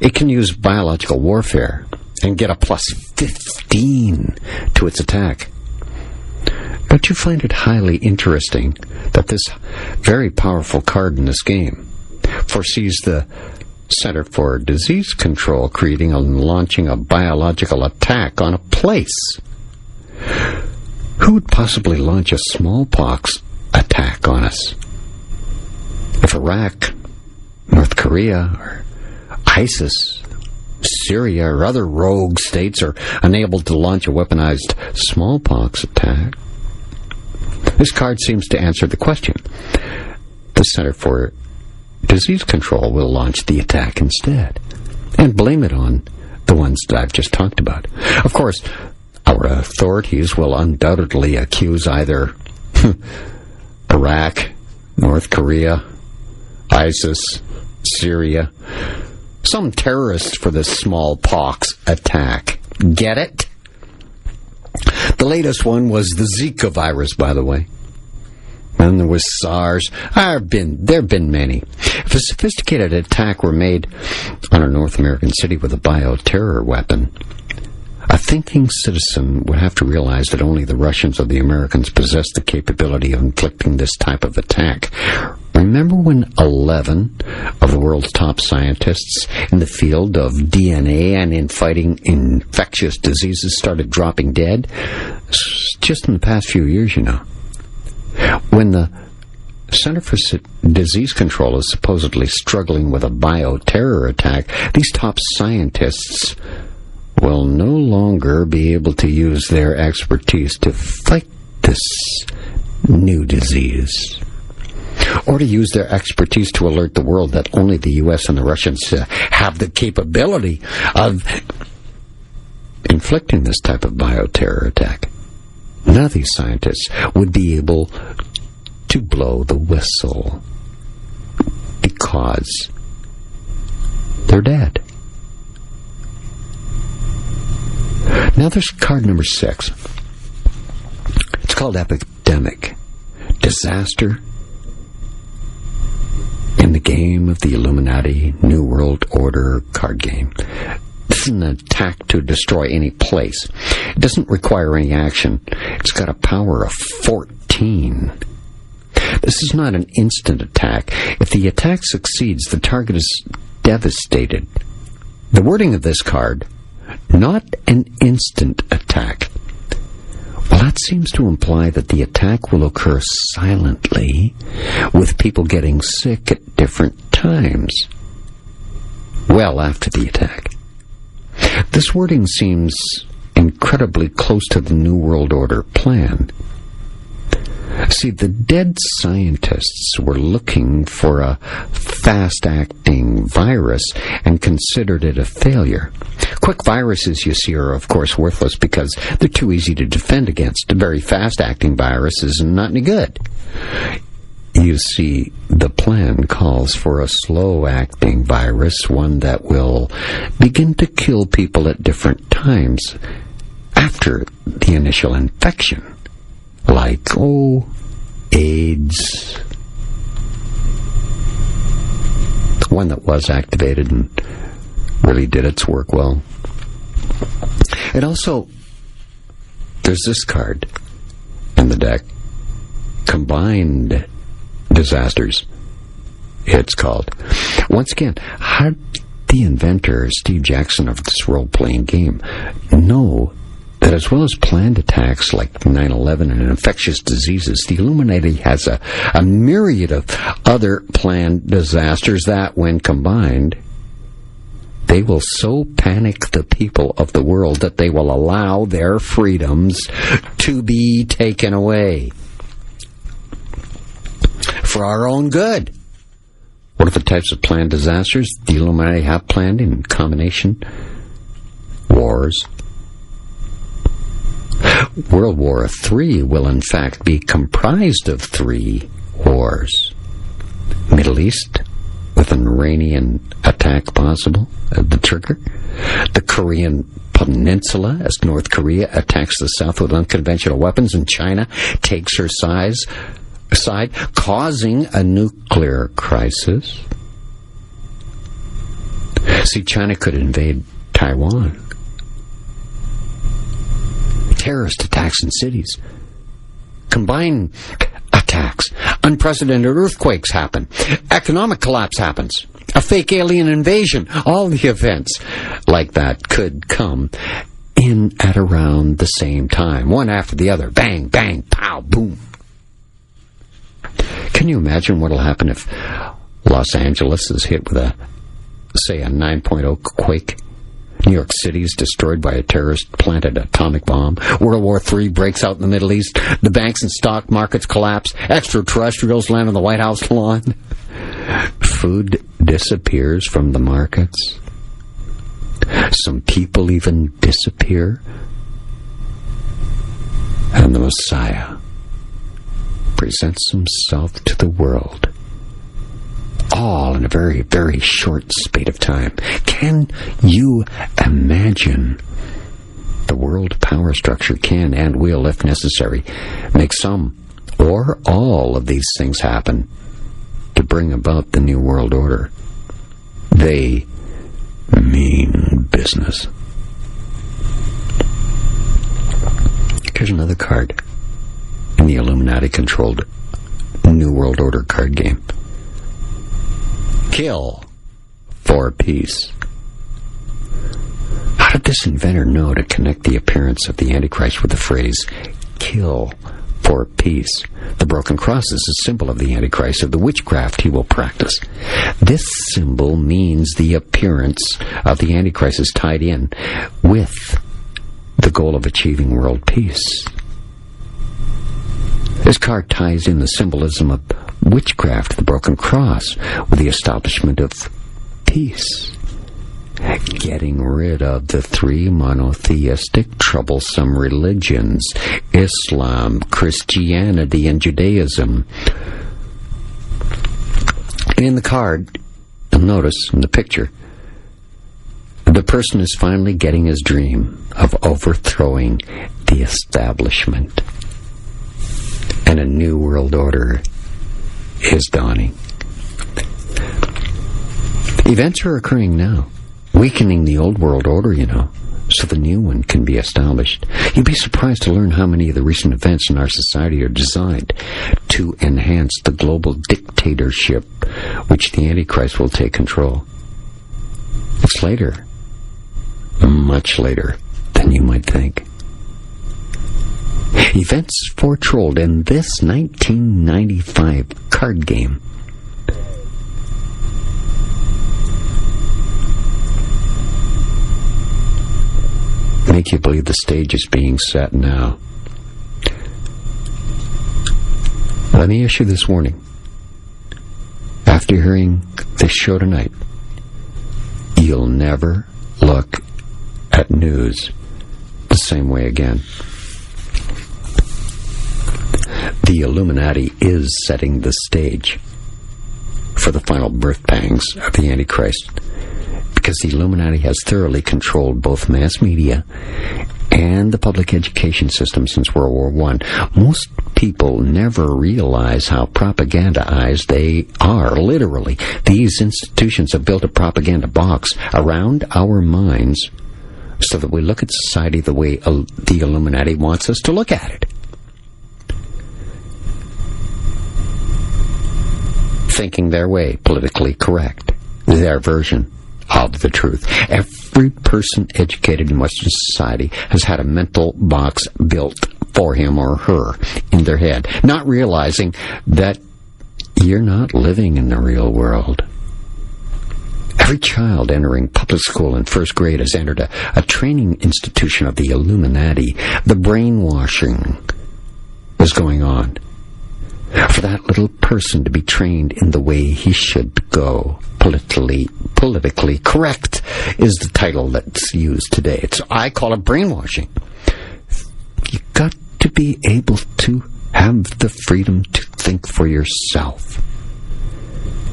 Speaker 3: it can use biological warfare and get a plus 15 to its attack. Don't you find it highly interesting that this very powerful card in this game foresees the Center for Disease Control creating and launching a biological attack on a place? Who would possibly launch a smallpox attack on us? If Iraq, North Korea, or ISIS, Syria, or other rogue states are unable to launch a weaponized smallpox attack, this card seems to answer the question. The Center for Disease Control will launch the attack instead and blame it on the ones that I've just talked about. Of course, our authorities will undoubtedly accuse either Iraq, North Korea, ISIS, Syria, some terrorists for the smallpox attack. Get it? The latest one was the Zika virus, by the way. And there was SARS. There have been many. If a sophisticated attack were made on a North American city with a bioterror weapon, a thinking citizen would have to realize that only the Russians or the Americans possess the capability of inflicting this type of attack. Remember when 11 of the world's top scientists in the field of DNA and in fighting infectious diseases started dropping dead? Just in the past few years, you know. When the The Center for Disease Control is supposedly struggling with a bioterror attack. These top scientists will no longer be able to use their expertise to fight this new disease, or to use their expertise to alert the world that only the U.S. and the Russians have the capability of inflicting this type of bioterror attack. None of these scientists would be able to blow the whistle because they're dead. Now there's card number 6. It's called Epidemic. Disaster in the game of the Illuminati New World Order card game. This is an attack to destroy any place. It doesn't require any action. It's got a power of 14. This is not an instant attack. If the attack succeeds, the target is devastated. The wording of this card, not an instant attack. Well, that seems to imply that the attack will occur silently, with people getting sick at different times, well after the attack. This wording seems incredibly close to the New World Order plan. See, the dead scientists were looking for a fast-acting virus and considered it a failure. Quick viruses, you see, are of course worthless because they're too easy to defend against. A very fast-acting virus is not any good. You see, the plan calls for a slow-acting virus, one that will begin to kill people at different times after the initial infection. Like, AIDS. One that was activated and really did its work well. And also, there's this card in the deck. Combined Disasters, it's called. Once again, how did the inventor, Steve Jackson, of this role-playing game know that as well as planned attacks like 9/11 and infectious diseases, the Illuminati has a myriad of other planned disasters that, when combined, they will so panic the people of the world that they will allow their freedoms to be taken away. For our own good. What are the types of planned disasters the Illuminati have planned in combination? Wars. World War III will in fact be comprised of 3 wars. Middle East, with an Iranian attack possible at the trigger. The Korean Peninsula, as North Korea attacks the South with unconventional weapons, and China takes her side, causing a nuclear crisis. See, China could invade Taiwan. Terrorist attacks in cities. Combined attacks. Unprecedented earthquakes happen. Economic collapse happens. A fake alien invasion. All the events like that could come in at around the same time. One after the other. Bang, bang, pow, boom. Can you imagine what will happen if Los Angeles is hit with a 9.0 quake? New York City is destroyed by a terrorist-planted atomic bomb. World War III breaks out in the Middle East. The banks and stock markets collapse. Extraterrestrials land on the White House lawn. Food disappears from the markets. Some people even disappear. And the Messiah presents himself to the world, all in a very, very short spate of time. Can you imagine? The world power structure can and will, if necessary, make some or all of these things happen to bring about the New World Order. They mean business. Here's another card in the Illuminati-controlled New World Order card game. Kill for peace. How did this inventor know to connect the appearance of the Antichrist with the phrase, kill for peace. The broken cross is a symbol of the Antichrist, of the witchcraft he will practice. This symbol means the appearance of the Antichrist is tied in with the goal of achieving world peace. This card ties in the symbolism of witchcraft, the broken cross, with the establishment of peace. Getting rid of the three monotheistic, troublesome religions, Islam, Christianity, and Judaism. And in the card, you'll notice in the picture, the person is finally getting his dream of overthrowing the establishment. And a new world order is dawning. Events are occurring now, weakening the old world order, so the new one can be established. You'd be surprised to learn how many of the recent events in our society are designed to enhance the global dictatorship which the Antichrist will take control. It's later, much later than you might think. Events foretold in this 1995 card game. Make you believe the stage is being set now. Let me issue this warning. After hearing this show tonight, you'll never look at news the same way again. The Illuminati is setting the stage for the final birth pangs of the Antichrist, because the Illuminati has thoroughly controlled both mass media and the public education system since World War I. Most people never realize how propagandized they are. Literally, these institutions have built a propaganda box around our minds so that we look at society the way the Illuminati wants us to look at it. Thinking their way, politically correct, their version of the truth. Every person educated in Western society has had a mental box built for him or her in their head, not realizing that you're not living in the real world. Every child entering public school in first grade has entered a training institution of the Illuminati. The brainwashing is going on for that little person to be trained in the way he should go. Politically correct is the title that's used today. I call it brainwashing. You've got to be able to have the freedom to think for yourself.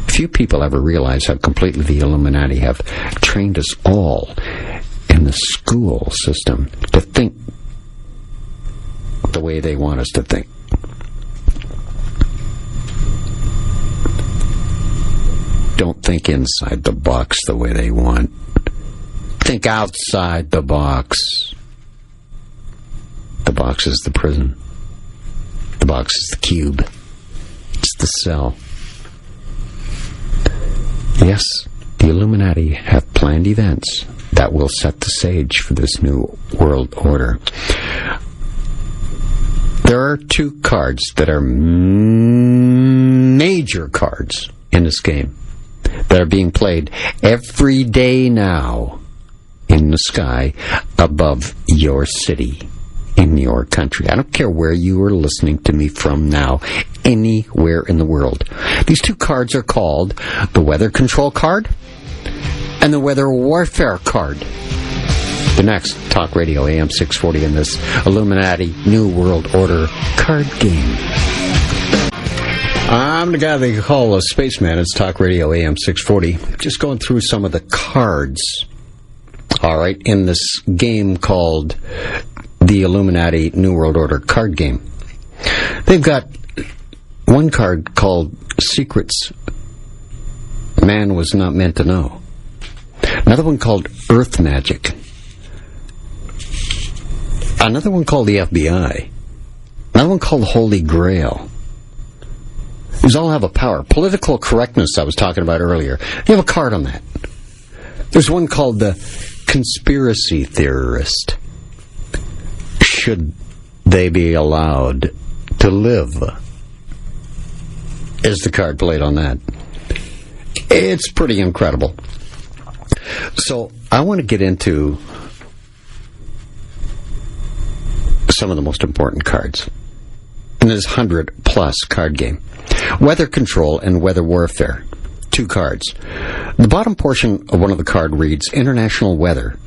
Speaker 3: Few people ever realize how completely the Illuminati have trained us all in the school system to think the way they want us to think. Don't think inside the box the way they want. Think outside the box. The box is the prison. The box is the cube. It's the cell. Yes, the Illuminati have planned events that will set the stage for this new world order. There are two cards that are major cards in this game that are being played every day now in the sky above your city, in your country. I don't care where you are listening to me from now, anywhere in the world. These two cards are called the Weather Control Card and the Weather Warfare Card. The next Talk Radio AM 640 in this Illuminati New World Order card game. I'm the guy they call a Spaceman. It's Talk Radio AM 640. Just going through some of the cards, all right, in this game called the Illuminati New World Order card game. They've got one card called Secrets Man Was Not Meant to Know. Another one called Earth Magic. Another one called the FBI. Another one called Holy Grail. These all have a power. Political correctness I was talking about earlier. You have a card on that. There's one called the Conspiracy Theorist. Should they be allowed to to live is the card played on that. It's pretty incredible. So I want to get into some of the most important cards in this 100-plus card game. Weather control and weather warfare. 2 cards. The bottom portion of one of the card reads International Weather.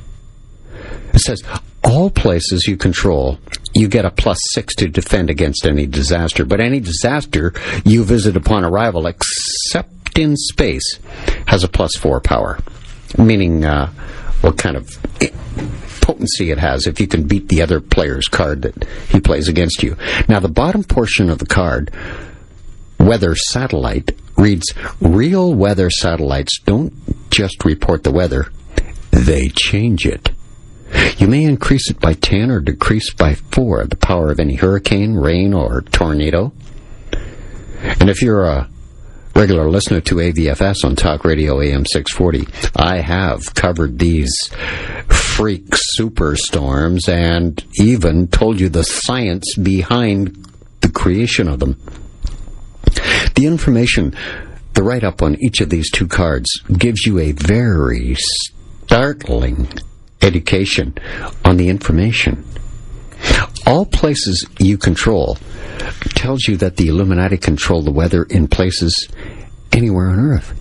Speaker 3: It says, all places you control, you get a +6 to defend against any disaster. But any disaster you visit upon arrival, except in space, has a +4 power. Meaning what kind of potency it has if you can beat the other player's card that he plays against you. Now, the bottom portion of the card, Weather Satellite, reads, real weather satellites don't just report the weather, they change it. You may increase it by 10 or decrease by 4 the power of any hurricane, rain, or tornado. And if you're a regular listener to AVFS on Talk Radio AM 640, I have covered these freak superstorms and even told you the science behind the creation of them. The information, the write-up on each of these 2 cards, gives you a very startling education on the information. All places you control tells you that the Illuminati control the weather in places anywhere on Earth.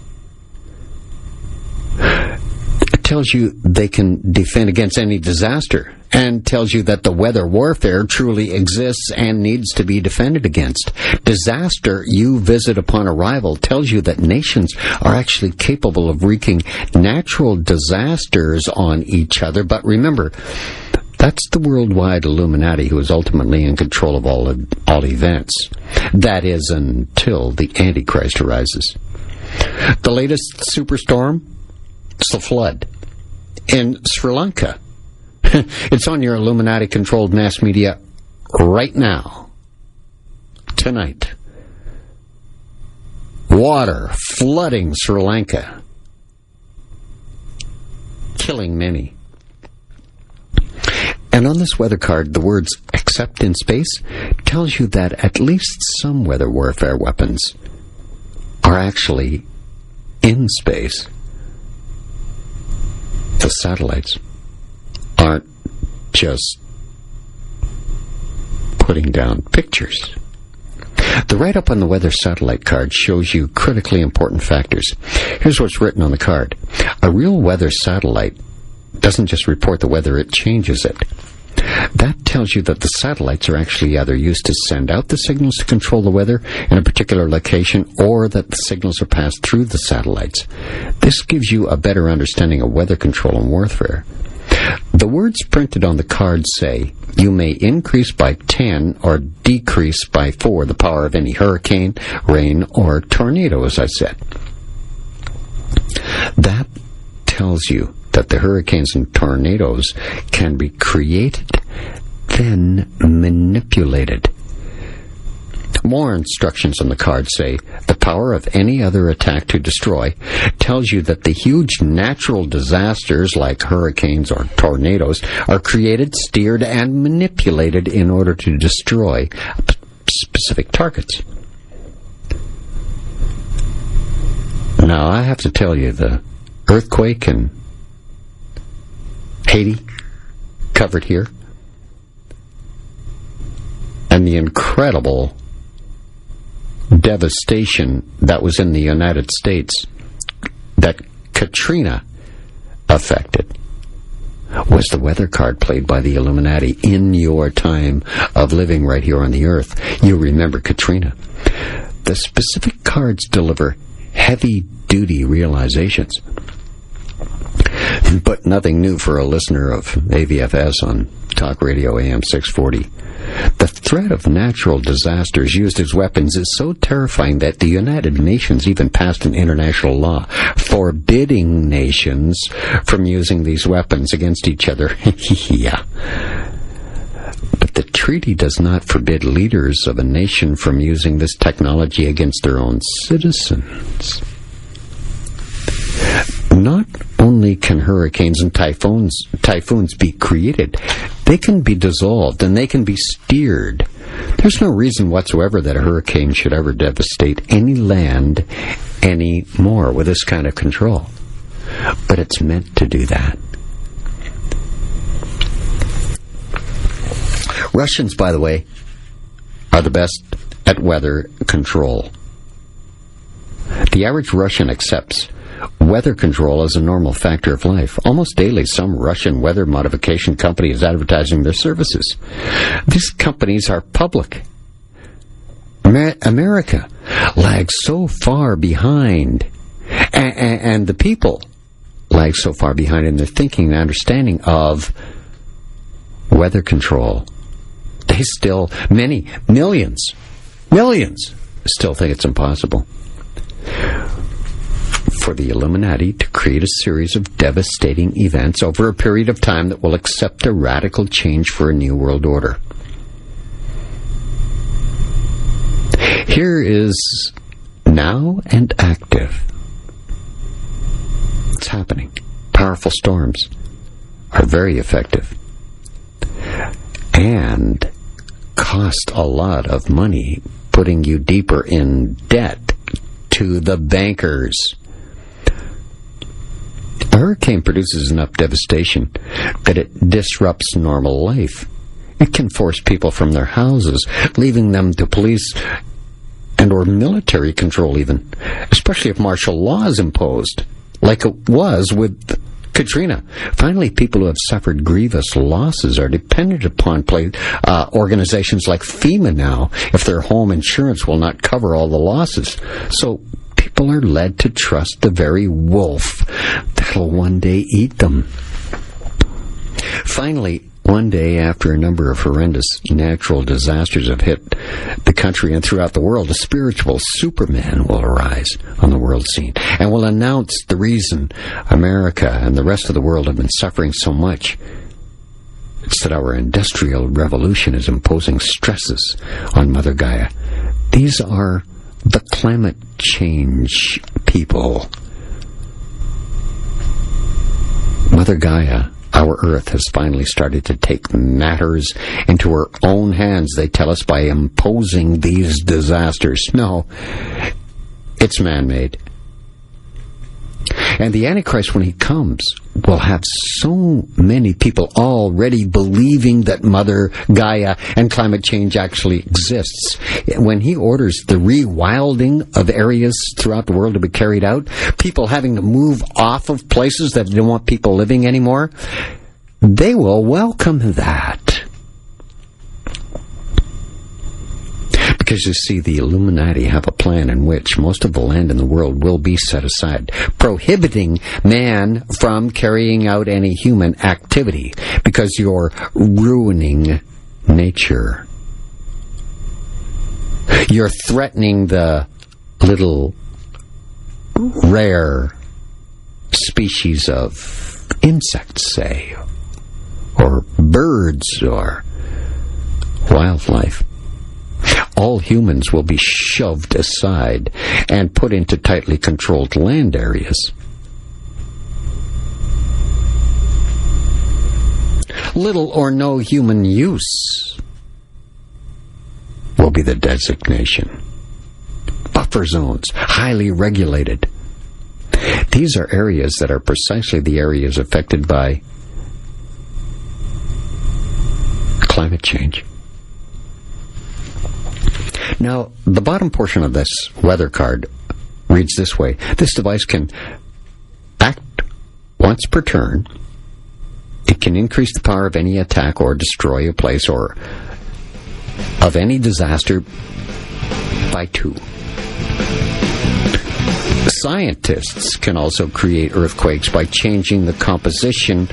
Speaker 3: It tells you they can defend against any disaster, and tells you that the weather warfare truly exists and needs to be defended against. Disaster you visit upon arrival tells you that nations are actually capable of wreaking natural disasters on each other. But remember, that's the worldwide Illuminati who is ultimately in control of all events. That is, until the Antichrist arises. The latest superstorm is the flood in Sri Lanka. It's on your Illuminati-controlled mass media right now. Tonight. Water flooding Sri Lanka. Killing many. And on this weather card, the words, except in space, tells you that at least some weather warfare weapons are actually in space. The satellites aren't just putting down pictures. The write-up on the weather satellite card shows you critically important factors. Here's what's written on the card. A real weather satellite doesn't just report the weather, it changes it. That tells you that the satellites are actually either used to send out the signals to control the weather in a particular location, or that the signals are passed through the satellites. This gives you a better understanding of weather control and warfare. The words printed on the card say, you may increase by 10 or decrease by 4 the power of any hurricane, rain, or tornado, as I said. That tells you that the hurricanes and tornadoes can be created, then manipulated. More instructions on the card say, the power of any other attack to destroy tells you that the huge natural disasters like hurricanes or tornadoes are created, steered, and manipulated in order to destroy specific targets. Now, I have to tell you, the earthquake in Haiti, covered here, and the incredible devastation that was in the United States that Katrina affected was the weather card played by the Illuminati in your time of living right here on the earth. You remember Katrina. The specific cards deliver heavy-duty realizations. But nothing new for a listener of AVFS on Talk Radio AM 640. The threat of natural disasters used as weapons is so terrifying that the United Nations even passed an international law forbidding nations from using these weapons against each other. Yeah. But the treaty does not forbid leaders of a nation from using this technology against their own citizens. Not only can hurricanes and typhoons be created, they can be dissolved and they can be steered. There's no reason whatsoever that a hurricane should ever devastate any land anymore with this kind of control. But it's meant to do that. Russians, by the way, are the best at weather control. The average Russian accepts weather control as a normal factor of life. Almost daily, some Russian weather modification company is advertising their services. These companies are public. America lags so far behind, and the people lag so far behind in their thinking and understanding of weather control. They still, millions, still think it's impossible for the Illuminati to create a series of devastating events over a period of time that will accept a radical change for a new world order. Here is now and active. It's happening. Powerful storms are very effective and cost a lot of money, putting you deeper in debt to the bankers. A hurricane produces enough devastation that it disrupts normal life. It can force people from their houses, leaving them to police and or military control even, especially if martial law is imposed, like it was with Katrina. Finally, people who have suffered grievous losses are dependent upon organizations like FEMA now if their home insurance will not cover all the losses. So people are led to trust the very wolf that'll one day eat them. Finally, one day after a number of horrendous natural disasters have hit the country and throughout the world, a spiritual Superman will arise on the world scene and will announce the reason America and the rest of the world have been suffering so much. It's that our industrial revolution is imposing stresses on Mother Gaia. These are the climate change people. Mother Gaia, our Earth, has finally started to take matters into her own hands, they tell us, by imposing these disasters. No, it's man-made. And the Antichrist, when he comes, will have so many people already believing that Mother Gaia and climate change actually exists. When he orders the rewilding of areas throughout the world to be carried out, people having to move off of places that don't want people living anymore, they will welcome that. Because you see, the Illuminati have a plan in which most of the land in the world will be set aside, prohibiting man from carrying out any human activity, because you're ruining nature. You're threatening the little rare species of insects, say, or birds, or wildlife. All humans will be shoved aside and put into tightly controlled land areas. Little or no human use will be the designation. Buffer zones, highly regulated. These are areas that are precisely the areas affected by climate change. Now, the bottom portion of this weather card reads this way. This device can act once per turn. It can increase the power of any attack or destroy a place or of any disaster by 2. Scientists can also create earthquakes by changing the composition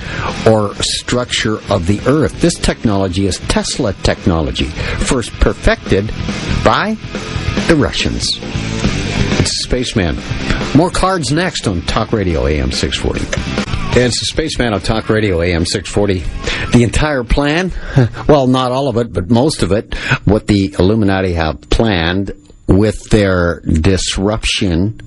Speaker 3: or structure of the Earth. This technology is Tesla technology, first perfected by the Russians. It's Spaceman. More cards next on Talk Radio AM 640. It's the Spaceman on Talk Radio AM 640. The entire plan, well, not all of it, but most of it, what the Illuminati have planned with their disruption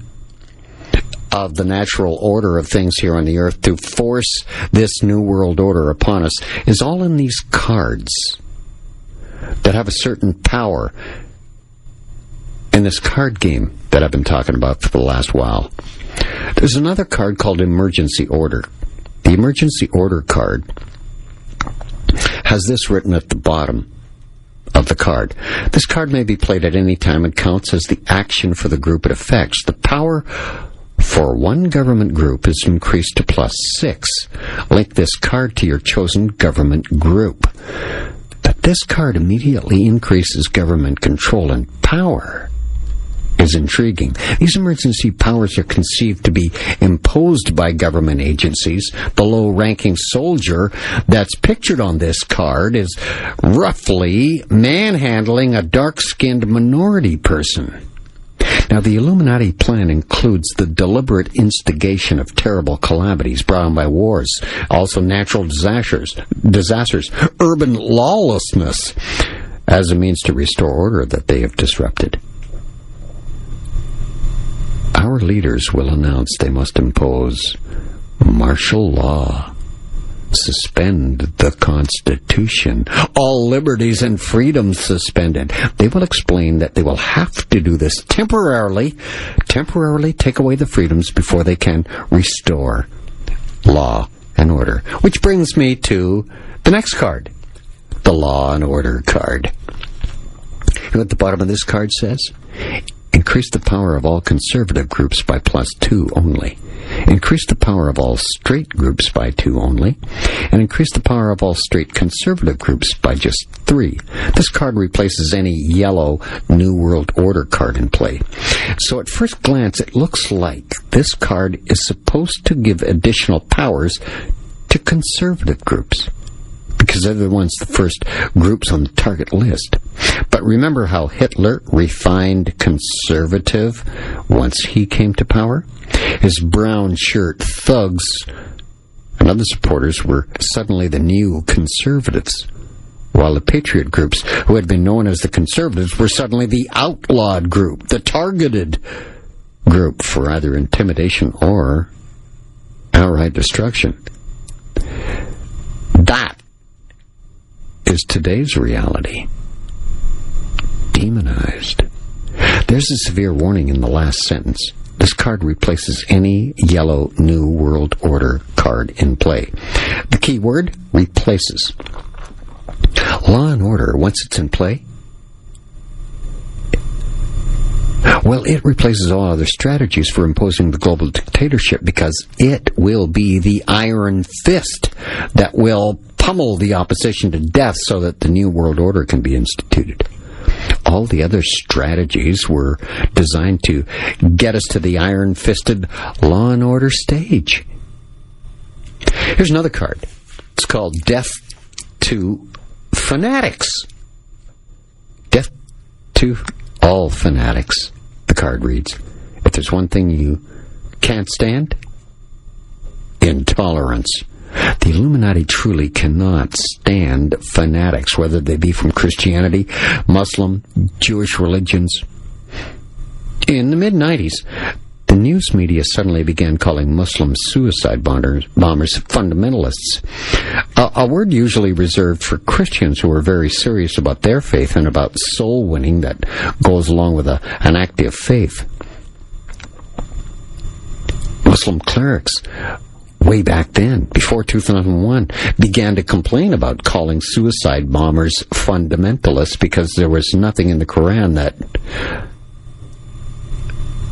Speaker 3: of the natural order of things here on the earth to force this new world order upon us is all in these cards that have a certain power in this card game that I've been talking about for the last while. There's another card called Emergency Order. The Emergency Order card has this written at the bottom of the card. This card may be played at any time and counts as the action for the group it affects. The power for one government group is increased to +6. Link this card to your chosen government group. But this card immediately increases government control and power. Is intriguing. These emergency powers are conceived to be imposed by government agencies. The low-ranking soldier that's pictured on this card is roughly manhandling a dark-skinned minority person. Now, the Illuminati plan includes the deliberate instigation of terrible calamities brought on by wars, also natural disasters, urban lawlessness, as a means to restore order that they have disrupted. Our leaders will announce they must impose martial law, suspend the Constitution, all liberties and freedoms suspended. They will explain that they will have to do this temporarily take away the freedoms before they can restore law and order. Which brings me to the next card, the Law and Order card. You know what the bottom of this card says? Increase the power of all conservative groups by +2 only. Increase the power of all straight groups by 2 only. And increase the power of all straight conservative groups by just 3. This card replaces any yellow New World Order card in play. So at first glance, it looks like this card is supposed to give additional powers to conservative groups, because they're the ones, the first groups on the target list. But remember how Hitler refined conservative once he came to power? His brown shirt thugs and other supporters were suddenly the new conservatives, while the patriot groups, who had been known as the conservatives, were suddenly the outlawed group, the targeted group for either intimidation or outright destruction. That is today's reality. Demonized. There's a severe warning in the last sentence. This card replaces any yellow New World Order card in play. The key word, replaces. Law and order, once it's in play, well, it replaces all other strategies for imposing the global dictatorship, because it will be the iron fist that will pummel the opposition to death so that the New World Order can be instituted. All the other strategies were designed to get us to the iron-fisted law and order stage. Here's another card. It's called Death to Fanatics. Death to all fanatics, the card reads. If there's one thing you can't stand, intolerance. The Illuminati truly cannot stand fanatics, whether they be from Christianity, Muslim, Jewish religions. In the mid-90s, the news media suddenly began calling Muslim suicide bombers fundamentalists, a word usually reserved for Christians who are very serious about their faith and about soul winning that goes along with an active faith. Muslim clerics, way back then, before 2001, began to complain about calling suicide bombers fundamentalists because there was nothing in the Quran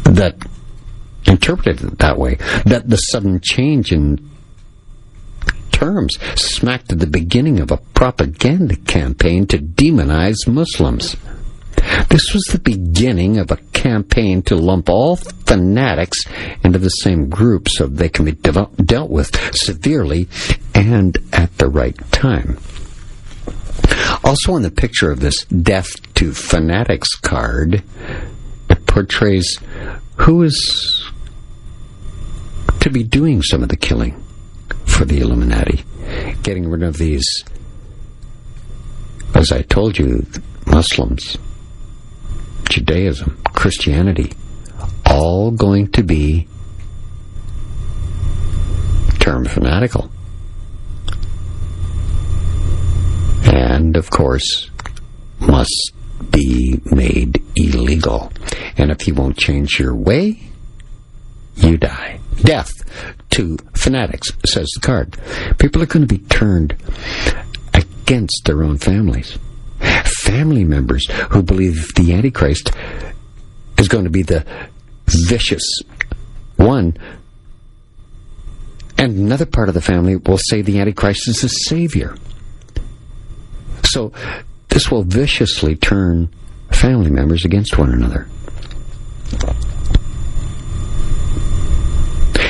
Speaker 3: that interpreted it that way. That the sudden change in terms smacked at the beginning of a propaganda campaign to demonize Muslims. This was the beginning of a campaign to lump all fanatics into the same group so they can be dealt with severely and at the right time. Also in the picture of this Death to Fanatics card, it portrays who is to be doing some of the killing for the Illuminati. Getting rid of these, as I told you, Muslims, Judaism, Christianity, all going to be term fanatical. And, of course, must be made illegal. And if you won't change your way, you die. Death to fanatics, says the card. People are going to be turned against their own families. Family members who believe the Antichrist is going to be the vicious one, and another part of the family will say the Antichrist is the savior. So this will viciously turn family members against one another.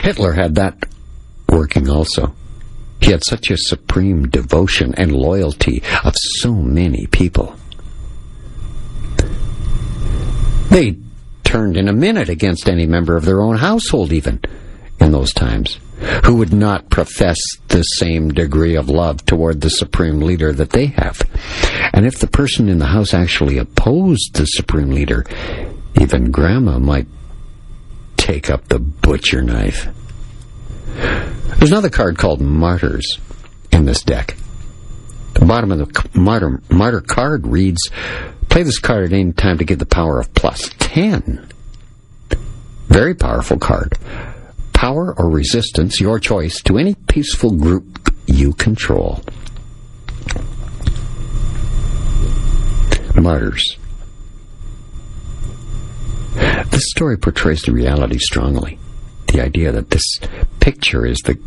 Speaker 3: Hitler had that working also. He had such a supreme devotion and loyalty of so many people. They turned in a minute against any member of their own household, even in those times, who would not profess the same degree of love toward the supreme leader that they have. And if the person in the house actually opposed the supreme leader, even grandma might take up the butcher knife. There's another card called Martyrs in this deck. The bottom of the martyr card reads, play this card at any time to give the power of plus 10. Very powerful card. Power or resistance, your choice, to any peaceful group you control. Martyrs. This story portrays the reality strongly. The idea that this picture is that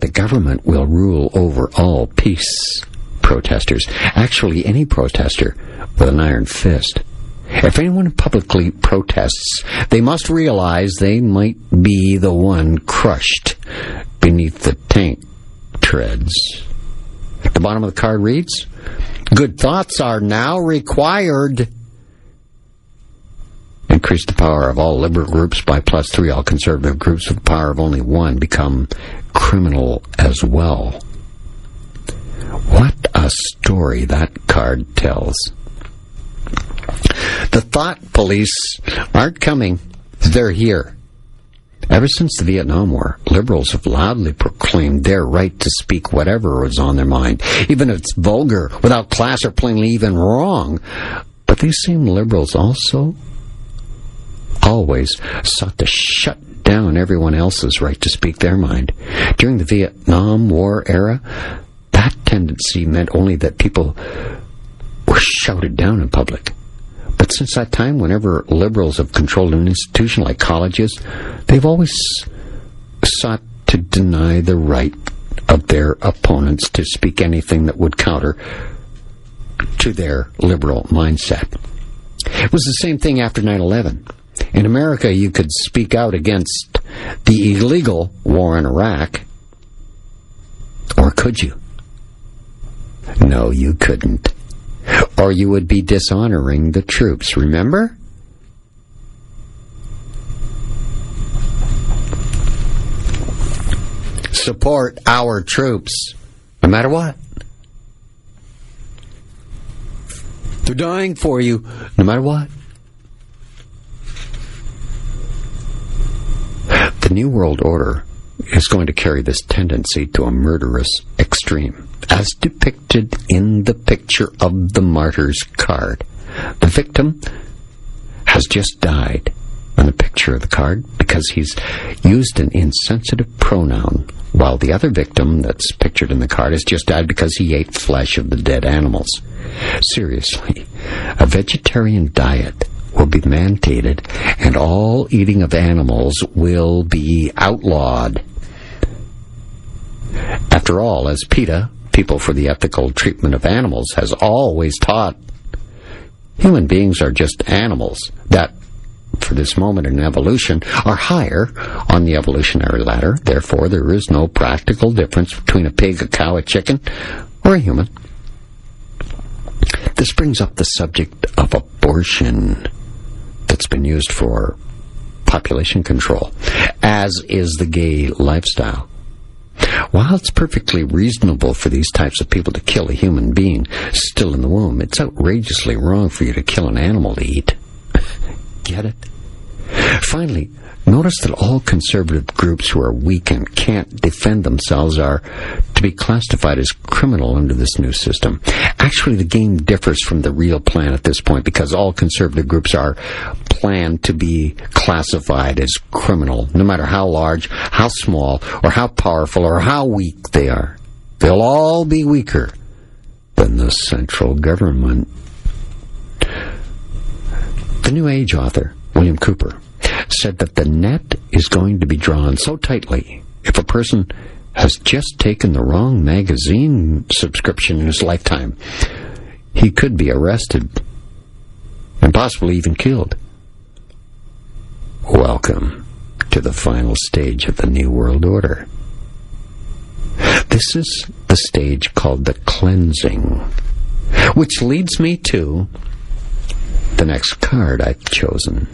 Speaker 3: the government will rule over all peace protesters. Actually, any protester with an iron fist. If anyone publicly protests, they must realize they might be the one crushed beneath the tank treads. The bottom of the card reads, good thoughts are now required. Increase the power of all liberal groups by plus 3. All conservative groups with the power of only 1 become criminal as well. What a story that card tells. The thought police aren't coming. They're here. Ever since the Vietnam War, liberals have loudly proclaimed their right to speak whatever was on their mind, even if it's vulgar, without class, or plainly even wrong. But these same liberals also always sought to shut down everyone else's right to speak their mind. During the Vietnam War era, that tendency meant only that people were shouted down in public. But since that time, whenever liberals have controlled an institution like colleges, they've always sought to deny the right of their opponents to speak anything that would counter to their liberal mindset. It was the same thing after 9/11. In America, you could speak out against the illegal war in Iraq. Or could you? No, you couldn't. Or you would be dishonoring the troops, remember? Support our troops, no matter what. They're dying for you, no matter what. The New World Order is going to carry this tendency to a murderous extreme, as depicted in the picture of the martyr's card. The victim has just died on the picture of the card because he's used an insensitive pronoun, while the other victim that's pictured in the card has just died because he ate flesh of the dead animals. Seriously, a vegetarian diet will be mandated, and all eating of animals will be outlawed. After all, as PETA, People for the Ethical Treatment of Animals, has always taught, human beings are just animals that, for this moment in evolution, are higher on the evolutionary ladder. Therefore, there is no practical difference between a pig, a cow, a chicken, or a human. This brings up the subject of abortion that's been used for population control, as is the gay lifestyle. While it's perfectly reasonable for these types of people to kill a human being still in the womb, it's outrageously wrong for you to kill an animal to eat. Get it? Finally, notice that all conservative groups who are weak and can't defend themselves are to be classified as criminal under this new system. Actually, the game differs from the real plan at this point because all conservative groups are planned to be classified as criminal, no matter how large, how small, or how powerful, or how weak they are. They'll all be weaker than the central government. The New Age author, William Cooper, said that the net is going to be drawn so tightly if a person has just taken the wrong magazine subscription in his lifetime, he could be arrested and possibly even killed. Welcome to the final stage of the New World Order. This is the stage called the cleansing, which leads me to the next card I've chosen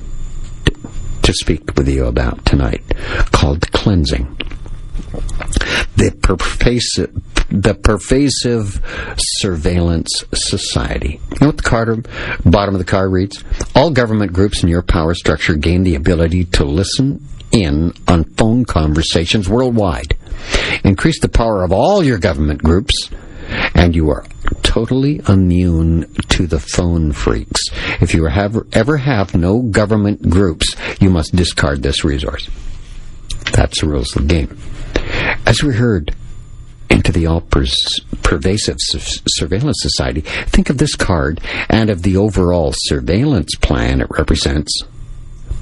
Speaker 3: to speak with you about tonight, called cleansing. The pervasive surveillance society. You know what the bottom of the card reads? All government groups in your power structure gain the ability to listen in on phone conversations worldwide. Increase the power of all your government groups, and you are totally immune to the phone freaks. If you ever have no government groups, you must discard this resource. That's the rules of the game. As we heard into the all-pervasive surveillance society, think of this card and of the overall surveillance plan it represents.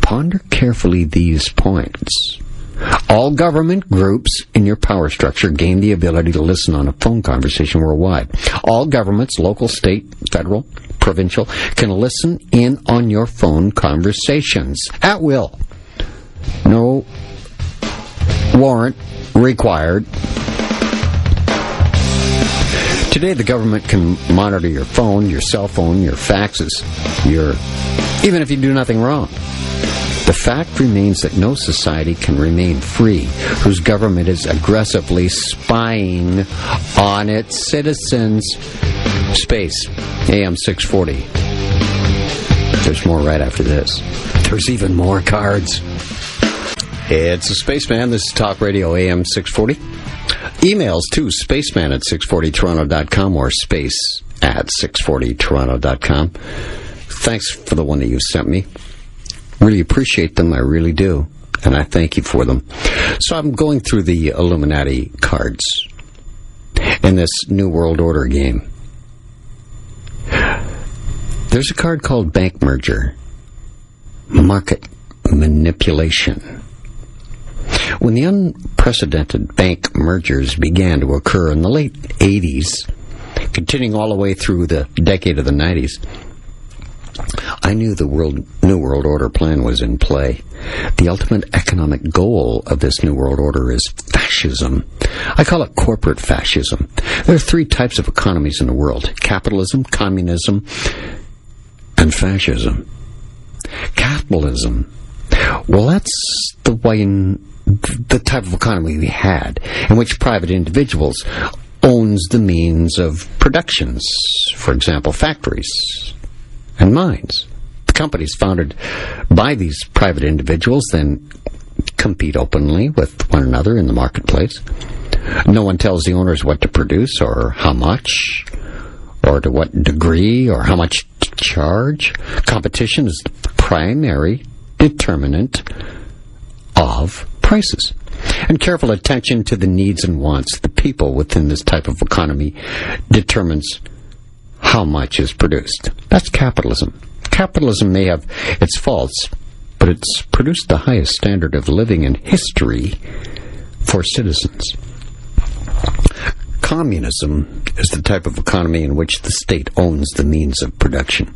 Speaker 3: Ponder carefully these points. All government groups in your power structure gain the ability to listen on a phone conversation worldwide. All governments, local, state, federal, provincial, can listen in on your phone conversations at will. No warrant required. Today, the government can monitor your phone, your cell phone, your faxes, even if you do nothing wrong. The fact remains that no society can remain free whose government is aggressively spying on its citizens. Space, AM 640. There's more right after this. There's even more cards. It's the Spaceman. This is Talk Radio AM 640. Emails to spaceman at 640toronto.com or space at 640toronto.com. Thanks for the one that you sent me. Really appreciate them, I really do, and I thank you for them. So I'm going through the Illuminati cards in this New World Order game. There's a card called Bank Merger, Market Manipulation. When the unprecedented bank mergers began to occur in the late 80s, continuing all the way through the decade of the 90s, I knew the New World Order plan was in play. The ultimate economic goal of this New World Order is fascism. I call it corporate fascism. There are three types of economies in the world: capitalism, communism, and fascism. Capitalism, well, that's the type of economy we had, in which private individuals owns the means of productions, for example, factories and mines. The companies founded by these private individuals then compete openly with one another in the marketplace. No one tells the owners what to produce or how much, or to what degree, or how much to charge. Competition is the primary determinant of prices. And careful attention to the needs and wants of the people within this type of economy determines how much is produced. That's capitalism. Capitalism may have its faults, but it's produced the highest standard of living in history for citizens. Communism is the type of economy in which the state owns the means of production.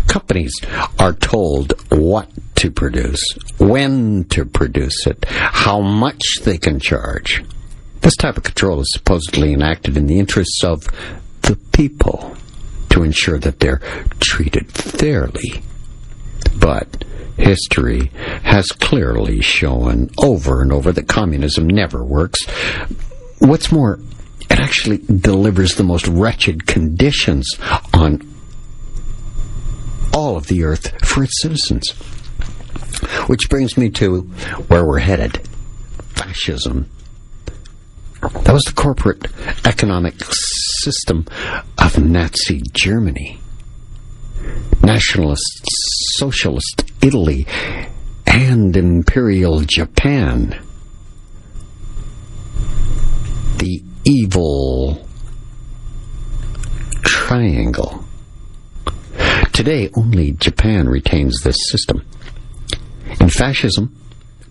Speaker 3: Companies are told what to produce, when to produce it, how much they can charge. This type of control is supposedly enacted in the interests of the people to ensure that they're treated fairly. But history has clearly shown over and over that communism never works. What's more, it actually delivers the most wretched conditions on all of the earth for its citizens. Which brings me to where we're headed. Fascism. That was the corporate economic system of Nazi Germany, nationalist, socialist Italy, and imperial Japan. The evil triangle. Today, only Japan retains this system. In fascism,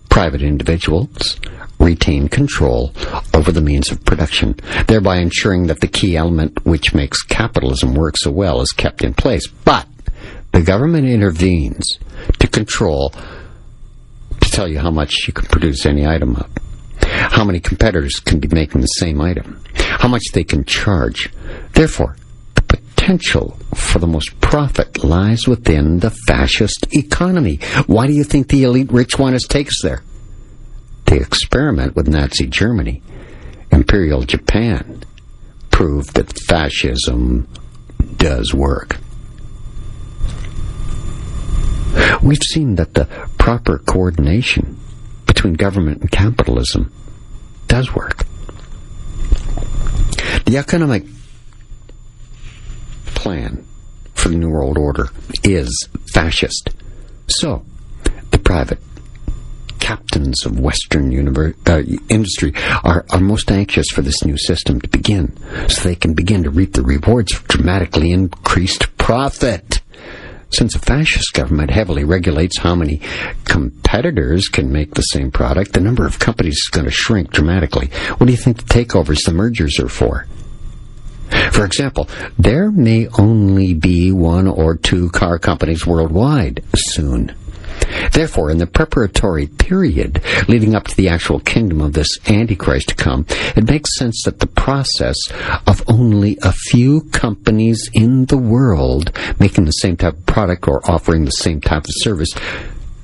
Speaker 3: private individuals retain control over the means of production, thereby ensuring that the key element which makes capitalism work so well is kept in place. But the government intervenes to control, to tell you how much you can produce any item of, how many competitors can be making the same item, how much they can charge. Therefore, the potential for the most profit lies within the fascist economy. Why do you think the elite rich want us to take us there? The experiment with Nazi Germany, Imperial Japan, proved that fascism does work. We've seen that the proper coordination between government and capitalism does work. The economic plan for the New World Order is fascist. So, the private captains of Western industry are most anxious for this new system to begin, so they can begin to reap the rewards of dramatically increased profit. Since a fascist government heavily regulates how many competitors can make the same product, the number of companies is going to shrink dramatically. What do you think the takeovers, the mergers are for? For example, there may only be 1 or 2 car companies worldwide soon. Therefore, in the preparatory period leading up to the actual kingdom of this Antichrist to come, it makes sense that the process of only a few companies in the world making the same type of product or offering the same type of service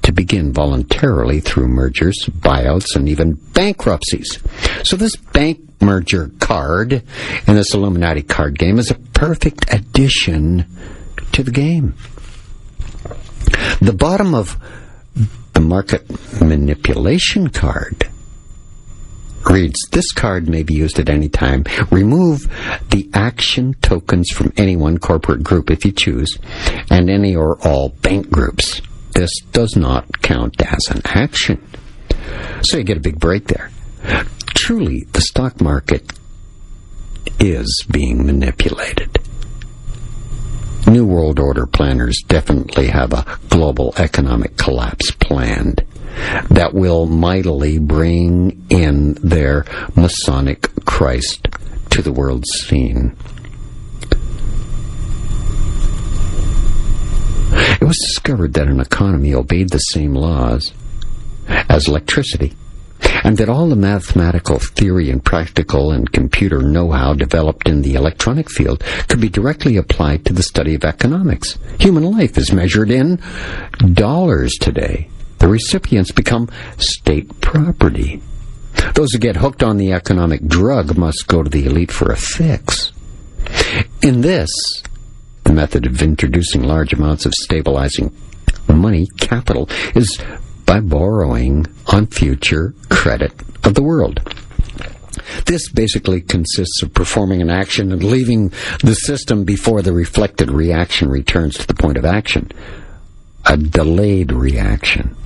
Speaker 3: to begin voluntarily through mergers, buyouts, and even bankruptcies. So this bank merger card in this Illuminati card game is a perfect addition to the game. The bottom of the market manipulation card reads, this card may be used at any time. Remove the action tokens from any one corporate group if you choose, and any or all bank groups. This does not count as an action. So you get a big break there. Truly, the stock market is being manipulated. New World Order planners definitely have a global economic collapse planned that will mightily bring in their Masonic Christ to the world scene. It was discovered that an economy obeyed the same laws as electricity, and that all the mathematical theory and practical and computer know-how developed in the electronic field could be directly applied to the study of economics. Human life is measured in dollars today. The recipients become state property. Those who get hooked on the economic drug must go to the elite for a fix. In this, the method of introducing large amounts of stabilizing money capital is by borrowing on future credit of the world. This basically consists of performing an action and leaving the system before the reflected reaction returns to the point of action. A delayed reaction.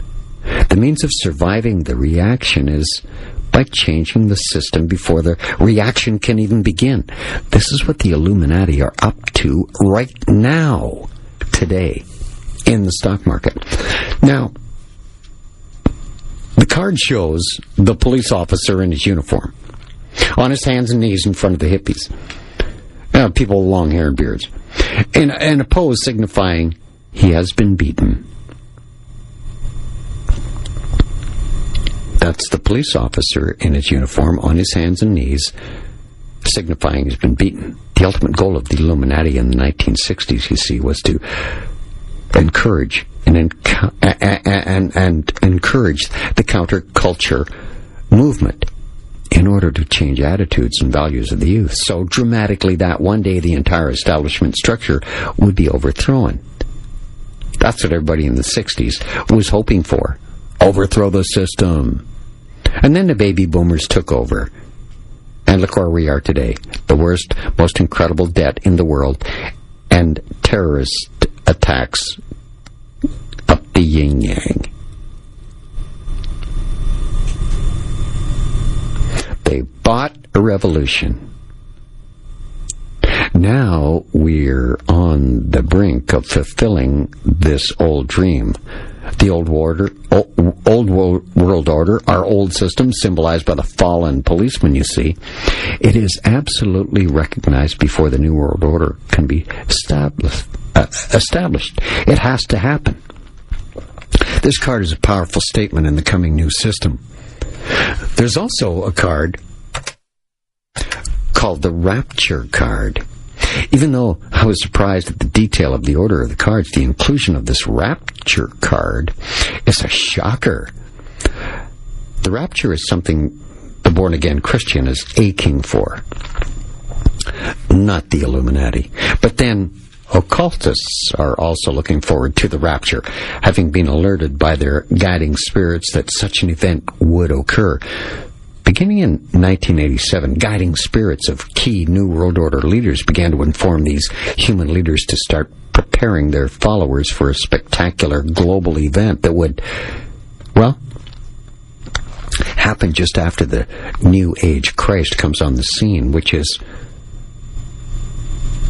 Speaker 3: The means of surviving the reaction is by changing the system before the reaction can even begin. This is what the Illuminati are up to right now, today, in the stock market. Now, the card shows the police officer in his uniform, on his hands and knees in front of the hippies. People with long hair and beards. And a pose signifying he has been beaten. That's the police officer in his uniform on his hands and knees, signifying he's been beaten. The ultimate goal of the Illuminati in the 1960s, you see, was to encourage and encourage the counterculture movement in order to change attitudes and values of the youth so dramatically that one day the entire establishment structure would be overthrown. That's what everybody in the 60s was hoping for. overthrow the system. And then the baby boomers took over. And look where we are today. The worst, most incredible debt in the world. And terrorist attacks up the yin-yang. They bought a revolution. Now we're on the brink of fulfilling this old dream. The old world order, our old system, symbolized by the fallen policeman, you see, it is absolutely recognized before the New World Order can be established. It has to happen. This card is a powerful statement in the coming new system. There's also a card called the Rapture card. Even though I was surprised at the detail of the order of the cards, the inclusion of this Rapture card is a shocker. The Rapture is something the born-again Christian is aching for, not the Illuminati. But then occultists are also looking forward to the Rapture, having been alerted by their guiding spirits that such an event would occur. Beginning in 1987, guiding spirits of key New World Order leaders began to inform these human leaders to start preparing their followers for a spectacular global event that would, well, happen just after the New Age Christ comes on the scene, which is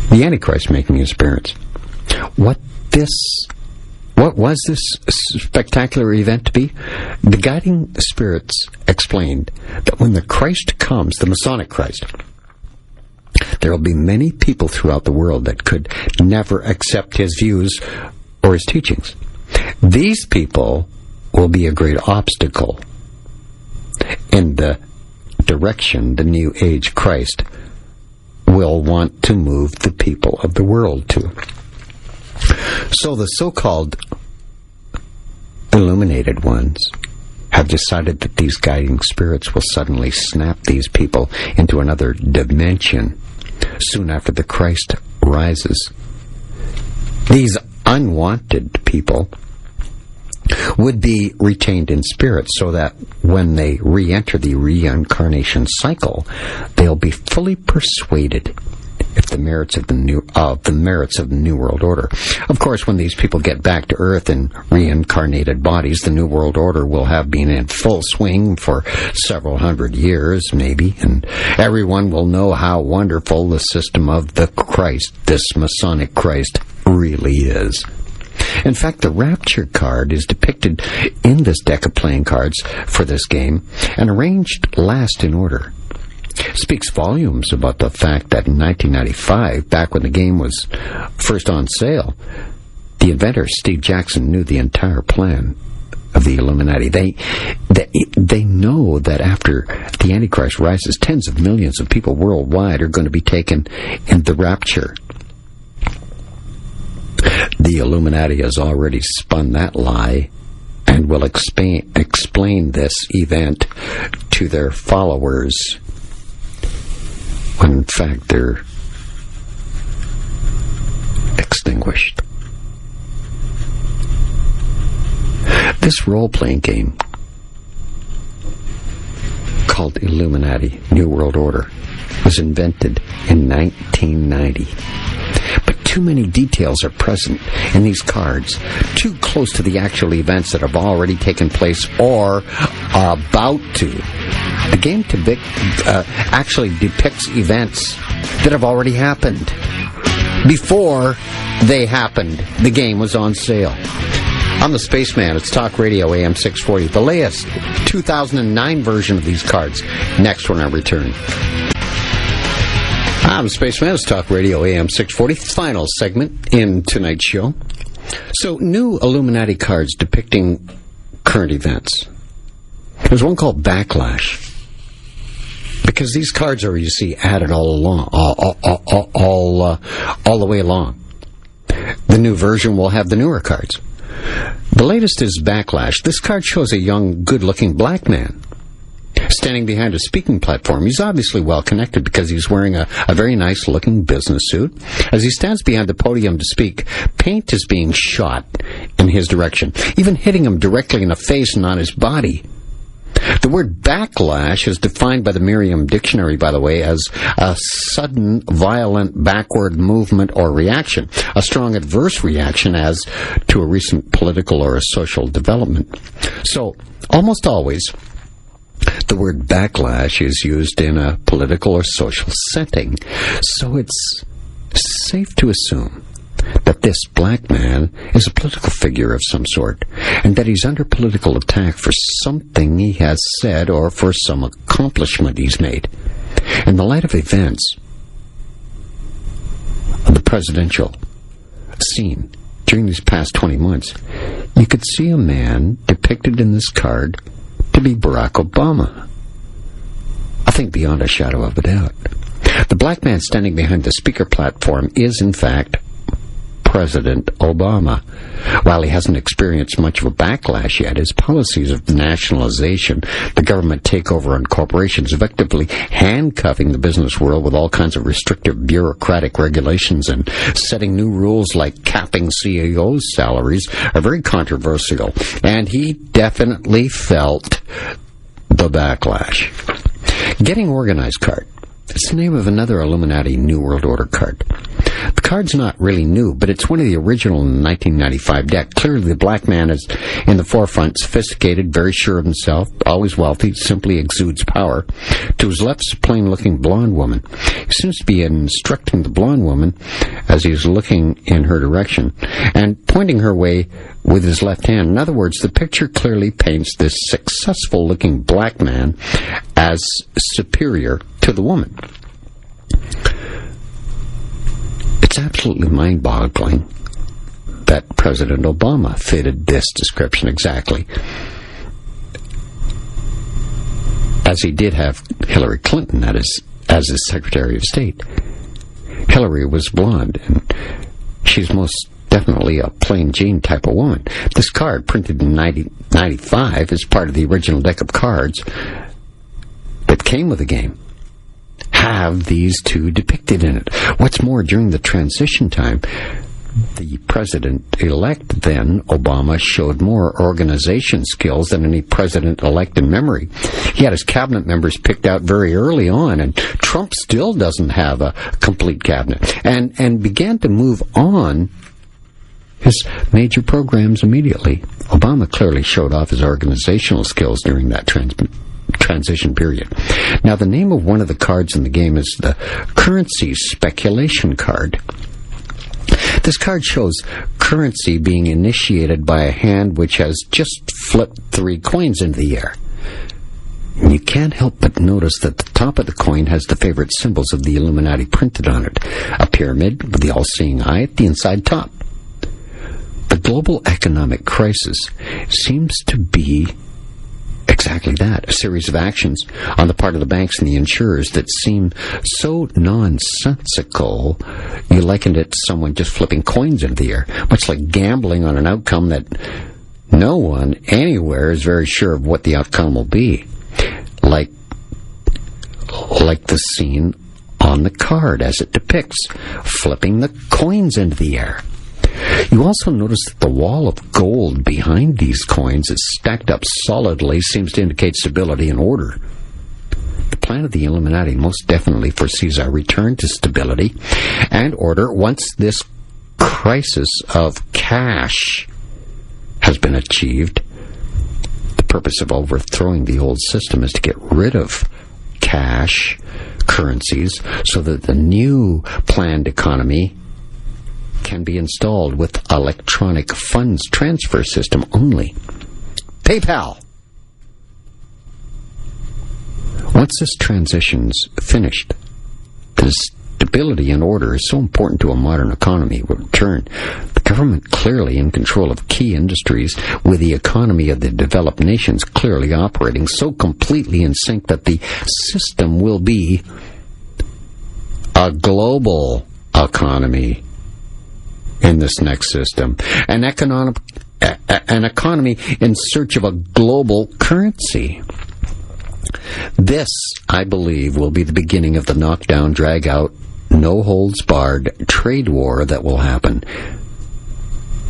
Speaker 3: the Antichrist making his appearance. What was this spectacular event to be? The guiding spirits explained that when the Christ comes, the Masonic Christ, there will be many people throughout the world that could never accept his views or his teachings. These people will be a great obstacle in the direction the New Age Christ will want to move the people of the world to. So the so-called illuminated ones have decided that these guiding spirits will suddenly snap these people into another dimension soon after the Christ rises. These unwanted people would be retained in spirit so that when they re-enter the reincarnation cycle, they'll be fully persuaded if the merits of the New World Order. Of course, when these people get back to Earth in reincarnated bodies, the New World Order will have been in full swing for several hundred years, maybe, and everyone will know how wonderful the system of the Christ, this Masonic Christ, really is. In fact, the Rapture card is depicted in this deck of playing cards for this game and arranged last in order. It speaks volumes about the fact that in 1995, back when the game was first on sale, the inventor, Steve Jackson, knew the entire plan of the Illuminati. They know that after the Antichrist rises, tens of millions of people worldwide are going to be taken in the Rapture. The Illuminati has already spun that lie and will explain this event to their followers when in fact they're extinguished. This role-playing game called Illuminati New World Order was invented in 1990. But too many details are present in these cards, too close to the actual events that have already taken place or are about to. The game actually depicts events that have already happened. Before they happened, the game was on sale. I'm the Spaceman. It's Talk Radio AM 640. The latest 2009 version of these cards. Next when I return. I'm Spaceman. It's Talk Radio AM 640. Final segment in tonight's show. So, new Illuminati cards depicting current events. There's one called Backlash. Because these cards are, you see, added all along, all the way along. The new version will have the newer cards. The latest is Backlash. This card shows a young, good-looking black man standing behind a speaking platform. He's obviously well-connected because he's wearing a very nice-looking business suit. As he stands behind the podium to speak, paint is being shot in his direction, even hitting him directly in the face and on his body. The word backlash is defined by the Merriam Dictionary, by the way, as a sudden, violent backward movement or reaction, a strong adverse reaction as to a recent political or a social development. So, almost always, the word backlash is used in a political or social setting. So it's safe to assume that this black man is a political figure of some sort, and that he's under political attack for something he has said or for some accomplishment he's made. In the light of events of the presidential scene during these past 20 months, you could see a man depicted in this card to be Barack Obama. I think beyond a shadow of a doubt. The black man standing behind the speaker platform is, in fact, President Obama. While he hasn't experienced much of a backlash yet, his policies of nationalization, the government takeover on corporations, effectively handcuffing the business world with all kinds of restrictive bureaucratic regulations and setting new rules like capping CEOs' salaries, are very controversial. And he definitely felt the backlash. Getting Organized card. It's the name of another Illuminati New World Order card. The card's not really new, but it's one of the original 1995 deck. Clearly, the black man is in the forefront, sophisticated, very sure of himself, always wealthy, simply exudes power. To his left is a plain-looking blonde woman. He seems to be instructing the blonde woman as he's looking in her direction and pointing her way with his left hand. In other words, the picture clearly paints this successful-looking black man as superior to the woman. It's absolutely mind-boggling that President Obama fitted this description exactly, as he did have Hillary Clinton as his Secretary of State. Hillary was blonde, and she's most definitely a plain Jane type of woman. This card, printed in 1995, is part of the original deck of cards that came with the game, have these two depicted in it. What's more, during the transition time, the president-elect then, Obama, showed more organization skills than any president-elect in memory. He had his cabinet members picked out very early on, and Trump still doesn't have a complete cabinet, and began to move on his major programs immediately. Obama clearly showed off his organizational skills during that transition period. Now, the name of one of the cards in the game is the Currency Speculation card. This card shows currency being initiated by a hand which has just flipped 3 coins into the air. And you can't help but notice that the top of the coin has the favorite symbols of the Illuminati printed on it. A pyramid with the all-seeing eye at the inside top. The global economic crisis seems to be exactly that, a series of actions on the part of the banks and the insurers that seem so nonsensical, you likened it to someone just flipping coins into the air, much like gambling on an outcome that no one anywhere is very sure of what the outcome will be. Like the scene on the card as it depicts, flipping the coins into the air. You also notice that the wall of gold behind these coins is stacked up solidly, seems to indicate stability and order. The plan of the Illuminati most definitely foresees our return to stability and order once this crisis of cash has been achieved. The purpose of overthrowing the old system is to get rid of cash, currencies, so that the new planned economy can be installed with electronic funds transfer system only. PayPal! Once this transition's finished, the stability and order is so important to a modern economy will return. The government clearly in control of key industries, with the economy of the developed nations clearly operating so completely in sync that the system will be a global economy in this next system, an economy in search of a global currency. This, I believe, will be the beginning of the knockdown, drag-out, no-holds-barred trade war that will happen.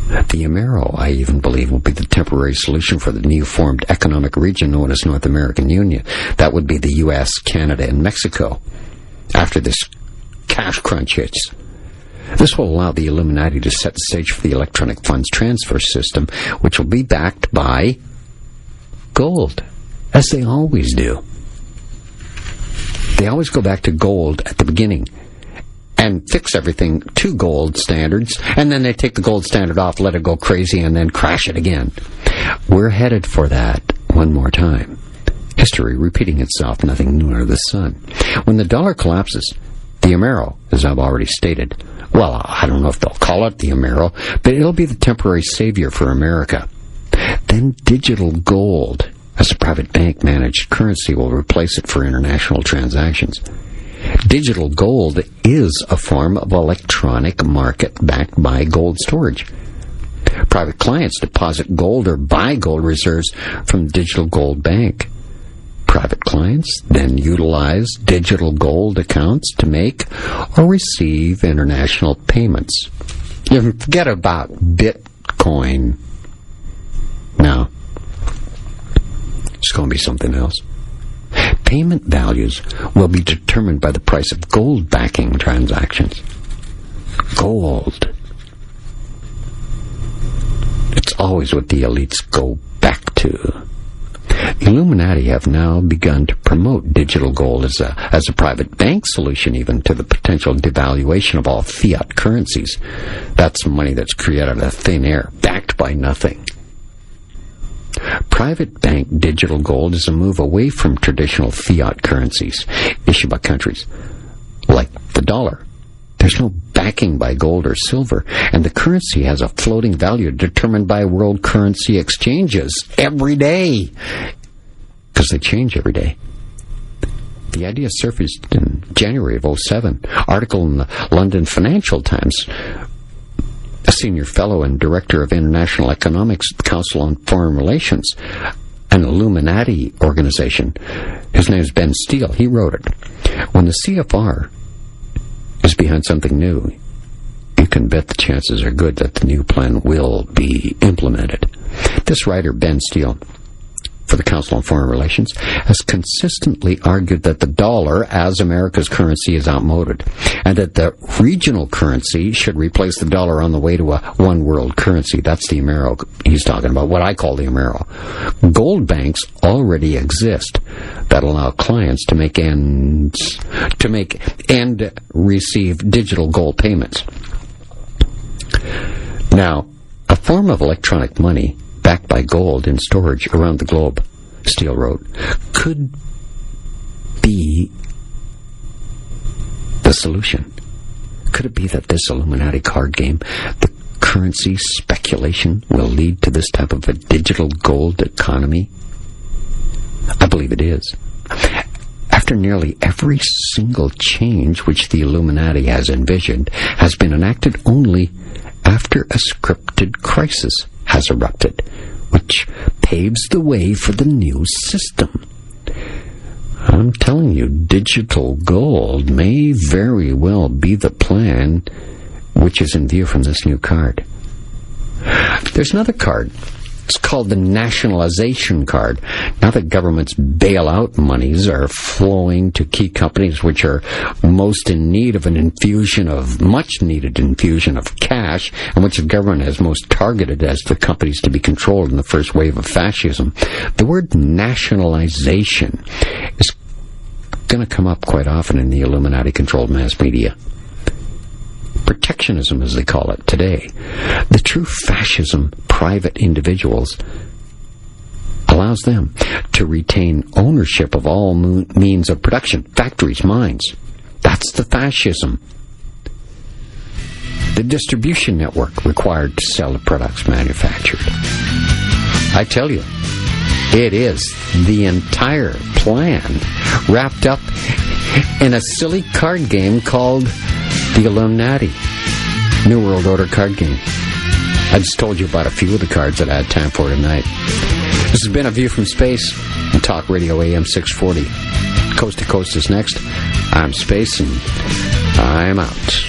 Speaker 3: The Amero, I even believe, will be the temporary solution for the new formed economic region known as North American Union. That would be the U.S., Canada, and Mexico after this cash crunch hits. This will allow the Illuminati to set the stage for the electronic funds transfer system, which will be backed by gold, as they always do. They always go back to gold at the beginning and fix everything to gold standards, and then they take the gold standard off, let it go crazy, and then crash it again. We're headed for that one more time. History repeating itself, nothing new under the sun. When the dollar collapses, the Amero, as I've already stated, well, I don't know if they'll call it the Amero, but it'll be the temporary savior for America. Then digital gold, as a private bank-managed currency, will replace it for international transactions. Digital gold is a form of electronic market backed by gold storage. Private clients deposit gold or buy gold reserves from Digital Gold Bank. Private clients then utilize digital gold accounts to make or receive international payments. You forget about Bitcoin now. It's going to be something else. Payment values will be determined by the price of gold backing transactions. Gold. It's always what the elites go back to. Illuminati have now begun to promote digital gold as a private bank solution, even to the potential devaluation of all fiat currencies. That's money that's created out of thin air, backed by nothing. Private bank digital gold is a move away from traditional fiat currencies issued by countries like the dollar. There's no backing by gold or silver, and the currency has a floating value determined by world currency exchanges every day, because they change every day. The idea surfaced in January of 2007. Article in the London Financial Times. A senior fellow and director of international economics at the Council on Foreign Relations, an Illuminati organization. His name is Ben Steele. He wrote it. When the CFR is behind something new, you can bet the chances are good that the new plan will be implemented. This writer, Ben Steele, for the Council on Foreign Relations, has consistently argued that the dollar as America's currency is outmoded, and that the regional currency should replace the dollar on the way to a one world currency. That's the Amero he's talking about, what I call the Amero. Gold banks already exist that allow clients to make and receive digital gold payments. Now, a form of electronic money backed by gold in storage around the globe, Steele wrote, could be the solution. Could it be that this Illuminati card game, the currency speculation, will lead to this type of a digital gold economy? I believe it is. After nearly every single change which the Illuminati has envisioned has been enacted only after a scripted crisis has erupted, which paves the way for the new system. I'm telling you, digital gold may very well be the plan which is in view from this new card. There's another card. It's called the nationalization card. Now that government's bailout monies are flowing to key companies which are most in need of much needed infusion of cash, and which the government has most targeted as the companies to be controlled in the first wave of fascism, the word nationalization is going to come up quite often in the Illuminati-controlled mass media. Protectionism, as they call it today. The true fascism, private individuals, allows them to retain ownership of all means of production, factories, mines. That's the fascism. The distribution network required to sell the products manufactured. I tell you, it is the entire plan wrapped up in a silly card game called the Illuminati New World Order card game. I just told you about a few of the cards that I had time for tonight. This has been A View from Space on Talk Radio AM 640. Coast to Coast is next. I'm Space, and I'm out.